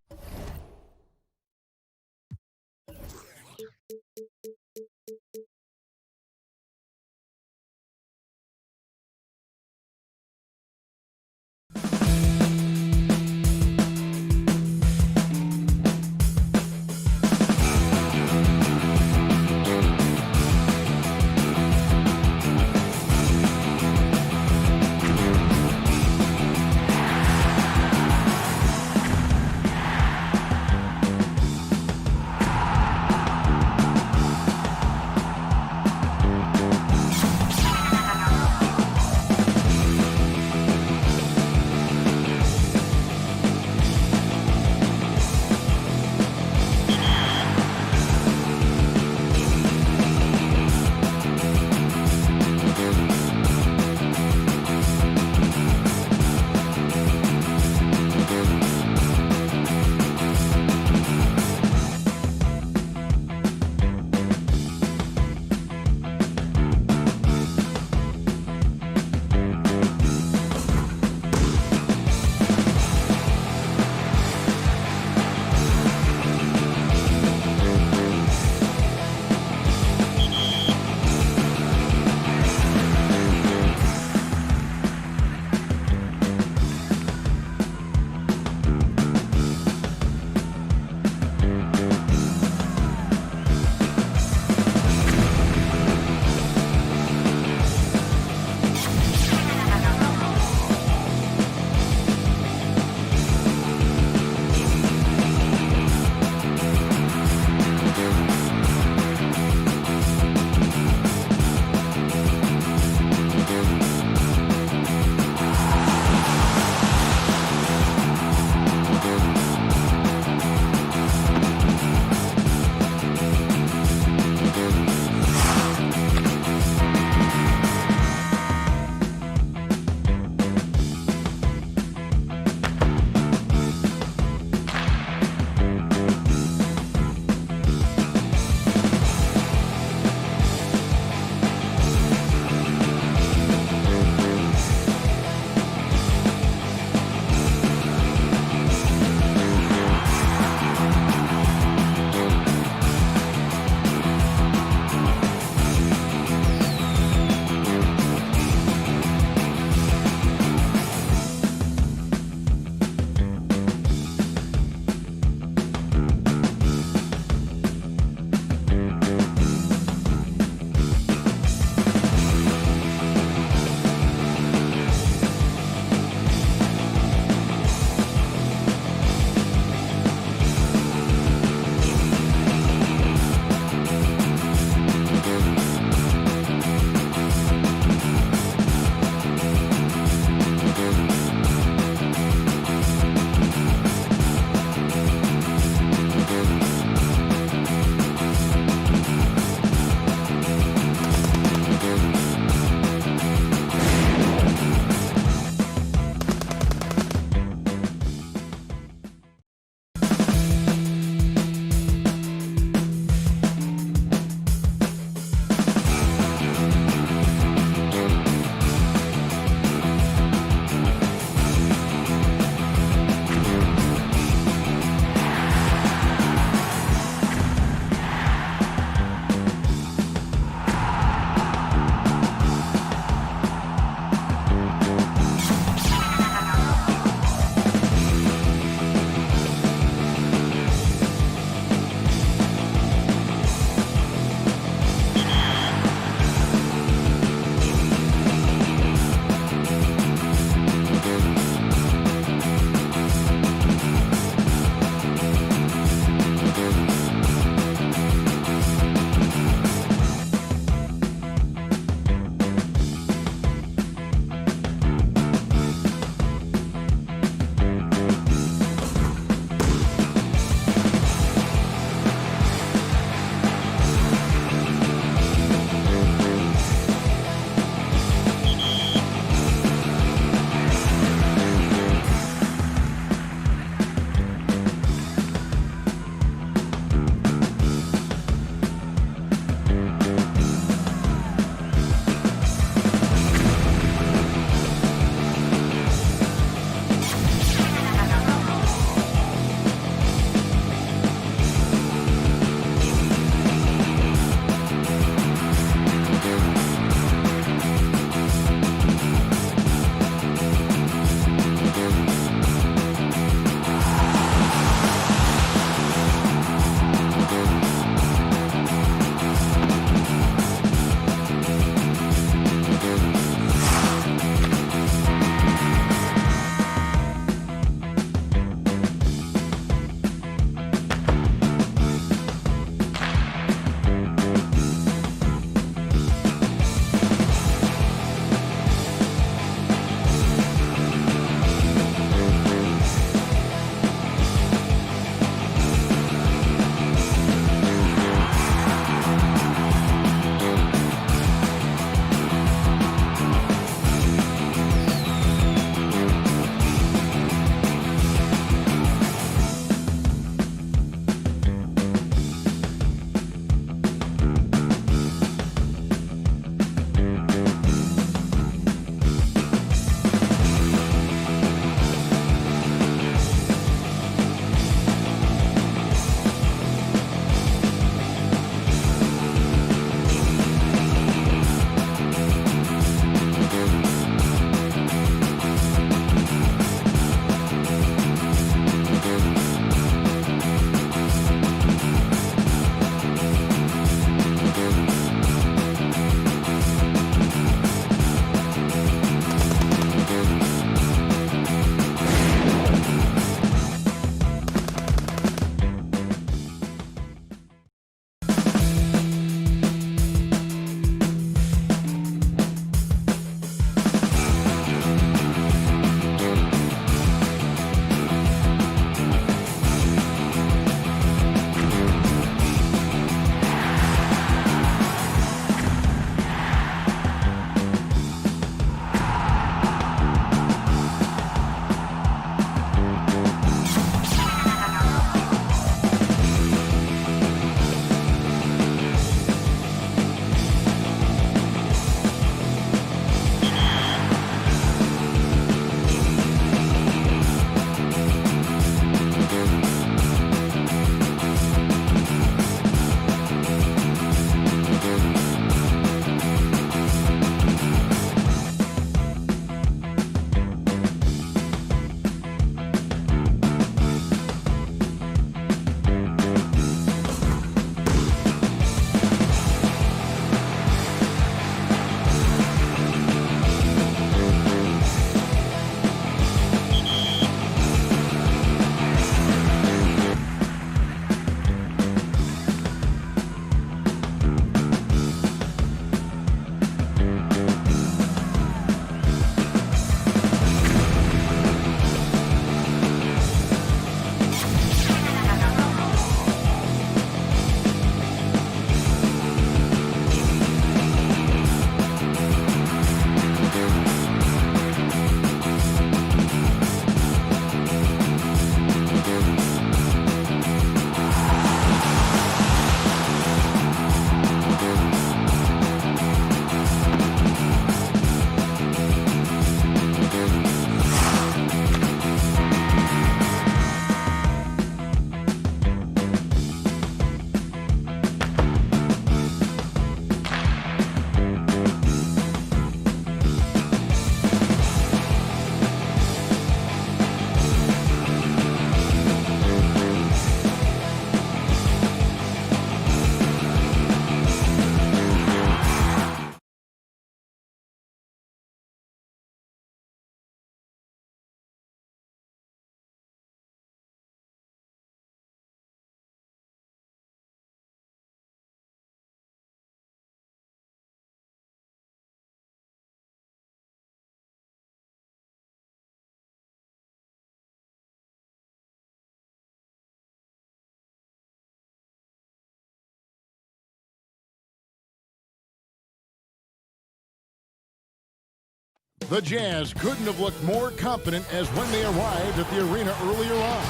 The Jazz couldn't have looked more confident as when they arrived at the arena earlier on.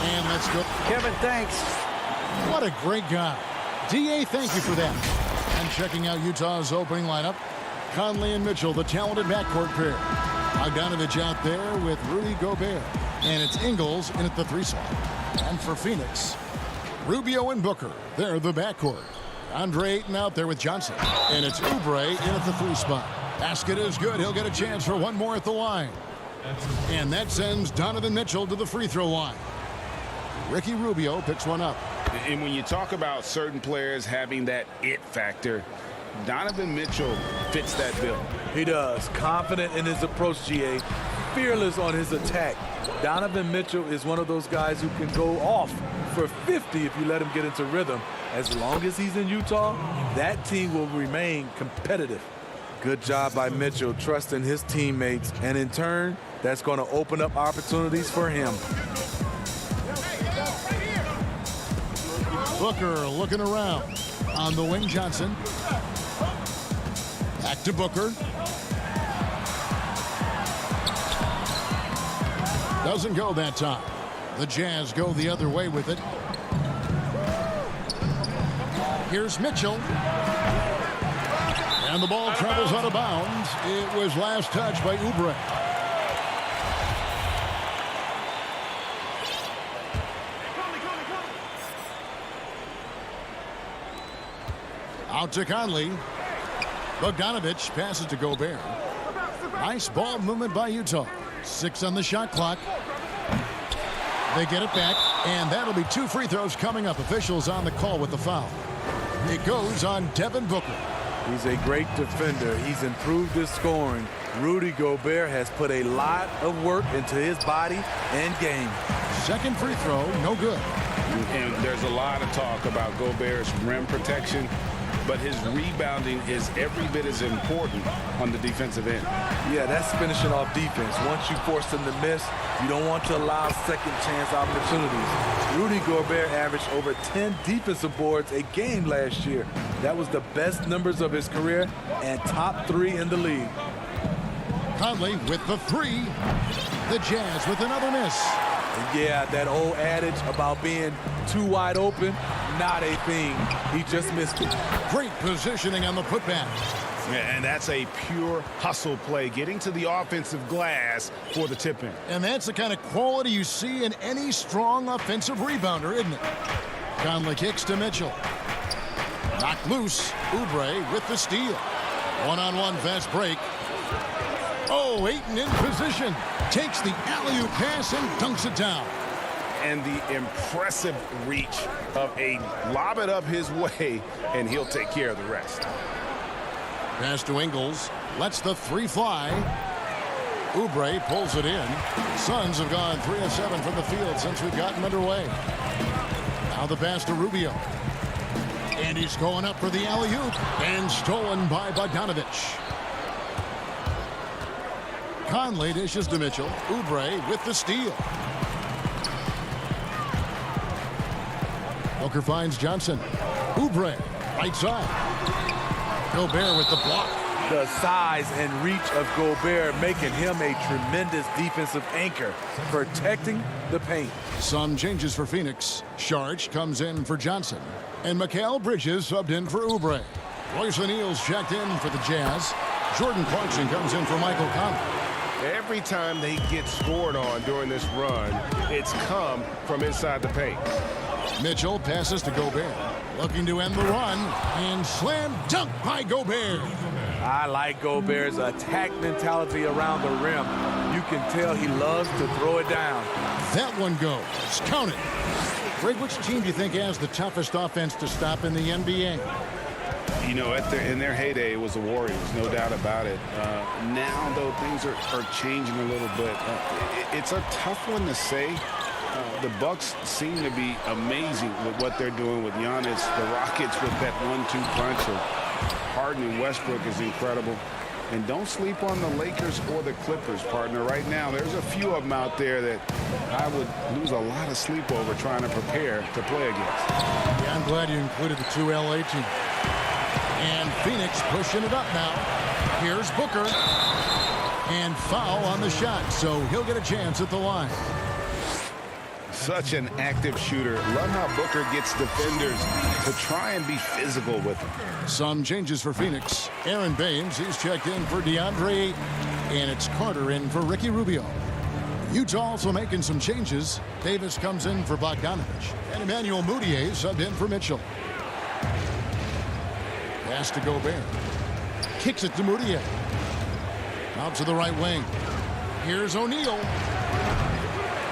And let's go. Kevin, thanks. What a great guy. D.A., thank you for that. And checking out Utah's opening lineup, Conley and Mitchell, the talented backcourt pair. Bogdanovich out there with Rudy Gobert. And it's Ingles in at the 3 slot. And for Phoenix, Rubio and Booker, they're the backcourt. Andre Ayton out there with Johnson. And it's Oubre in at the 3 spot. Basket is good. He'll get a chance for one more at the line. And that sends Donovan Mitchell to the free throw line. Ricky Rubio picks one up. And when you talk about certain players having that it factor, Donovan Mitchell fits that bill. He does. Confident in his approach, GA. Fearless on his attack. Donovan Mitchell is one of those guys who can go off for 50 if you let him get into rhythm. As long as he's in Utah, that team will remain competitive. Good job by Mitchell trusting his teammates, and in turn, that's going to open up opportunities for him. Booker looking around. On the wing, Johnson. Back to Booker. Doesn't go that time. The Jazz go the other way with it. Here's Mitchell. And the ball travels out of bounds. It was last touched by Oubre. Out to Conley. Bogdanovich passes to Gobert. Nice ball movement by Utah. 6 on the shot clock. They get it back, and that'll be 2 free throws coming up. Officials on the call with the foul. It goes on Devin Booker. He's a great defender. He's improved his scoring. Rudy Gobert has put a lot of work into his body and game. Second free throw, no good. And there's a lot of talk about Gobert's rim protection, but his rebounding is every bit as important on the defensive end. Yeah, that's finishing off defense. Once you force them to miss, you don't want to allow second chance opportunities. Rudy Gobert averaged over 10 defensive boards a game last year. That was the best numbers of his career and top 3 in the league. Conley with the 3. The Jazz with another miss. Yeah, that old adage about being too wide open, not a thing. He just missed it. Great positioning on the putback. And that's a pure hustle play, getting to the offensive glass for the tip-in. And that's the kind of quality you see in any strong offensive rebounder, isn't it? Conley kicks to Mitchell. Knocked loose. Oubre with the steal. One-on-one fast break. Oh, Ayton in position. Takes the alley-oop pass and dunks it down. And the impressive reach of Ayton. Lob it up his way, and he'll take care of the rest. Pass to Ingles. Lets the 3 fly. Oubre pulls it in. Suns have gone 3 of 7 from the field since we've gotten underway. Now the pass to Rubio. And he's going up for the alley-oop. And stolen by Bogdanovich. Conley dishes to Mitchell. Oubre with the steal. Booker finds Johnson. Oubre, right side. Gobert with the block. The size and reach of Gobert making him a tremendous defensive anchor, protecting the paint. Some changes for Phoenix. Sharch comes in for Johnson. And Mikal Bridges subbed in for Oubre. Royce O'Neal's checked in for the Jazz. Jordan Clarkson comes in for Michael Conley. Every time they get scored on during this run, it's come from inside the paint. Mitchell passes to Gobert. Looking to end the run. And slam dunk by Gobert. I like Gobert's attack mentality around the rim. You can tell he loves to throw it down. That one goes. Count it. Greg, which team do you think has the toughest offense to stop in the NBA? You know, in their heyday, it was the Warriors, no doubt about it. Now, though, things are changing a little bit. It's a tough one to say. The Bucks seem to be amazing with what they're doing with Giannis. The Rockets with that 1-2 punch of Harden and Westbrook is incredible. And don't sleep on the Lakers or the Clippers, partner. Right now, there's a few of them out there that I would lose a lot of sleep over trying to prepare to play against. Yeah, I'm glad you included the 2 LA teams. And Phoenix pushing it up now. Here's Booker. And foul on the shot, so he'll get a chance at the line. Such an active shooter. Love how Booker gets defenders to try and be physical with him. Some changes for Phoenix. Aaron Baines, he's checked in for DeAndre, and it's Carter in for Ricky Rubio. Utah also making some changes. Davis comes in for Bogdanovich, and Emmanuel Mudiay subbed in for Mitchell. Pass to Gobert. Kicks it to Mudiay. Out to the right wing. Here's O'Neal.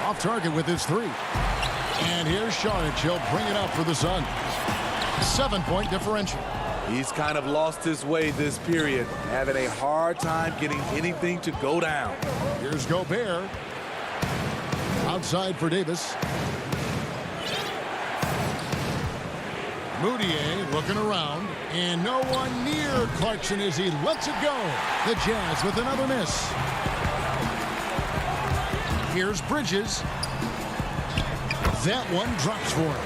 Off target with his three. And here's Saric. He'll bring it up for the Suns. 7-point differential. He's kind of lost his way this period, having a hard time getting anything to go down. Here's Gobert. Outside for Davis. Mudiay looking around, and no one near Clarkson as he lets it go. The Jazz with another miss. Here's Bridges. That one drops for him.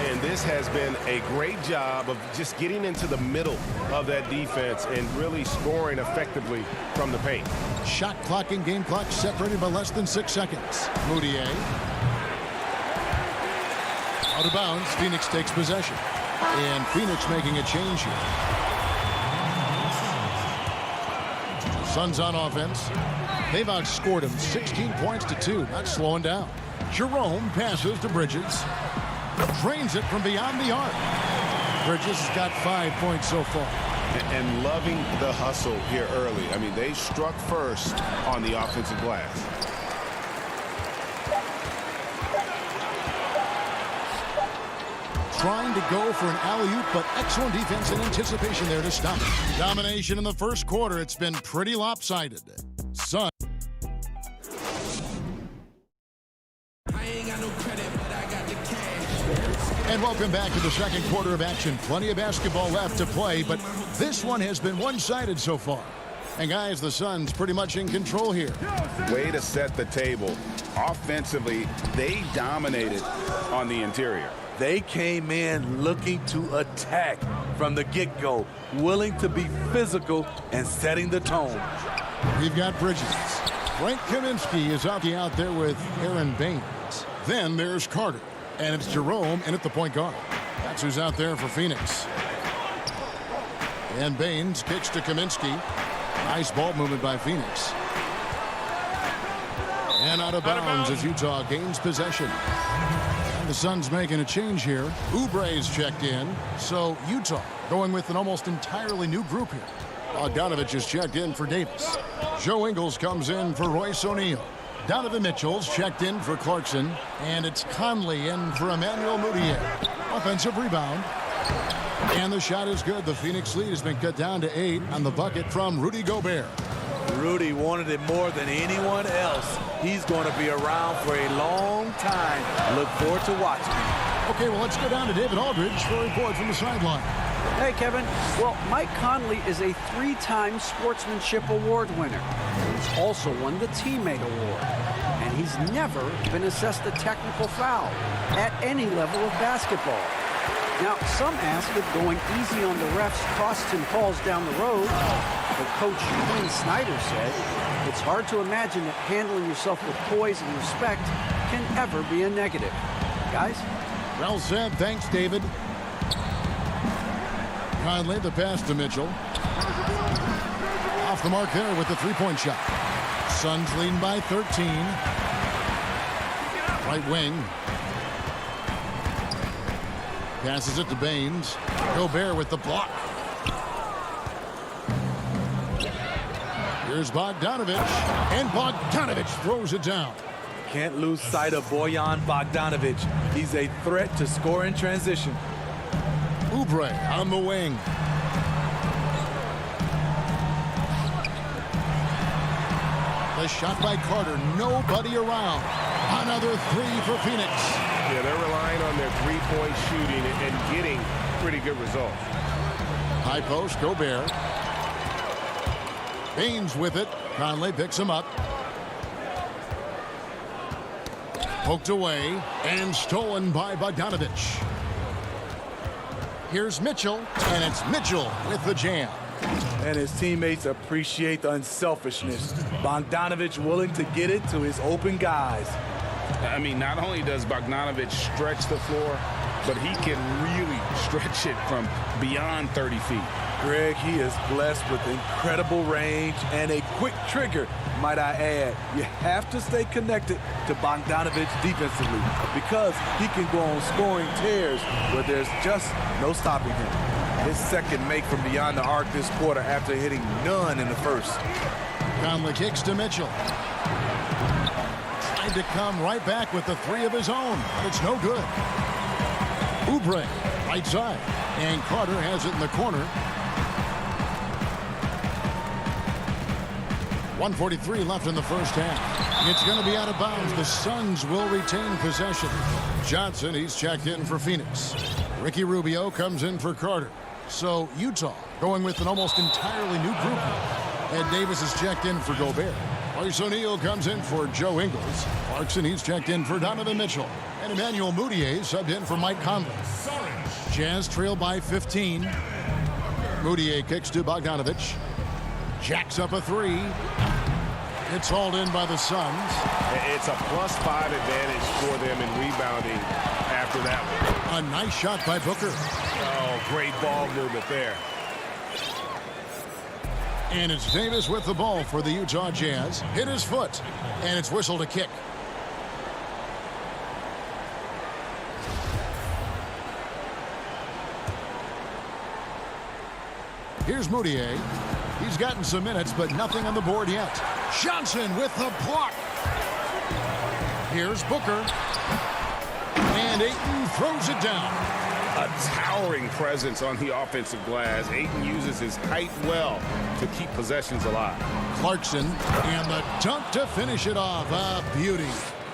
And this has been a great job of just getting into the middle of that defense and really scoring effectively from the paint. Shot clock and game clock separated by less than 6 seconds. Mudiay. Out of bounds. Phoenix takes possession. And Phoenix making a change here. Suns on offense. They've outscored him 16 points to 2. Not slowing down. Jerome passes to Bridges. Drains it from beyond the arc. Bridges has got 5 points so far. And loving the hustle here early. I mean, they struck first on the offensive glass. Trying to go for an alley-oop, but excellent defense and anticipation there to stop it. Domination in the first quarter. It's been pretty lopsided. Suns. And welcome back to the second quarter of action. Plenty of basketball left to play, but this one has been one-sided so far. And guys, the Suns pretty much in control here. Way to set the table. Offensively, they dominated on the interior. They came in looking to attack from the get-go, willing to be physical and setting the tone. We've got Bridges. Frank Kaminsky is out there with Aaron Baines. Then there's Carter. And it's Jerome in at the point guard. That's who's out there for Phoenix. And Baines kicks to Kaminsky. Nice ball movement by Phoenix. And out of bounds as Utah gains possession. And the Suns making a change here. Oubre's checked in. So Utah going with an almost entirely new group here. Bogdanovich is checked in for Davis. Joe Ingles comes in for Royce O'Neal. Donovan Mitchell's checked in for Clarkson. And it's Conley in for Emmanuel Mudiay. Offensive rebound. And the shot is good. The Phoenix lead has been cut down to 8 on the bucket from Rudy Gobert. Rudy wanted it more than anyone else. He's going to be around for a long time. Look forward to watching him. Okay, well, let's go down to David Aldridge for a report from the sideline. Hey, Kevin. Well, Mike Conley is a 3-time Sportsmanship Award winner. He's also won the Teammate Award. And he's never been assessed a technical foul at any level of basketball. Now, some ask if going easy on the refs costs him calls down the road. But Coach Quinn Snyder said it's hard to imagine that handling yourself with poise and respect can ever be a negative. Guys? Well said. Thanks, David. Conley, the pass to Mitchell. Off the mark there with the three-point shot. Suns leading by 13. Right wing. Passes it to Baines. Gobert with the block. Here's Bogdanovich. And Bogdanovich throws it down. Can't lose sight of Bojan Bogdanovich. He's a threat to score in transition. Oubre on the wing. The shot by Carter. Nobody around. Another three for Phoenix. Yeah, they're relying on their three-point shooting and getting pretty good results. High post, Gobert. Baines with it. Conley picks him up. Poked away and stolen by Bogdanovich. Here's Mitchell, and it's Mitchell with the jam. And his teammates appreciate the unselfishness. Bogdanovich willing to get it to his open guys. I mean, not only does Bogdanovich stretch the floor, but he can really stretch it from beyond 30 feet. Greg, he is blessed with incredible range and a quick trigger, might I add. You have to stay connected to Bogdanovich defensively because he can go on scoring tears where there's just no stopping him. His second make from beyond the arc this quarter after hitting none in the first. Conley kicks to Mitchell. Tried to come right back with the three of his own, but it's no good. Oubre, right side, and Carter has it in the corner. 1:43 left in the first half. It's going to be out of bounds. The Suns will retain possession. Johnson, he's checked in for Phoenix. Ricky Rubio comes in for Carter. So Utah going with an almost entirely new group. Ed Davis is checked in for Gobert. Royce O'Neal comes in for Joe Ingles. Clarkson, he's checked in for Donovan Mitchell. And Emmanuel Mudiay subbed in for Mike Conley. Jazz trail by 15. Mudiay kicks to Bogdanovich. Jacks up a three. It's hauled in by the Suns. It's a +5 advantage for them in rebounding after that one. A nice shot by Booker. Oh, great ball movement there. And it's Davis with the ball for the Utah Jazz. Hit his foot, and it's whistled a kick. Here's Mudiay. He's gotten some minutes, but nothing on the board yet. Johnson with the block. Here's Booker. And Ayton throws it down. A towering presence on the offensive glass. Ayton uses his height well to keep possessions alive. Clarkson, and the dunk to finish it off. A beauty.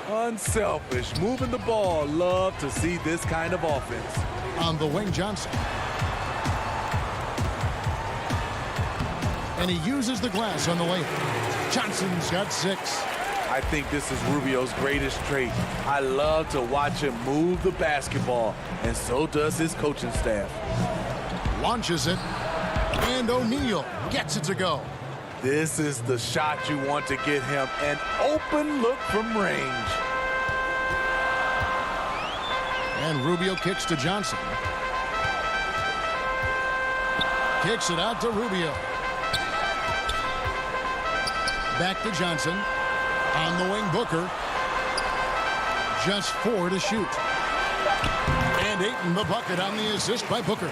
Unselfish, moving the ball. Love to see this kind of offense. On the wing, Johnson. And he uses the glass on the layup. Johnson's got 6. I think this is Rubio's greatest trait. I love to watch him move the basketball, and so does his coaching staff. Launches it, and O'Neal gets it to go. This is the shot you want to get him, an open look from range. And Rubio kicks to Johnson. Kicks it out to Rubio. Back to Johnson. On the wing, Booker. Just 4 to shoot. And Ayton the bucket on the assist by Booker.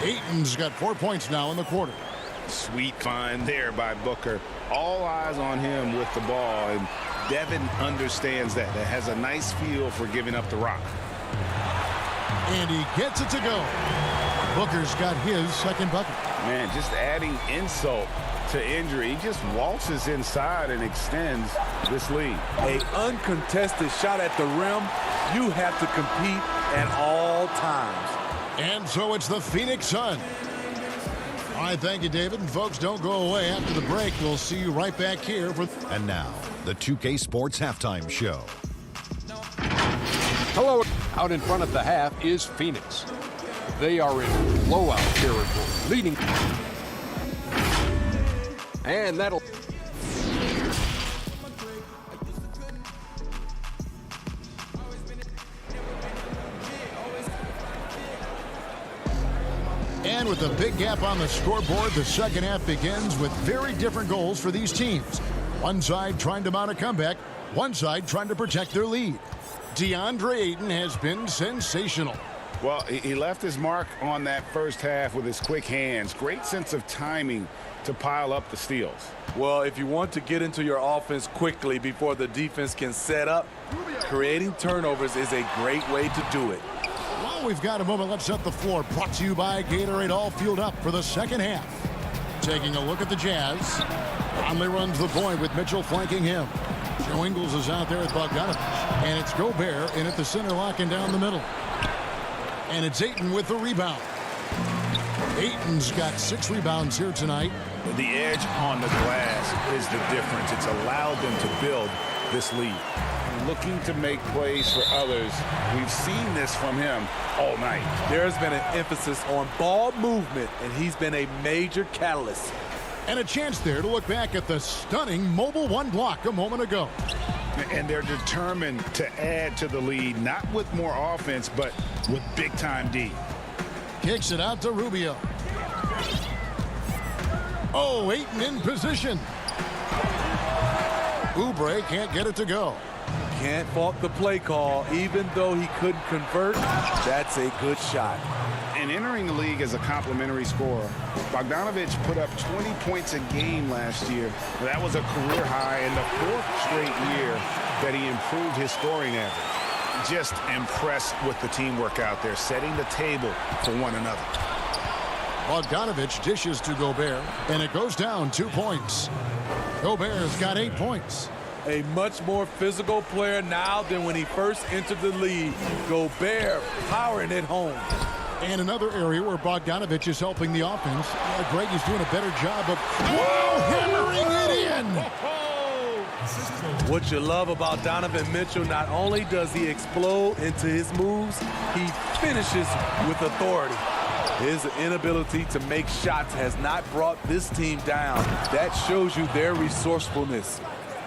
Ayton's got 4 points now in the quarter. Sweet find there by Booker. All eyes on him with the ball, and Devin understands that. That has a nice feel for giving up the rock. And he gets it to go. Booker's got his second bucket. Man, just adding insult to injury. He just waltzes inside and extends this lead. A uncontested shot at the rim. You have to compete at all times. And so it's the Phoenix Suns. All right, thank you, David. And folks, don't go away after the break. We'll see you right back here for... And now, the 2K Sports Halftime Show. Hello. Out in front of the half is Phoenix. They are in blowout territory, leading. And that'll... And with a big gap on the scoreboard, the second half begins with very different goals for these teams. One side trying to mount a comeback, one side trying to protect their lead. DeAndre Ayton has been sensational. Well, he left his mark on that first half with his quick hands. Great sense of timing to pile up the steals. Well, if you want to get into your offense quickly before the defense can set up, creating turnovers is a great way to do it. Well, we've got a moment. Let's set the floor. Brought to you by Gatorade, all fueled up for the second half. Taking a look at the Jazz. Conley runs the point with Mitchell flanking him. Joe Ingles is out there with Bogdanovich. And it's Gobert in at the center, locking down the middle. And it's Ayton with the rebound. Ayton's got 6 rebounds here tonight. The edge on the glass is the difference. It's allowed them to build this lead. looking to make plays for others. We've seen this from him all night. There's been an emphasis on ball movement, and he's been a major catalyst. And a chance there to look back at the stunning mobile one block a moment ago. And they're determined to add to the lead, not with more offense, but with big-time D. Kicks it out to Rubio. Oh, Ayton in position. Oubre can't get it to go. Can't fault the play call. Even though he couldn't convert, that's a good shot. And entering the league as a complimentary scorer, Bogdanovic put up 20 points a game last year. That was a career high in the 4th straight year that he improved his scoring average. Just impressed with the teamwork out there, setting the table for one another. Bogdanovic dishes to Gobert, and it goes down 2 points. Gobert's got 8 points. A much more physical player now than when he first entered the league. Gobert powering it home. And another area where Bogdanovic is helping the offense. Greg is doing a better job of hammering it in. What you love about Donovan Mitchell, not only does he explode into his moves, he finishes with authority. His inability to make shots has not brought this team down. That shows you their resourcefulness.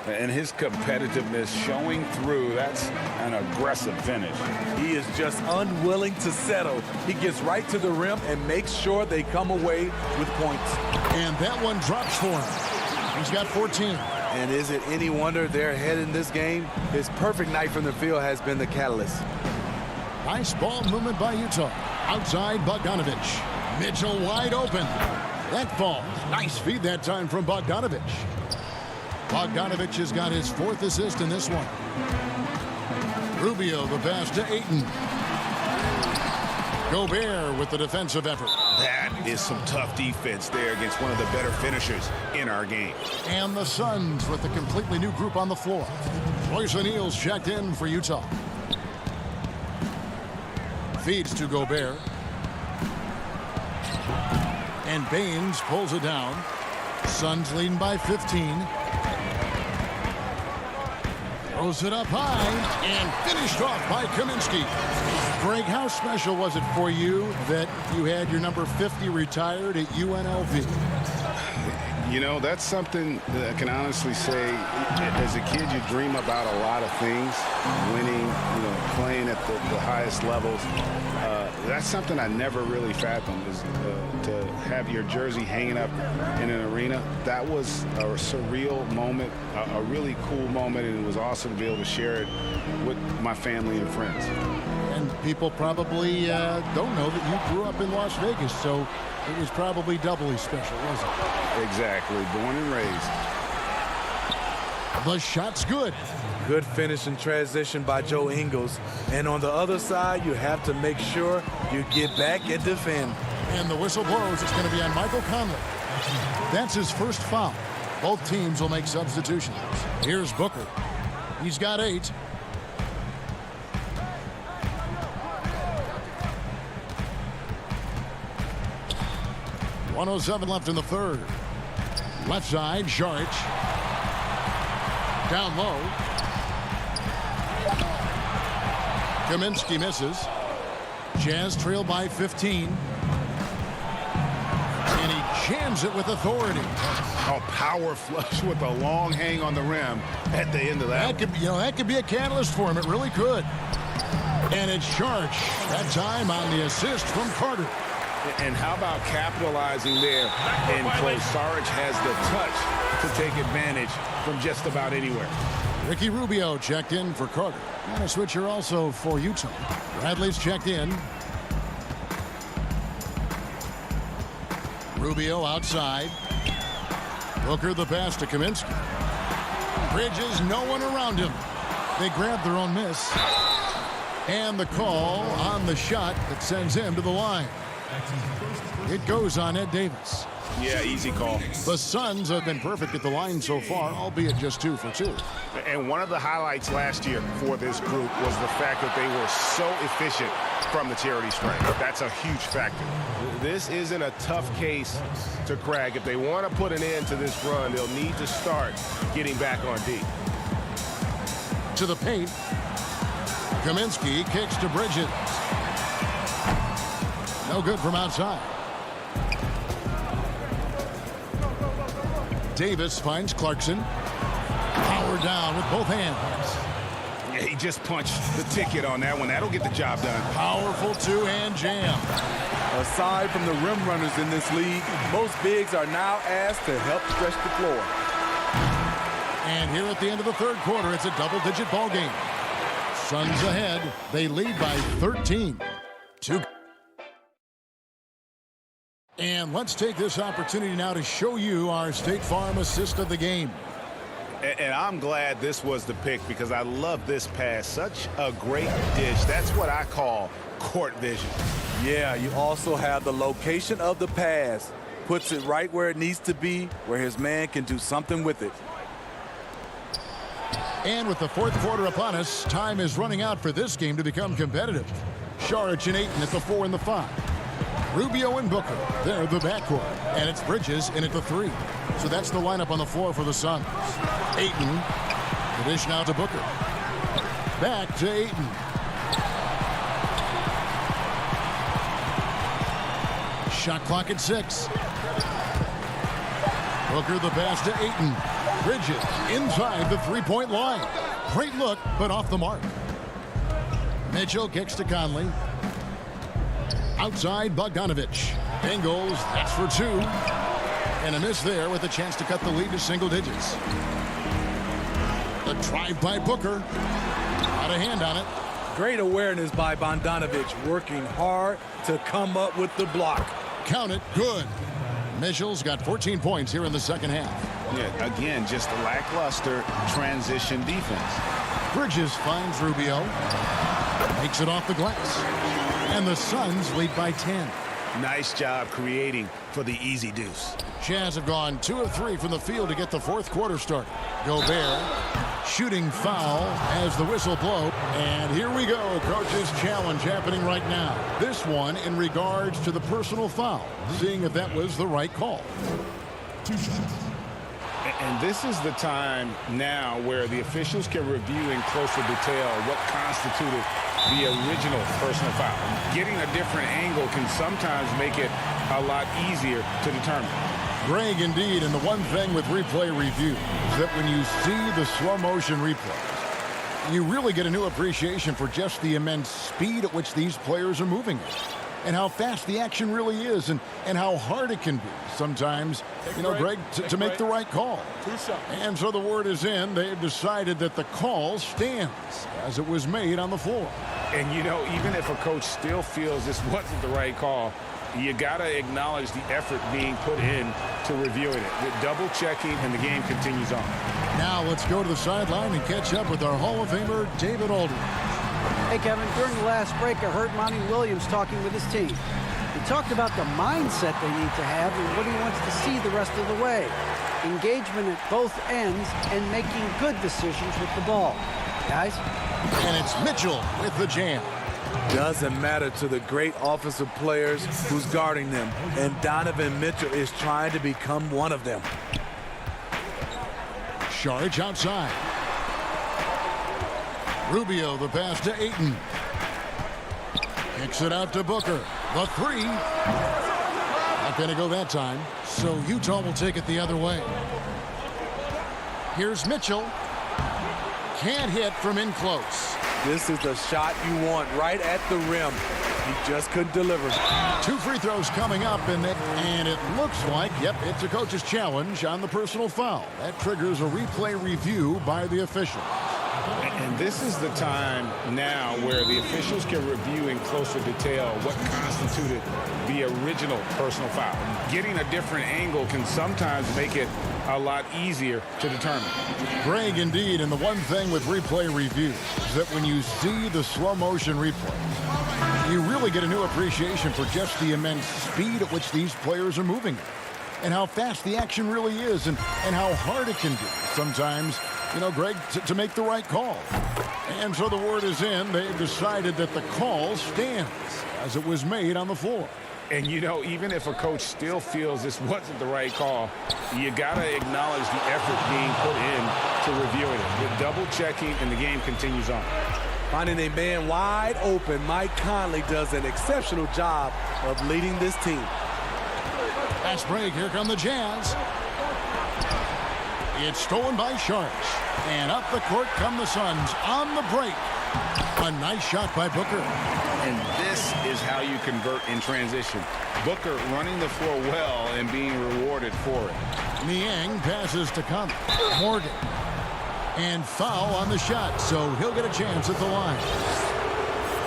And his competitiveness showing through. That's an aggressive finish. He is just unwilling to settle. He gets right to the rim and makes sure they come away with points. And that one drops for him. He's got 14. And is it any wonder they're ahead in this game? His perfect night from the field has been the catalyst. Nice ball movement by Utah. Outside Bogdanovic. Mitchell wide open. That falls. Nice feed that time from Bogdanovic. Bogdanovic has got his 4th assist in this one. Rubio the pass to Ayton. Gobert with the defensive effort. That is some tough defense there against one of the better finishers in our game. And the Suns with a completely new group on the floor. Royce O'Neal's checked in for Utah. Feeds to Gobert. And Baines pulls it down. Suns leading by 15. Throws it up high and finished off by Kaminsky. Greg, how special was it for you that you had your number 50 retired at UNLV? You know, that's something that I can honestly say. As a kid, you dream about a lot of things, winning, playing at the highest levels. That's something I never really fathomed, is to have your jersey hanging up in an arena. That was a surreal moment, a really cool moment, and it was awesome to be able to share it with my family and friends. And people probably don't know that you grew up in Las Vegas, so it was probably doubly special, wasn't it? Exactly. Born and raised. The shot's good. Good finish and transition by Joe Ingles. And on the other side, you have to make sure you get back and defend. And the whistle blows. It's going to be on Michael Conley. That's his first foul. Both teams will make substitutions. Here's Booker. He's got 8. .107 left in the 3rd. Left side, Saric. Down low. Kaminsky misses. Jazz trail by 15. And he jams it with authority. A power flush with a long hang on the rim at the end of that. That could be a catalyst for him. It really could. And it's Saric. That time on the assist from Carter. And how about capitalizing there in close? Saric has the touch to take advantage from just about anywhere. Ricky Rubio checked in for Carter. And a switcher also for Utah. Bradley's checked in. Rubio outside. Booker the pass to Kaminsky. Bridges, no one around him. They grab their own miss. And the call on the shot that sends him to the line. It goes on Ed Davis. Yeah, easy call. The Suns have been perfect at the line so far, albeit just 2 for 2. And one of the highlights last year for this group was the fact that they were so efficient from the charity stripe. That's a huge factor. This isn't a tough case to crack. If they want to put an end to this run, they'll need to start getting back on D. To the paint. Kaminsky kicks to Bridges. No good from outside. Davis finds Clarkson. Power down with both hands. Yeah, he just punched the ticket on that one. That'll get the job done. Powerful two-hand jam. Aside from the rim runners in this league, most bigs are now asked to help stretch the floor. And here at the end of the third quarter, it's a double-digit ball game. Suns ahead. They lead by 13. And let's take this opportunity now to show you our State Farm assist of the game. And I'm glad this was the pick because I love this pass. Such a great dish. That's what I call court vision. Yeah, you also have the location of the pass. Puts it right where it needs to be, where his man can do something with it. And with the fourth quarter upon us, time is running out for this game to become competitive. Saric and Ayton at the 4 and the 5. Rubio and Booker, they're the backcourt. And it's Bridges in at the 3. So that's the lineup on the floor for the Suns. Ayton, the dish now to Booker. Back to Ayton. Shot clock at 6. Booker the pass to Ayton. Bridges inside the three-point line. Great look, but off the mark. Mitchell kicks to Conley. Outside Bogdanovich. Angles, that's for 2. And a miss there with a chance to cut the lead to single digits. A drive by Booker. Out of hand on it. Great awareness by Bogdanovich, working hard to come up with the block. Count it, good. Mitchell's got 14 points here in the second half. Yeah, again, just a lackluster transition defense. Bridges finds Rubio. Makes it off the glass. And the Suns lead by 10. Nice job creating for the easy deuce. Jazz have gone 2 of 3 from the field to get the fourth quarter started. Gobert shooting foul as the whistle blows. And here we go. Coach's challenge happening right now. This one in regards to the personal foul. Seeing if that was the right call. And this is the time now where the officials can review in closer detail what constituted the original personal foul. Getting a different angle can sometimes make it a lot easier to determine. Greg, indeed, and the one thing with replay review is that when you see the slow motion replays, you really get a new appreciation for just the immense speed at which these players are moving and how fast the action really is and how hard it can be sometimes, Greg, to make the right call. And so the word is in. They've decided that the call stands as it was made on the floor. And, even if a coach still feels this wasn't the right call, you got to acknowledge the effort being put in to reviewing it. With double checking, and the game continues on. Now let's go to the sideline and catch up with our Hall of Famer, David Aldridge. Hey, Kevin, during the last break, I heard Monty Williams talking with his team. He talked about the mindset they need to have and what he wants to see the rest of the way. Engagement at both ends and making good decisions with the ball. Guys? And it's Mitchell with the jam. Doesn't matter to the great offensive players who's guarding them. And Donovan Mitchell is trying to become one of them. Saric outside. Rubio the pass to Ayton. Kicks it out to Booker. The 3. Not going to go that time. So Utah will take it the other way. Here's Mitchell. Can't hit from in close. This is the shot you want right at the rim. He just couldn't deliver. 2 free throws coming up, and it looks like, it's a coach's challenge on the personal foul. That triggers a replay review by the official. And this is the time now where the officials can review in closer detail what constituted the original personal foul. Getting a different angle can sometimes make it a lot easier to determine. Greg, indeed, and the one thing with replay review is that when you see the slow motion replays, you really get a new appreciation for just the immense speed at which these players are moving and how fast the action really is and how hard it can be sometimes, Greg, to make the right call. And so the word is in. They've decided that the call stands as it was made on the floor. And, even if a coach still feels this wasn't the right call, you got to acknowledge the effort being put in to reviewing it. With double checking, and the game continues on. Finding a man wide open, Mike Conley does an exceptional job of leading this team. Fast break. Here come the Jazz. It's stolen by Sharks. And up the court come the Suns on the break. A nice shot by Booker. And this is how you convert in transition. Booker running the floor well and being rewarded for it. Niang passes to Conley. Morgan. And foul on the shot, so he'll get a chance at the line.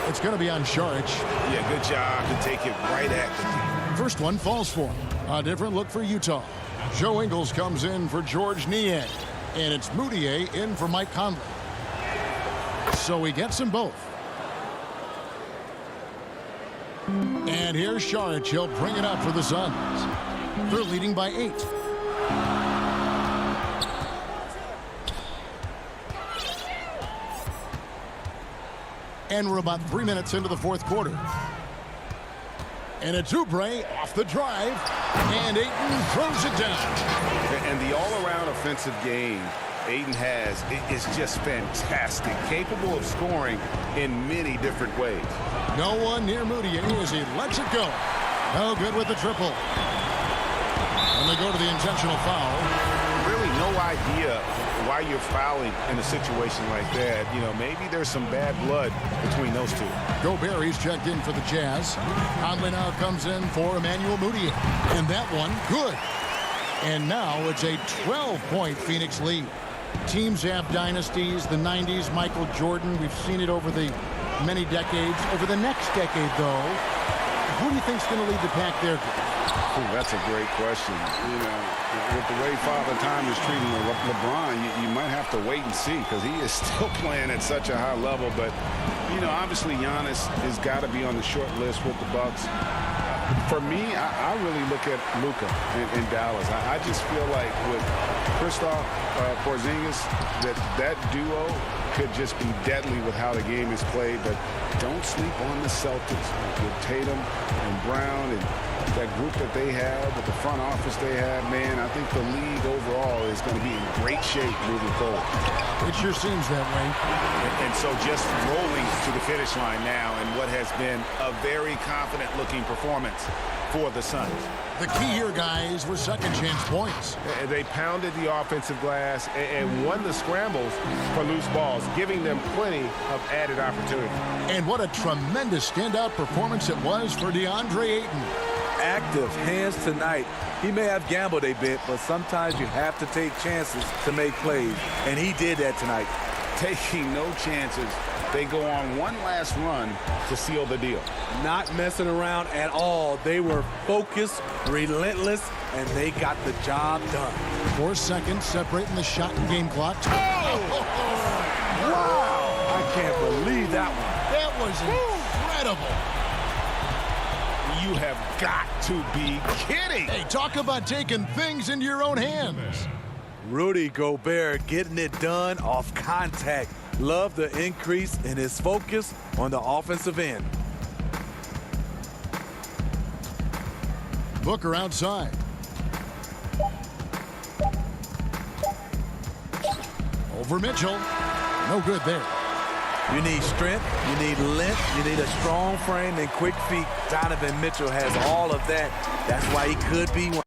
It's going to be on Sharich. Yeah, good job to take it right at the team. First one falls for him. A different look for Utah. Joe Ingles comes in for George Niang. And it's Moutier in for Mike Conley. So he gets them both. And here's Sharich. He'll bring it up for the Suns. They're leading by 8. And we're about 3 minutes into the fourth quarter. And it's Oubre off the drive. And Ayton throws it down. And the all-around offensive game Ayton has is just fantastic. Capable of scoring in many different ways. No one near Moutier as he lets it go. No good with the triple. And they go to the intentional foul. Really no idea why you're fouling in a situation like that. You know, maybe there's some bad blood between those two. Gobert, he's checked in for the Jazz. Conley now comes in for Emmanuel Moutier. And that one, good. And now it's a 12-point Phoenix lead. Teams have dynasties. The 90s, Michael Jordan. We've seen it over the many decades. Over the next decade, though, who do you think's going to lead the pack there? Ooh, that's a great question. You know, with the way Father Time is treating LeBron, you might have to wait and see because he is still playing at such a high level. But, you know, obviously Giannis has got to be on the short list with the Bucks. For me, I really look at Luka in Dallas. I just feel like with Kristaps Porzingis, that duo could just be deadly with how the game is played. But don't sleep on the Celtics with Tatum and Brown and that group that they have, with the front office they have. Man, I think the league overall is going to be in great shape moving forward. It sure seems that way. And so just rolling to the finish line now in what has been a very confident-looking performance for the Suns. The key here, guys, was second chance points. They pounded the offensive glass and won the scrambles for loose balls, giving them plenty of added opportunity. And what a tremendous standout performance it was for DeAndre Ayton. Active hands tonight. He may have gambled a bit, but sometimes you have to take chances to make plays, and he did that tonight. Taking no chances. They go on one last run to seal the deal. Not messing around at all. They were focused, relentless, and they got the job done. 4 seconds separating the shot and game clock. Oh! Wow! I can't believe that one. That was incredible. You have got to be kidding. Hey, talk about taking things into your own hands. Rudy Gobert getting it done off contact. Love the increase in his focus on the offensive end. Booker outside. Over Mitchell. No good there. You need strength, you need length, you need a strong frame and quick feet. Donovan Mitchell has all of that. That's why he could be one.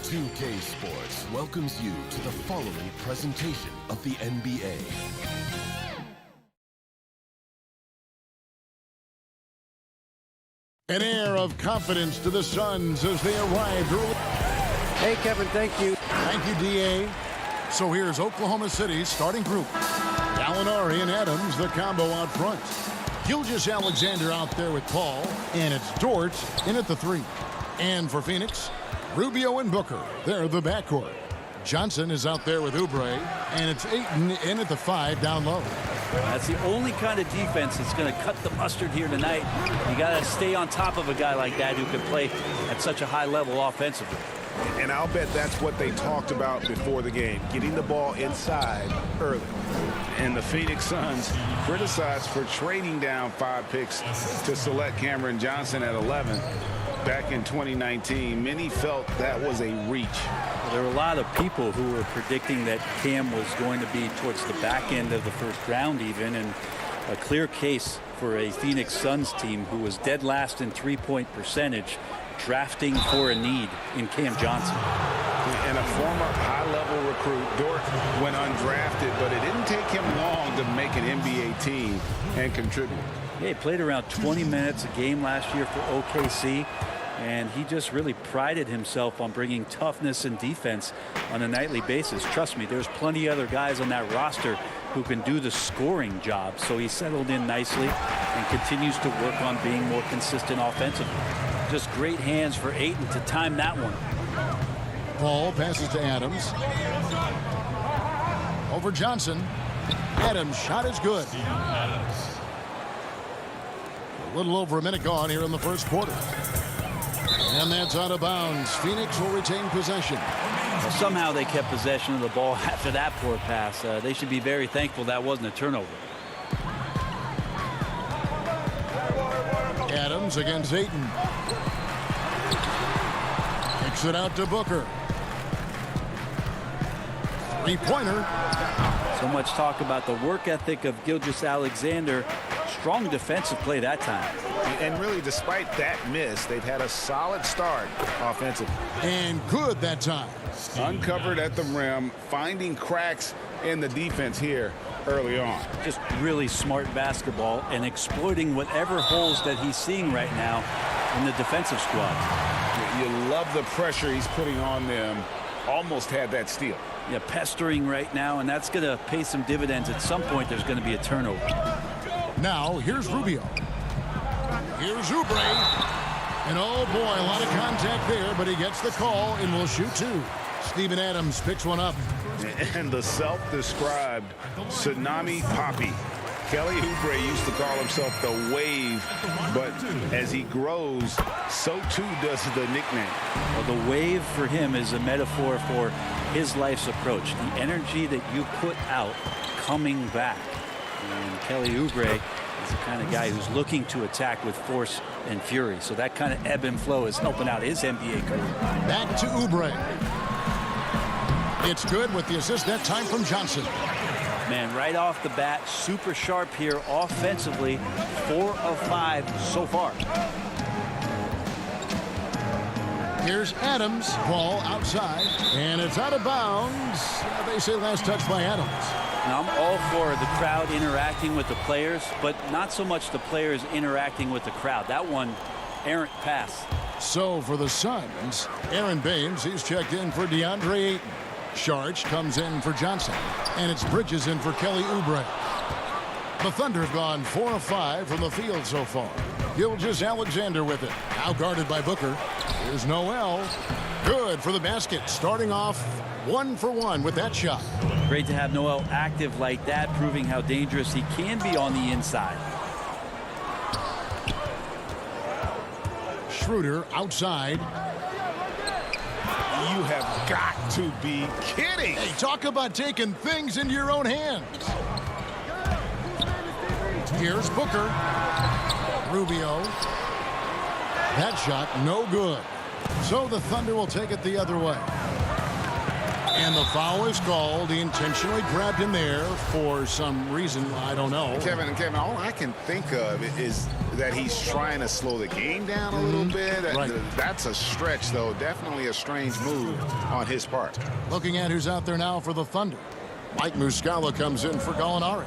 2K Sports welcomes you to the following presentation of the NBA. An air of confidence to the Suns as they arrived early. Hey, Kevin, thank you. Thank you, D.A. So here's Oklahoma City's starting group. Gallinari and Adams, the combo out front. Gilgeous-Alexander out there with Paul, and it's Dort in at the 3. And for Phoenix, Rubio and Booker, they're the backcourt. Johnson is out there with Oubre, and it's Ayton in at the 5 down low. That's the only kind of defense that's going to cut the mustard here tonight. You got to stay on top of a guy like that who can play at such a high level offensively. And I'll bet that's what they talked about before the game, getting the ball inside early. And the Phoenix Suns criticized for trading down 5 picks to select Cameron Johnson at 11 back in 2019. Many felt that was a reach. There were a lot of people who were predicting that Cam was going to be towards the back end of the first round even, and a clear case for a Phoenix Suns team who was dead last in three-point percentage, drafting for a need in Cam Johnson. And a former high-level recruit, Dort went undrafted, but it didn't take him long to make an NBA team and contribute. Yeah, he played around 20 minutes a game last year for OKC, and he just really prided himself on bringing toughness and defense on a nightly basis. Trust me, there's plenty other guys on that roster who can do the scoring job, so he settled in nicely and continues to work on being more consistent offensively. Just great hands for Ayton to time that one. Paul passes to Adams. Over Johnson. Adams' shot is good. A little over a minute gone here in the first quarter. And that's out of bounds. Phoenix will retain possession. Well, somehow they kept possession of the ball after that poor pass. They should be very thankful that wasn't a turnover. Adams against Ayton. Kicks it out to Booker. Three-pointer. So much talk about the work ethic of Gilgeous-Alexander. Strong defensive play that time. And really, despite that miss, they've had a solid start offensively. And good that time. Uncovered at the rim, finding cracks in the defense here early on. Just really smart basketball and exploiting whatever holes that he's seeing right now in the defensive squad. You love the pressure he's putting on them. Almost had that steal. Yeah, pestering right now, and that's going to pay some dividends. At some point, there's going to be a turnover. Now, here's Rubio. Here's Oubre. And oh boy, a lot of contact there, but he gets the call and will shoot 2. Steven Adams picks one up. And the self-described Tsunami Poppy. Kelly Oubre used to call himself the Wave, but as he grows, so too does the nickname. Well, the wave for him is a metaphor for his life's approach. The energy that you put out coming back. And Kelly Oubre is the kind of guy who's looking to attack with force and fury. So that kind of ebb and flow is helping out his NBA career. Back to Oubre. It's good with the assist that time from Johnson. Man, right off the bat, super sharp here offensively. 4 of 5 so far. Here's Adams. Ball outside. And it's out of bounds. They say last touch by Adams. Now, I'm all for the crowd interacting with the players, but not so much the players interacting with the crowd. That one, errant pass. So for the Suns, Aaron Baines, he's checked in for DeAndre Ayton. Sharch comes in for Johnson. And it's Bridges in for Kelly Oubre. The Thunder have gone 4 of 5 from the field so far. Gilgeous-Alexander with it. Now guarded by Booker. Here's Noel. Good for the basket. Starting off 1 for 1 with that shot. Great to have Noel active like that, proving how dangerous he can be on the inside. Schroeder outside. You have got to be kidding. Hey, talk about taking things into your own hands. Here's Booker. Rubio. That shot no good. So the Thunder will take it the other way. And the foul is called. He intentionally grabbed him there for some reason. I don't know. Kevin, all I can think of is that he's trying to slow the game down a little bit. Right. That's a stretch, though. Definitely a strange move on his part. Looking at who's out there now for the Thunder. Mike Muscala comes in for Gallinari.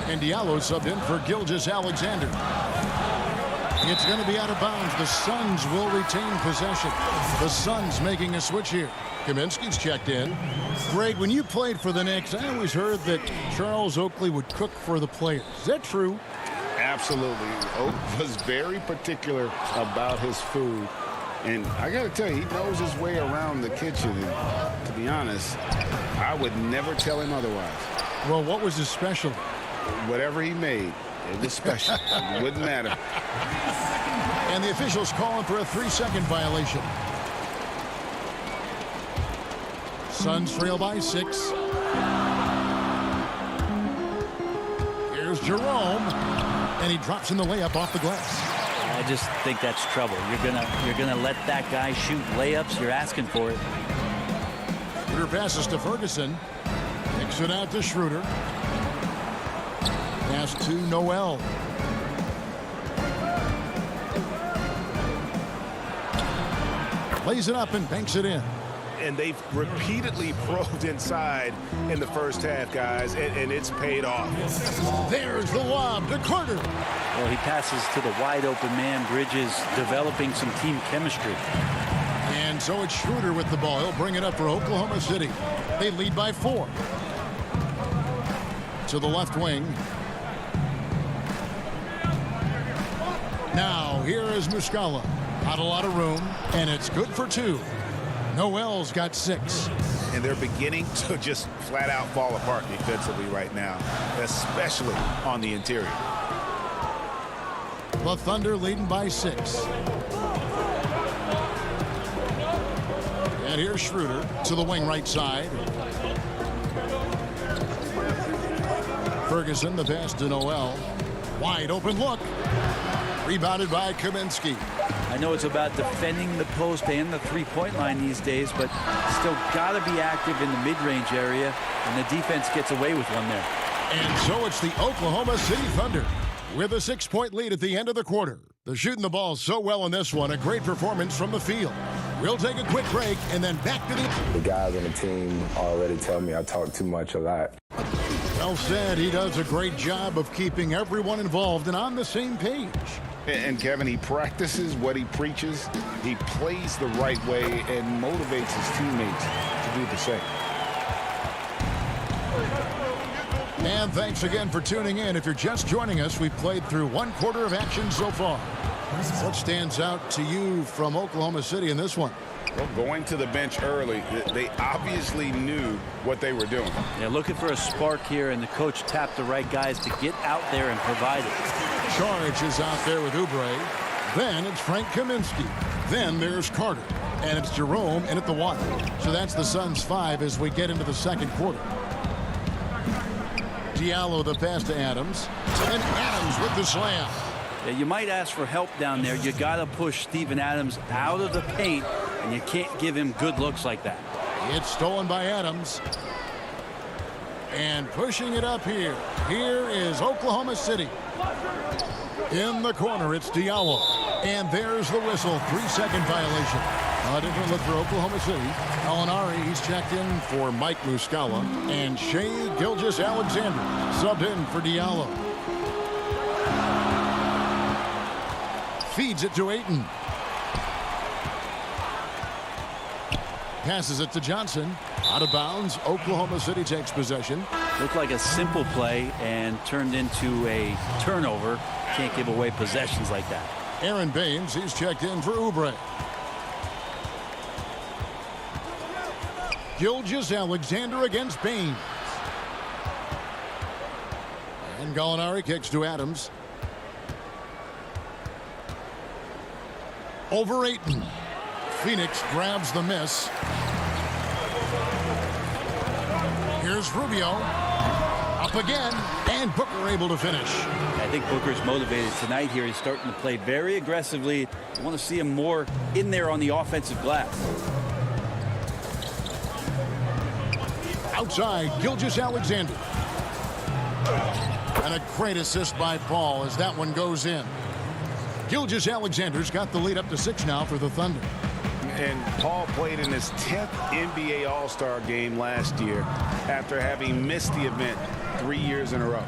And Diallo subbed in for Gilgeous-Alexander. It's going to be out of bounds. The Suns will retain possession. The Suns making a switch here. Kaminsky's checked in. Greg, when you played for the Knicks, I always heard that Charles Oakley would cook for the players. Is that true? Absolutely. Oak was very particular about his food. And I got to tell you, he knows his way around the kitchen. And to be honest, I would never tell him otherwise. Well, what was his specialty? Whatever he made, it was special. It wouldn't matter. And the officials calling for a 3-second violation. Suns trail by 6. Here's Jerome, and he drops in the layup off the glass. I just think that's trouble. You're gonna let that guy shoot layups. You're asking for it. Schroeder passes to Ferguson. Kicks it out to Schroeder. Pass to Noel. Lays it up and banks it in. And they've repeatedly probed inside in the first half, guys, and it's paid off. There's the lob to Carter. Well, he passes to the wide open man. Bridges developing some team chemistry. And so it's Schroeder with the ball. He'll bring it up for Oklahoma City. They lead by 4. To the left wing. Now here is Muscala. Not a lot of room, and it's good for 2. Noel's got 6. And they're beginning to just flat out fall apart defensively right now, especially on the interior. The Thunder leading by 6. And here's Schroeder to the wing right side. Ferguson, the pass to Noel. Wide open look. Rebounded by Kaminsky. I know it's about defending the post and the three-point line these days, but still got to be active in the mid-range area, and the defense gets away with one there. And so it's the Oklahoma City Thunder with a 6-point lead at the end of the quarter. They're shooting the ball so well in this one. A great performance from the field. We'll take a quick break and then back to the guys on the team already tell me I talk too much a lot. Well said. He does a great job of keeping everyone involved and on the same page. And Kevin, he practices what he preaches. He plays the right way and motivates his teammates to do the same. And thanks again for tuning in. If you're just joining us, we've played through 1 quarter of action so far. What stands out to you from Oklahoma City in this one? Well, going to the bench early, they obviously knew what they were doing. Yeah, looking for a spark here, and the coach tapped the right guys to get out there and provide it. Charge is out there with Oubre. Then it's Frank Kaminsky. Then there's Carter. And it's Jerome in at the 1. So that's the Suns' 5 as we get into the second quarter. Diallo the pass to Adams. And Adams with the slam. Yeah, you might ask for help down there. You got to push Steven Adams out of the paint, and you can't give him good looks like that. It's stolen by Adams. And pushing it up here. Here is Oklahoma City. In the corner, it's Diallo. And there's the whistle. 3-second violation. A different look for Oklahoma City. Gallinari, he's checked in for Mike Muscala. And Shai Gilgeous-Alexander subbed in for Diallo. Feeds it to Ayton. Passes it to Johnson. Out of bounds. Oklahoma City takes possession. Looked like a simple play and turned into a turnover. Can't give away possessions like that. Aaron Baines, he's checked in for Oubre. Gilgeous-Alexander against Baines. And Gallinari kicks to Adams. Over Ayton. Phoenix grabs the miss. Here's Rubio. Up again. And Booker able to finish. I think Booker's motivated tonight here. He's starting to play very aggressively. I want to see him more in there on the offensive glass. Outside, Gilgeous-Alexander. And a great assist by Paul as that one goes in. Gilgeous-Alexander's got the lead up to 6 now for the Thunder. And Paul played in his 10th NBA All-Star game last year after having missed the event 3 years in a row.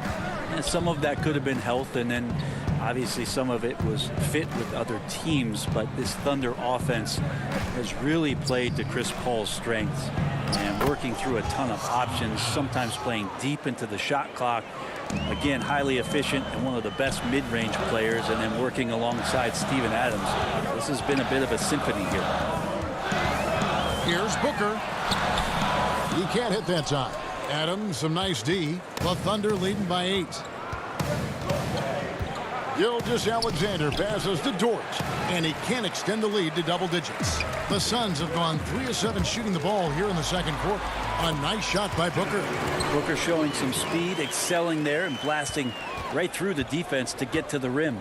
And some of that could have been health, and then obviously some of it was fit with other teams. But this Thunder offense has really played to Chris Paul's strengths and working through a ton of options, sometimes playing deep into the shot clock. Again, highly efficient and one of the best mid-range players, and then working alongside Steven Adams. This has been a bit of a symphony here. Here's Booker. He can't hit that time. Adams, some nice D. The Thunder leading by 8. Gilgeous-Alexander passes to Dort, and he can't extend the lead to double digits. The Suns have gone 3 of 7 shooting the ball here in the second quarter. A nice shot by Booker. Booker showing some speed, excelling there, and blasting right through the defense to get to the rim.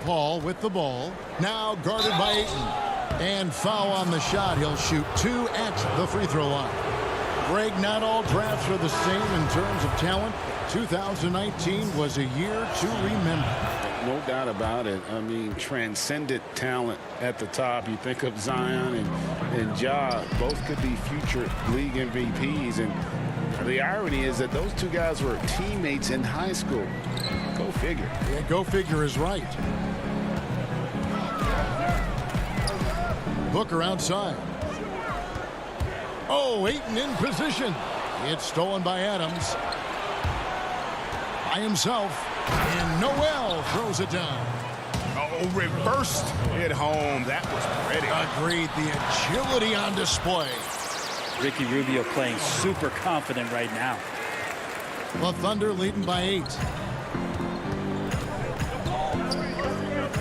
Paul with the ball. Now guarded by Ayton. And foul on the shot. He'll shoot 2 at the free throw line. Greg, not all drafts are the same in terms of talent. 2019 was a year to remember. No doubt about it. I mean, transcendent talent at the top. You think of Zion and Ja, both could be future league MVPs. And the irony is that those two guys were teammates in high school. Go figure. Yeah, go figure is right. Booker outside. Oh, Ayton in position. It's stolen by Adams. By himself. And Noel throws it down. Oh, reversed it home. That was pretty. Agreed. The agility on display. Ricky Rubio playing super confident right now. The Thunder leading by 8.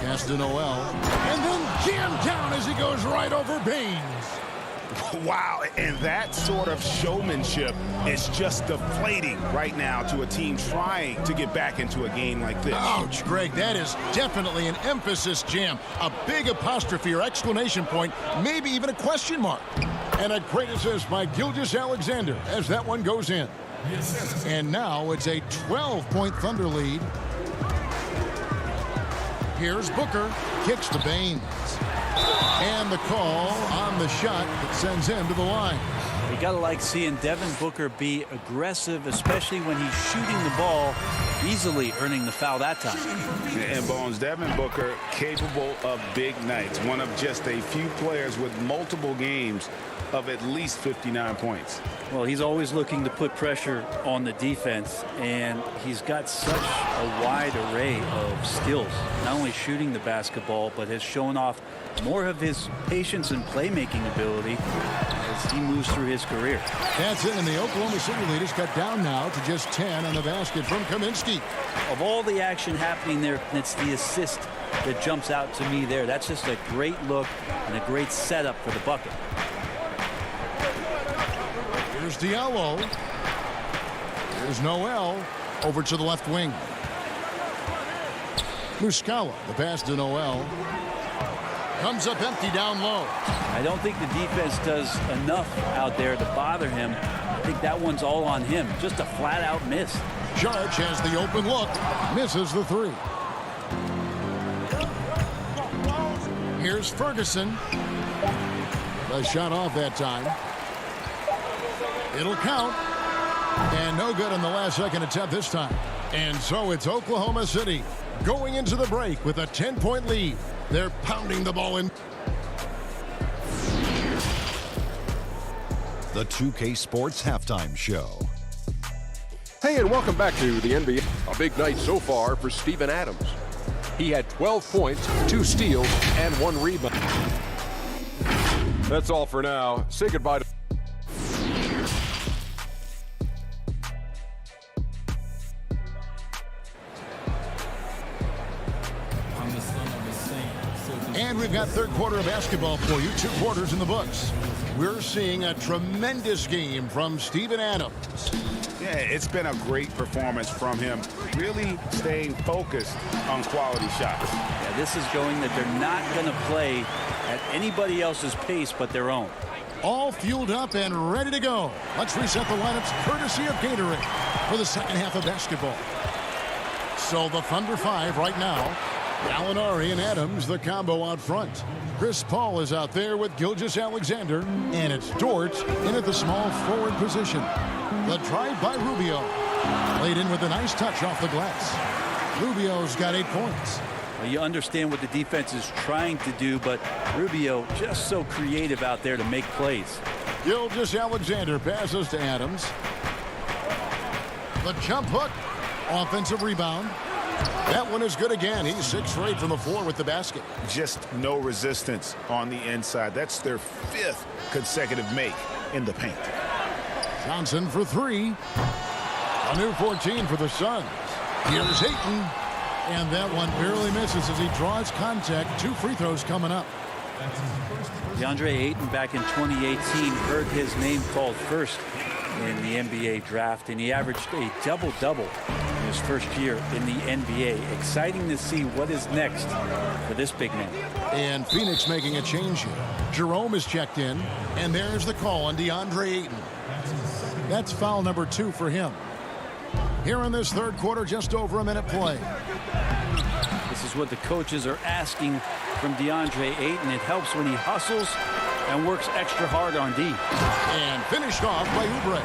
Pass to Noel. And then jammed down as he goes right over Baines. Wow, and that sort of showmanship is just deflating right now to a team trying to get back into a game like this. Ouch, Greg, that is definitely an emphasis jam. A big apostrophe or exclamation point, maybe even a question mark. And a great assist by Gilgeous-Alexander as that one goes in. And now it's a 12-point Thunder lead. Here's Booker, kicks to Baines. And the call on the shot that sends him to the line. You gotta like seeing Devin Booker be aggressive, especially when he's shooting the ball, easily earning the foul that time. And Bones, Devin Booker capable of big nights. One of just a few players with multiple games of at least 59 points. Well, he's always looking to put pressure on the defense, and he's got such a wide array of skills. Not only shooting the basketball, but has shown off more of his patience and playmaking ability as he moves through his career. That's it, and the Oklahoma City lead is cut down now to just 10 on the basket from Kaminsky. Of all the action happening there, it's the assist that jumps out to me there. That's just a great look and a great setup for the bucket. Here's Diallo. Here's Noel over to the left wing. Muscala, the pass to Noel. Comes up empty down low. I don't think the defense does enough out there to bother him. I think that one's all on him. Just a flat-out miss. Judge has the open look. Misses the 3. Here's Ferguson. The shot off that time. It'll count. And no good on the last second attempt this time. And so it's Oklahoma City going into the break with a 10-point lead. They're pounding the ball in. The 2K Sports Halftime Show. Hey, and welcome back to the NBA. A big night so far for Steven Adams. He had 12 points, 2 steals, and 1 rebound. That's all for now. Say goodbye to... And we've got third quarter of basketball for you. 2 quarters in the books. We're seeing a tremendous game from Steven Adams. Yeah, it's been a great performance from him. Really staying focused on quality shots. Yeah, this is showing that they're not going to play at anybody else's pace but their own. all fueled up and ready to go. Let's reset the lineups courtesy of Gatorade for the second half of basketball. So the Thunder 5 right now. Gallinari and Adams, the combo out front. Chris Paul is out there with Gilgeous-Alexander, and it's Dort in at the small forward position. The drive by Rubio. Laid in with a nice touch off the glass. Rubio's got 8 points. Well, you understand what the defense is trying to do, but Rubio just so creative out there to make plays. Gilgeous-Alexander passes to Adams. The jump hook. Offensive rebound. That one is good again. He's 6 for 8 from the floor with the basket. Just no resistance on the inside. That's their 5th consecutive make in the paint. Johnson for 3. A new 14 for the Suns. Here's Ayton. And that one barely misses as he draws contact. 2 free throws coming up. DeAndre Ayton back in 2018 heard his name called first in the NBA draft, and he averaged a double-double in his first year in the NBA. Exciting to see what is next for this big man. And Phoenix making a change here. Jerome is checked in, and there's the call on DeAndre Ayton. That's foul number 2 for him. Here in this third quarter, just over a minute play. This is what the coaches are asking from DeAndre Ayton. It helps when he hustles and works extra hard on D. And finished off by Oubre.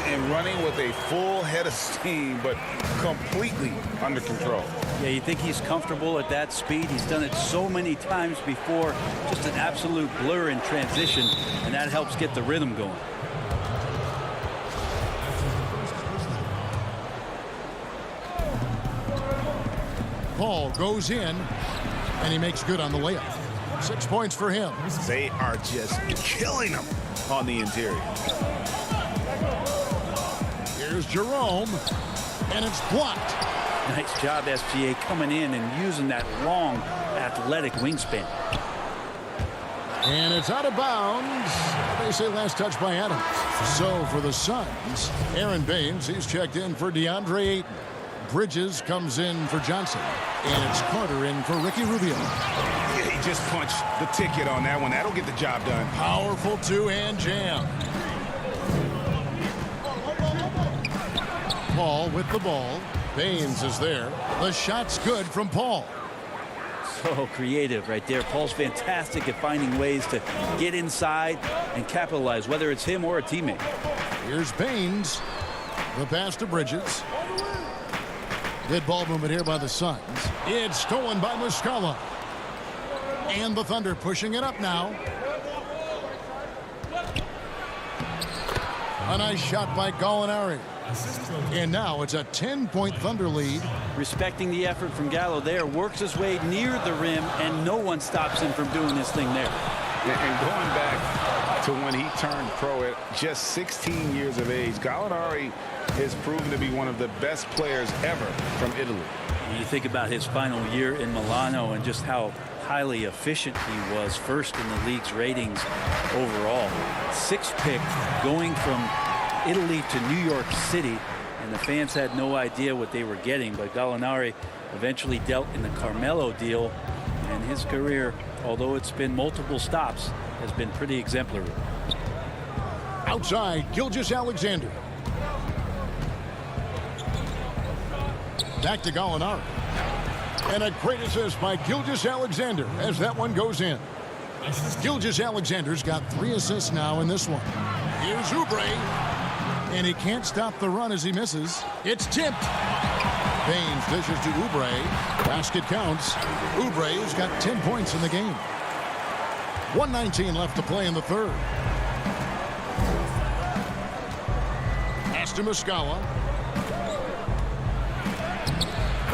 And running with a full head of steam, but completely under control. Yeah, you think he's comfortable at that speed. He's done it so many times before. Just an absolute blur in transition, and that helps get the rhythm going. Paul goes in, and he makes good on the layup. 6 points for him. They are just killing him on the interior. Here's Jerome, and it's blocked. Nice job, SGA, coming in and using that long, athletic wingspan. And it's out of bounds. They say last touch by Adams. So for the Suns, Aaron Baines, he's checked in for DeAndre Ayton. Bridges comes in for Johnson. And it's Carter in for Ricky Rubio. Yeah, he just punched the ticket on that one. That'll get the job done. Powerful two-hand jam. Paul with the ball. Baines is there. The shot's good from Paul. So creative right there. Paul's fantastic at finding ways to get inside and capitalize, whether it's him or a teammate. Here's Baines. The pass to Bridges. Good ball movement here by the Suns. It's stolen by Muscala. And the Thunder pushing it up now. A nice shot by Gallinari. And now it's a 10-point Thunder lead. Respecting the effort from Gallo there. Works his way near the rim, and no one stops him from doing this thing there. And going back to when he turned pro at just 16 years of age, Gallinari has proven to be one of the best players ever from Italy. You think about his final year in Milano and just how highly efficient he was, first in the league's ratings overall. 6th pick going from Italy to New York City, and the fans had no idea what they were getting, but Gallinari eventually dealt in the Carmelo deal, and his career, although it's been multiple stops, has been pretty exemplary. Outside, Gilgeous-Alexander. Back to Gallinari. And a great assist by Gilgeous-Alexander as that one goes in. Gilgeous-Alexander's got 3 assists now in this one. Here's Oubre. And he can't stop the run as he misses. It's tipped. Baines dishes to Oubre. Basket counts. Oubre's got 10 points in the game. 1:19 left to play in the third. Pass to Muscala.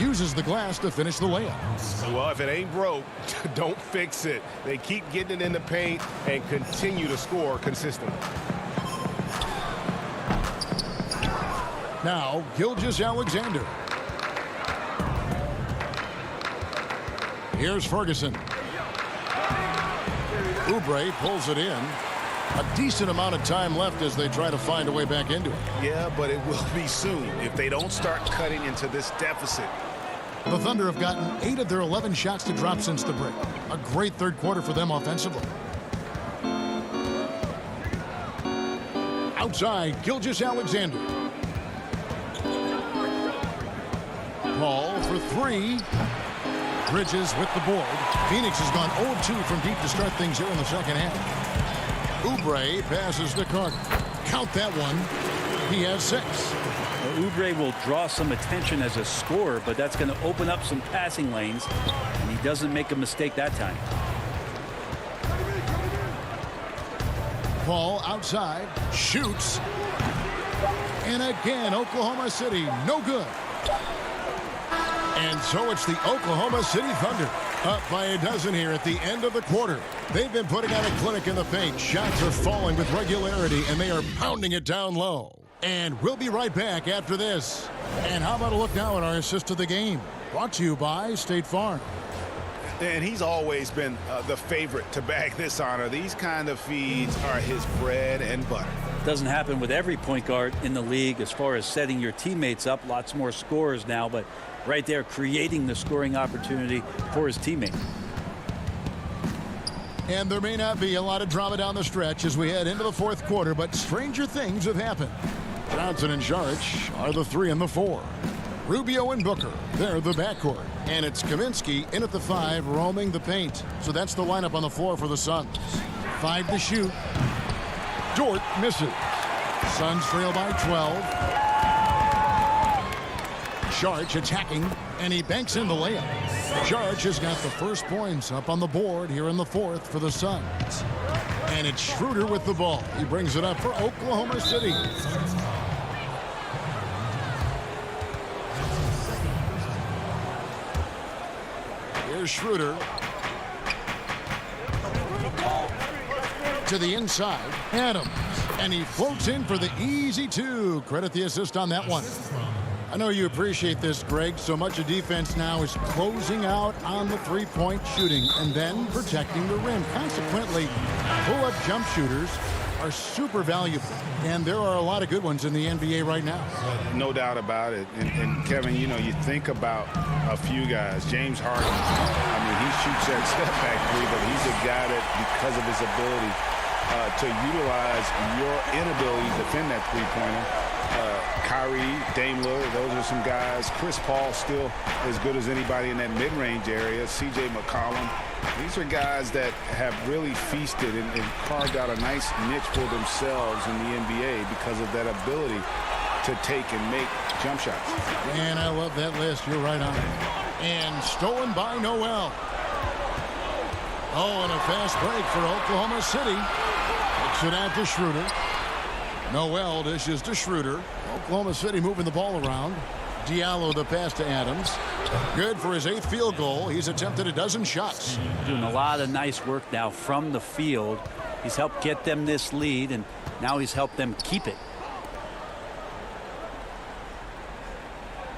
Uses the glass to finish the layup. Well, if it ain't broke, don't fix it. They keep getting it in the paint and continue to score consistently. Now, Gilgeous-Alexander. Here's Ferguson. Oubre pulls it in. A decent amount of time left as they try to find a way back into it. Yeah, but it will be soon if they don't start cutting into this deficit. The Thunder have gotten 8 of their 11 shots to drop since the break. A great third quarter for them offensively. outside, Gilgeous Alexander. Paul for three. Bridges with the board. Phoenix has gone 0-2 from deep to start things here in the second half. Oubre passes to Carter. Count that one. He has 6. Well, Oubre will draw some attention as a scorer, but that's going to open up some passing lanes, and he doesn't make a mistake that time. Paul outside, shoots. And again, Oklahoma City, no good. And so it's the Oklahoma City Thunder up by a dozen here at the end of the quarter. They've been putting on a clinic in the paint. Shots are falling with regularity, and they are pounding it down low. And we'll be right back after this. And how about a look now at our assist of the game? Brought to you by State Farm. And he's always been the favorite to bag this honor. These kind of feeds are his bread and butter. Doesn't happen with every point guard in the league as far as setting your teammates up. Lots more scorers now, but right there creating the scoring opportunity for his teammate. And there may not be a lot of drama down the stretch as we head into the fourth quarter, but stranger things have happened. Johnson and Saric are the 3 and the 4. Rubio and Booker, they're the backcourt. And it's Kaminsky in at the 5, roaming the paint. So that's the lineup on the floor for the Suns. 5 to shoot. Dort misses. Suns trail by 12. Saric attacking, and he banks in the layup. Saric has got the first points up on the board here in the fourth for the Suns. And it's Schroeder with the ball. He brings it up for Oklahoma City. Here's Schroeder. To the inside, Adams. And he floats in for the easy 2. Credit the assist on that one. I know you appreciate this, Greg. So much of defense now is closing out on the three-point shooting and then protecting the rim. Consequently, pull-up jump shooters are super valuable. And there are a lot of good ones in the NBA right now. No doubt about it. And Kevin, you know, you think about a few guys. James Harden, I mean, he shoots that step-back 3, but he's a guy that, because of his ability to utilize your inability to defend that three-pointer, Kyrie, Dame Lillard, those are some guys. Chris Paul still as good as anybody in that mid-range area. C.J. McCollum. These are guys that have really feasted and carved out a nice niche for themselves in the NBA because of that ability to take and make jump shots. And I love that list. You're right on it. And stolen by Noel. Oh, and a fast break for Oklahoma City. Takes it out to Schroeder. Noel dishes to Schroeder. Oklahoma City moving the ball around. Diallo the pass to Adams. Good for his 8th field goal. He's attempted a dozen shots. Doing a lot of nice work now from the field. He's helped get them this lead, and now he's helped them keep it.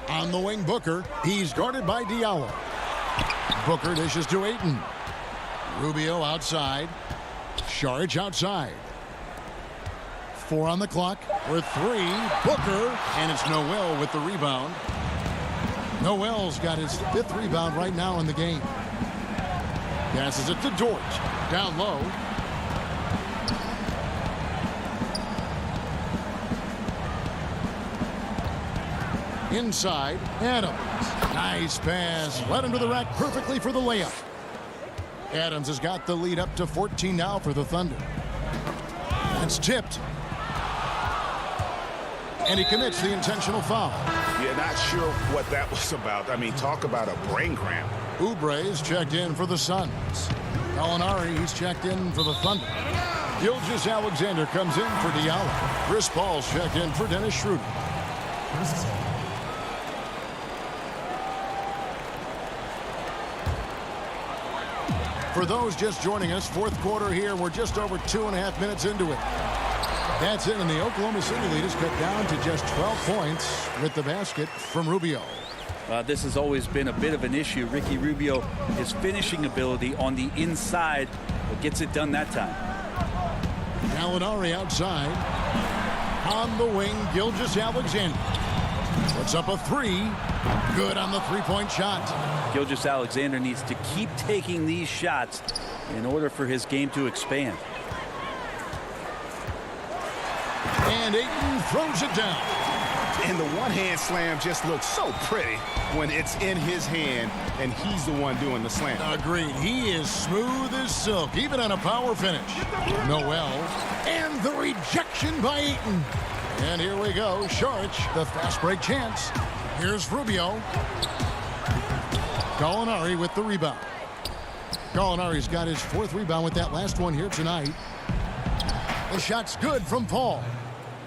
On the wing, Booker. He's guarded by Diallo. Booker dishes to Ayton. Rubio outside. Saric outside. 4 on the clock with 3. Booker, and it's Noel with the rebound. Noel's got his 5th rebound right now in the game. Passes it to Dort. Down low. Inside, Adams. Nice pass. Led him to the rack perfectly for the layup. Adams has got the lead up to 14 now for the Thunder. That's tipped. And he commits the intentional foul. Yeah, not sure what that was about. I mean, talk about a brain cramp. Oubre's checked in for the Suns. Gallinari, he's checked in for the Thunder. Gilgeous Alexander comes in for Diallo. Chris Paul's checked in for Dennis Schroeder. For those just joining us, fourth quarter here. We're just over 2.5 minutes into it. That's it, and the Oklahoma City lead is cut down to just 12 points with the basket from Rubio. This has always been a bit of an issue. Ricky Rubio, his finishing ability on the inside, but gets it done that time. Gallinari outside. On the wing, Gilgeous Alexander. Puts up a 3. Good on the three-point shot. Gilgeous Alexander needs to keep taking these shots in order for his game to expand. And And Ayton throws it down. And the one-hand slam just looks so pretty when it's in his hand and he's the one doing the slam. Agreed. He is smooth as silk, even on a power finish. Noel. And the rejection by Ayton. And here we go. Saric, the fast break chance. Here's Rubio. Gallinari with the rebound. Gallinari's got his 4th rebound with that last one here tonight. The shot's good from Paul.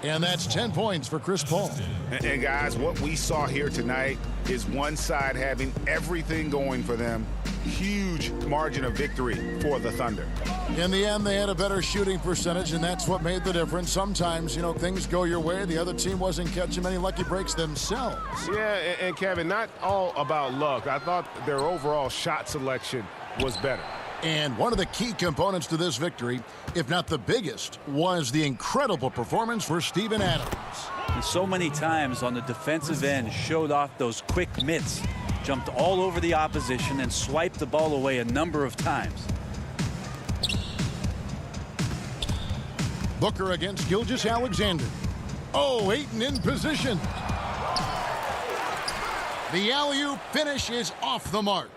And that's 10 points for Chris Paul. And guys, what we saw here tonight is one side having everything going for them. Huge margin of victory for the Thunder. In the end, they had a better shooting percentage, and that's what made the difference. Sometimes, things go your way. The other team wasn't catching many lucky breaks themselves. Yeah, and Kevin, not all about luck. I thought their overall shot selection was better. And one of the key components to this victory, if not the biggest, was the incredible performance for Steven Adams. And so many times on the defensive end showed off those quick mitts, jumped all over the opposition and swiped the ball away a number of times. Booker against Gilgeous-Alexander. Oh, Ayton in position. The alley-oop finish is off the mark.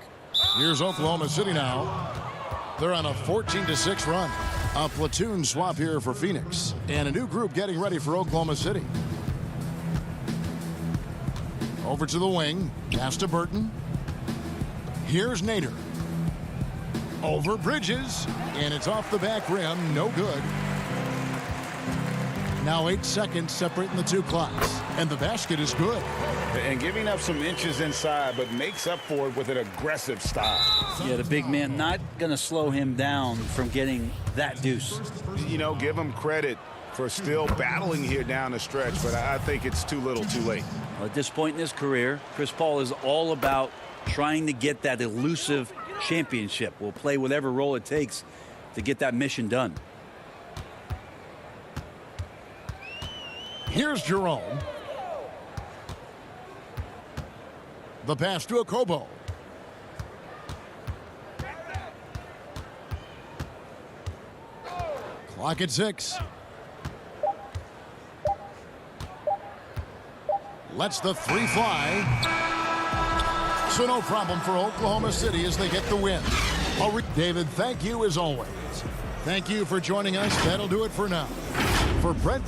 Here's Oklahoma City now. They're on a 14-6 run. A platoon swap here for Phoenix. And a new group getting ready for Oklahoma City. Over to the wing. Pass to Burton. Here's Nader. Over Bridges. And it's off the back rim. No good. Now 8 seconds separating the two clocks. And the basket is good. And giving up some inches inside, but makes up for it with an aggressive style. Yeah, the big man not going to slow him down from getting that deuce. Give him credit for still battling here down the stretch, but I think it's too little too late. Well, at this point in his career, Chris Paul is all about trying to get that elusive championship. Will play whatever role it takes to get that mission done. Here's Jerome. The pass to Okobo. Clock at 6. Lets the 3 fly. So no problem for Oklahoma City as they get the win. David, thank you as always. Thank you for joining us. That'll do it for now. For Brent.